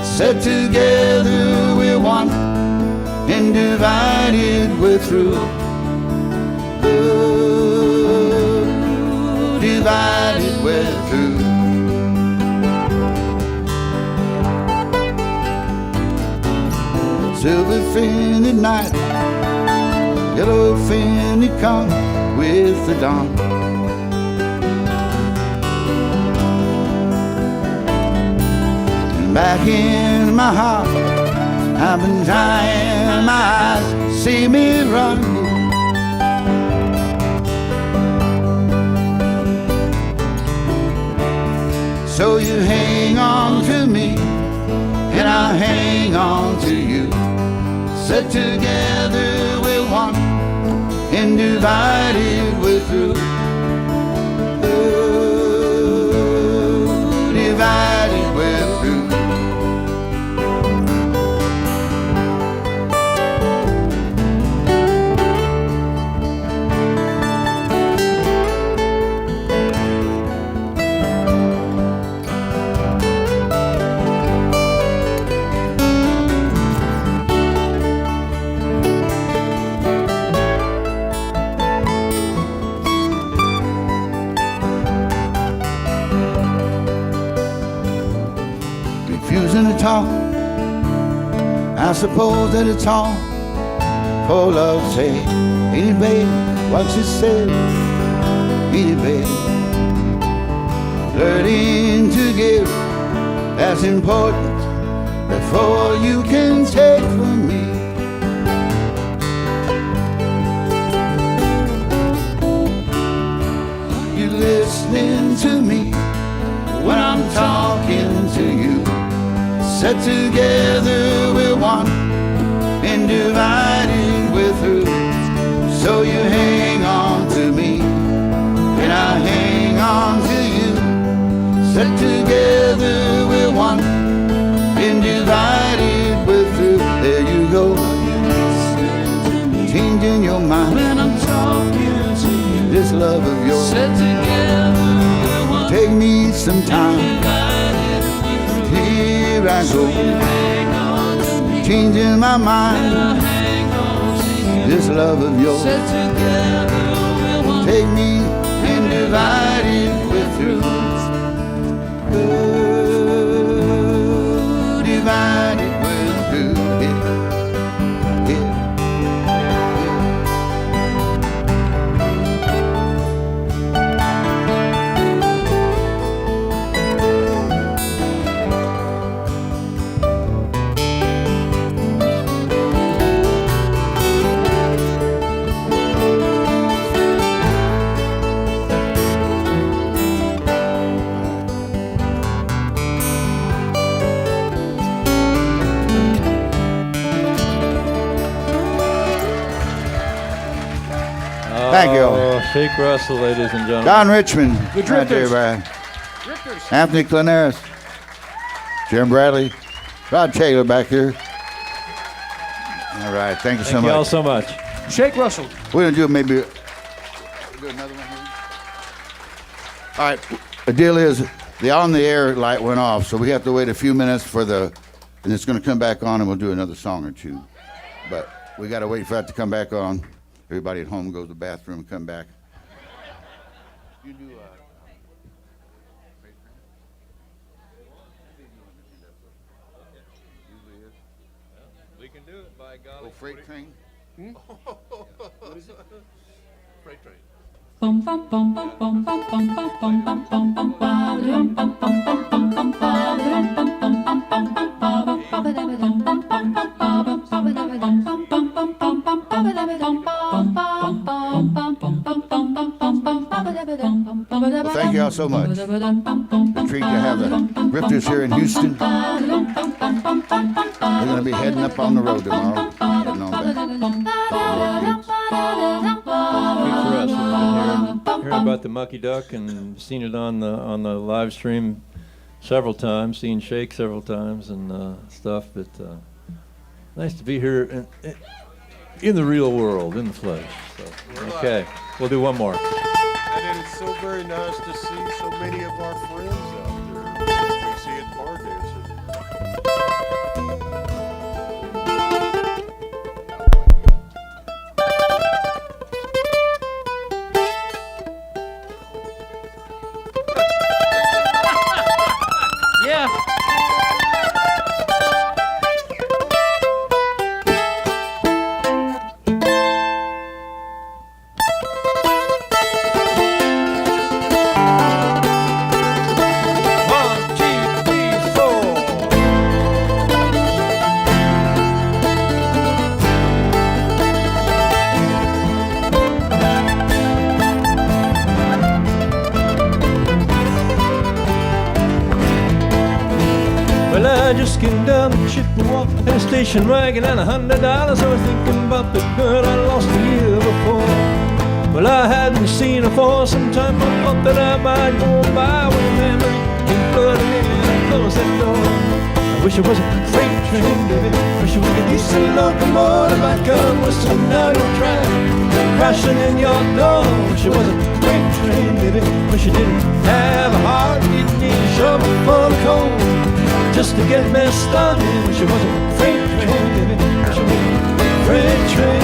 Said together we're one, and divided we're through. Ooh, divided we're through. Silver fin at night, yellow fin it come with the dawn. Back in my heart, I've been trying my eyes, see me run. So you hang on to me, and I hang on to you. Said together we're one, and divided we're through. Ooh, divided we're through. Refusing to talk, I suppose that it's all for love's sake. Ain't it, babe, what you said? Ain't it, babe? Learning to give, that's important before you can take from me. You listening to me when I'm talking to you. Said together we're one, and divided we're through. So you hang on to me, and I hang on to you. Set together we're one, and divided we're through. There you go, changing your mind when I'm talking to you. This love of yours, set together we're one. Take me some time, here I go, changing my mind. This love of yours, set together we're one. Take me and divided we're through. Oh, divided we're through. Yeah. Yeah. Thank you. Shake Russell, ladies and gentlemen. Don Richmond. Good Right there, drifters. Brian. Drifters. Anthony Clanaris. Jim Bradley. Rod Taylor back here. All right. Thank you so Thank you all much. so much. Shake Russell. We're going to do maybe do another one here. All right. The deal is the on the air light went off, so we have to wait a few minutes for and it's going to come back on, and we'll do another song or two. But we got to wait for that to come back on. Everybody at home goes to the bathroom and come back. You do We can do it, by golly. freight train. Freight train. Well, thank you all so much. It's a treat to have the Rifters here in Houston. We're going to be heading up on the road tomorrow. Heading on back. Good for us. We've been hearing about the Mucky Duck and seen it on the live stream several times, seen Shake several times and stuff. But nice to be here in the real world, in the flesh. So, okay, we'll do one more. And it is so very nice to see so many of our friends out there. We see at bar dancers. Yeah. Well, I just came down the Chippewa in a station wagon and $100. I was thinking about the girl I lost the year before. Well, I hadn't seen her for some time. I thought that I might go by when a memory came flooding in and closed that door. I wish it was a freight train, baby. Wish it was a diesel locomotive I'd come whistling down your track, crashing in your door. Wish it was a freight train, baby. Wish you didn't have a heart, didn't need a shovel full of coal just to get me started. Wish it was a freight train, baby. Wish it was a freight train.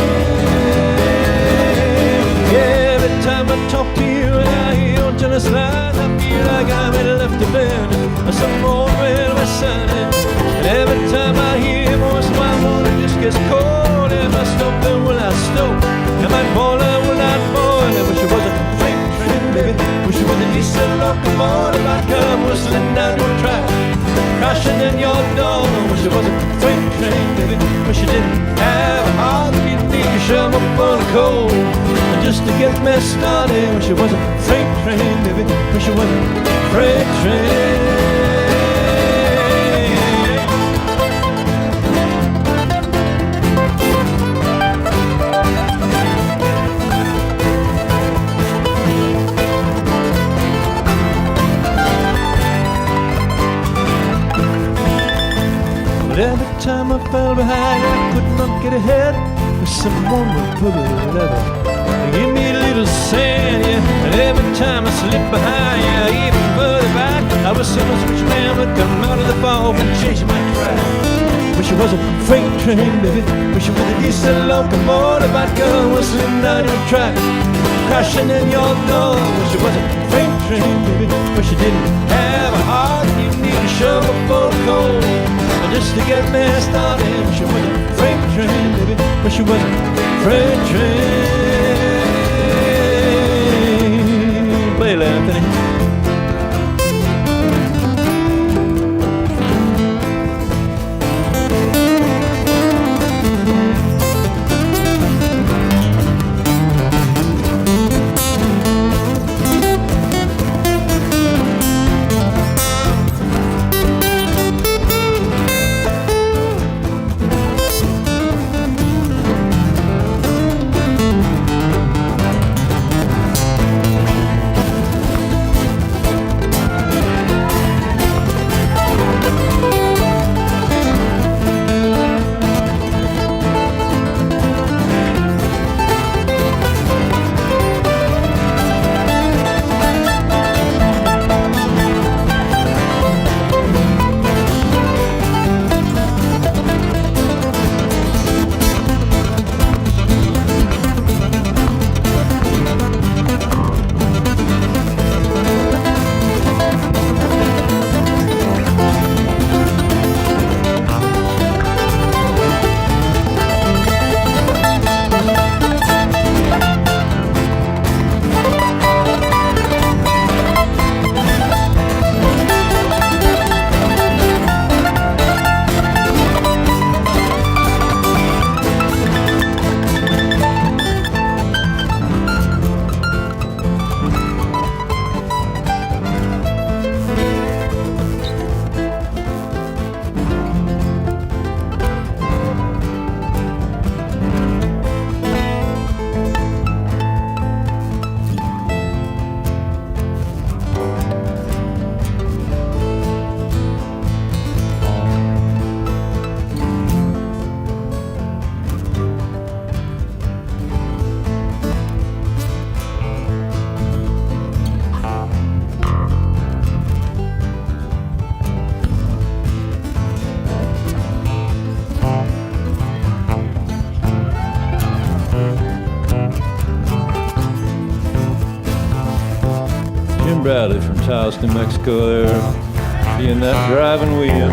Yeah, every time I talk to you and I hear your jealous lies, I feel like I'm left to bed or some old railway sign. And every time I hear your voice, my water just gets cold. Am I stopping? Will I stop? Am I falling? Will I fall? And I wish it was a freight train, baby. Wish it was a diesel locomotive I'd come whistling down your track, crashing in your door. Wish it was a freight train, baby. Wish you didn't have a heart, you need a shovel full of coal just to get me started. Wish it was a freight train, baby. Wish it was a freight train. time I fell behind, I could not get ahead, but someone would pull a lever. Give me a little sand, yeah, and every time I slip behind, yeah, even further back, I was some switch man would come out of the fog and change my track. Wish it was a freight train, baby. Wish it was a diesel locomotive I'd go whistling down your track, crashing in your door. Wish it was a freight train, baby. Wish you didn't have a heart, you need a shovel full of coal just to get me started. Wish it was a freight train, baby. Wish it was a freight train. Play it, Anthony. Bradley from Taos, New Mexico, there, being that driving wheel.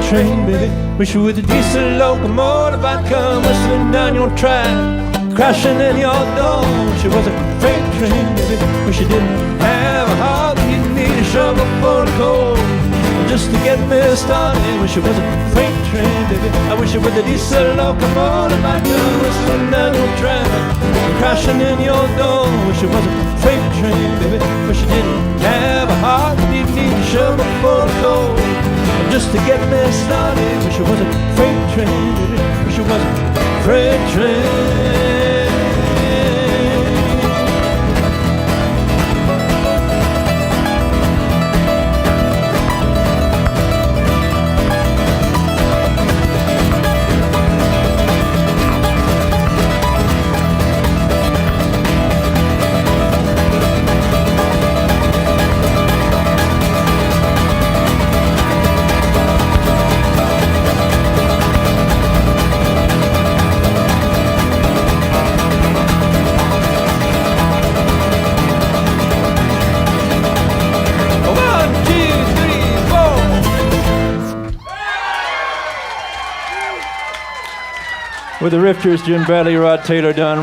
Train, baby. Wish you with a diesel locomotive I'd come whistling down your track, crashing in your door. Wish it was a freight train, baby. Wish you didn't have a heart, you'd need a shovel full of coal just to get me started. Wish it was a freight train, baby. I wish it was a diesel locomotive I'd come whistling down your track, crashing in your door. Wish it was a freight train, baby. Wish you didn't have a heart, you'd need a shovel full of coal just to get me started. Wish it was a freight train, baby. Wish it was a freight train. With the Rifters, Jim Bradley, Rod Taylor, Don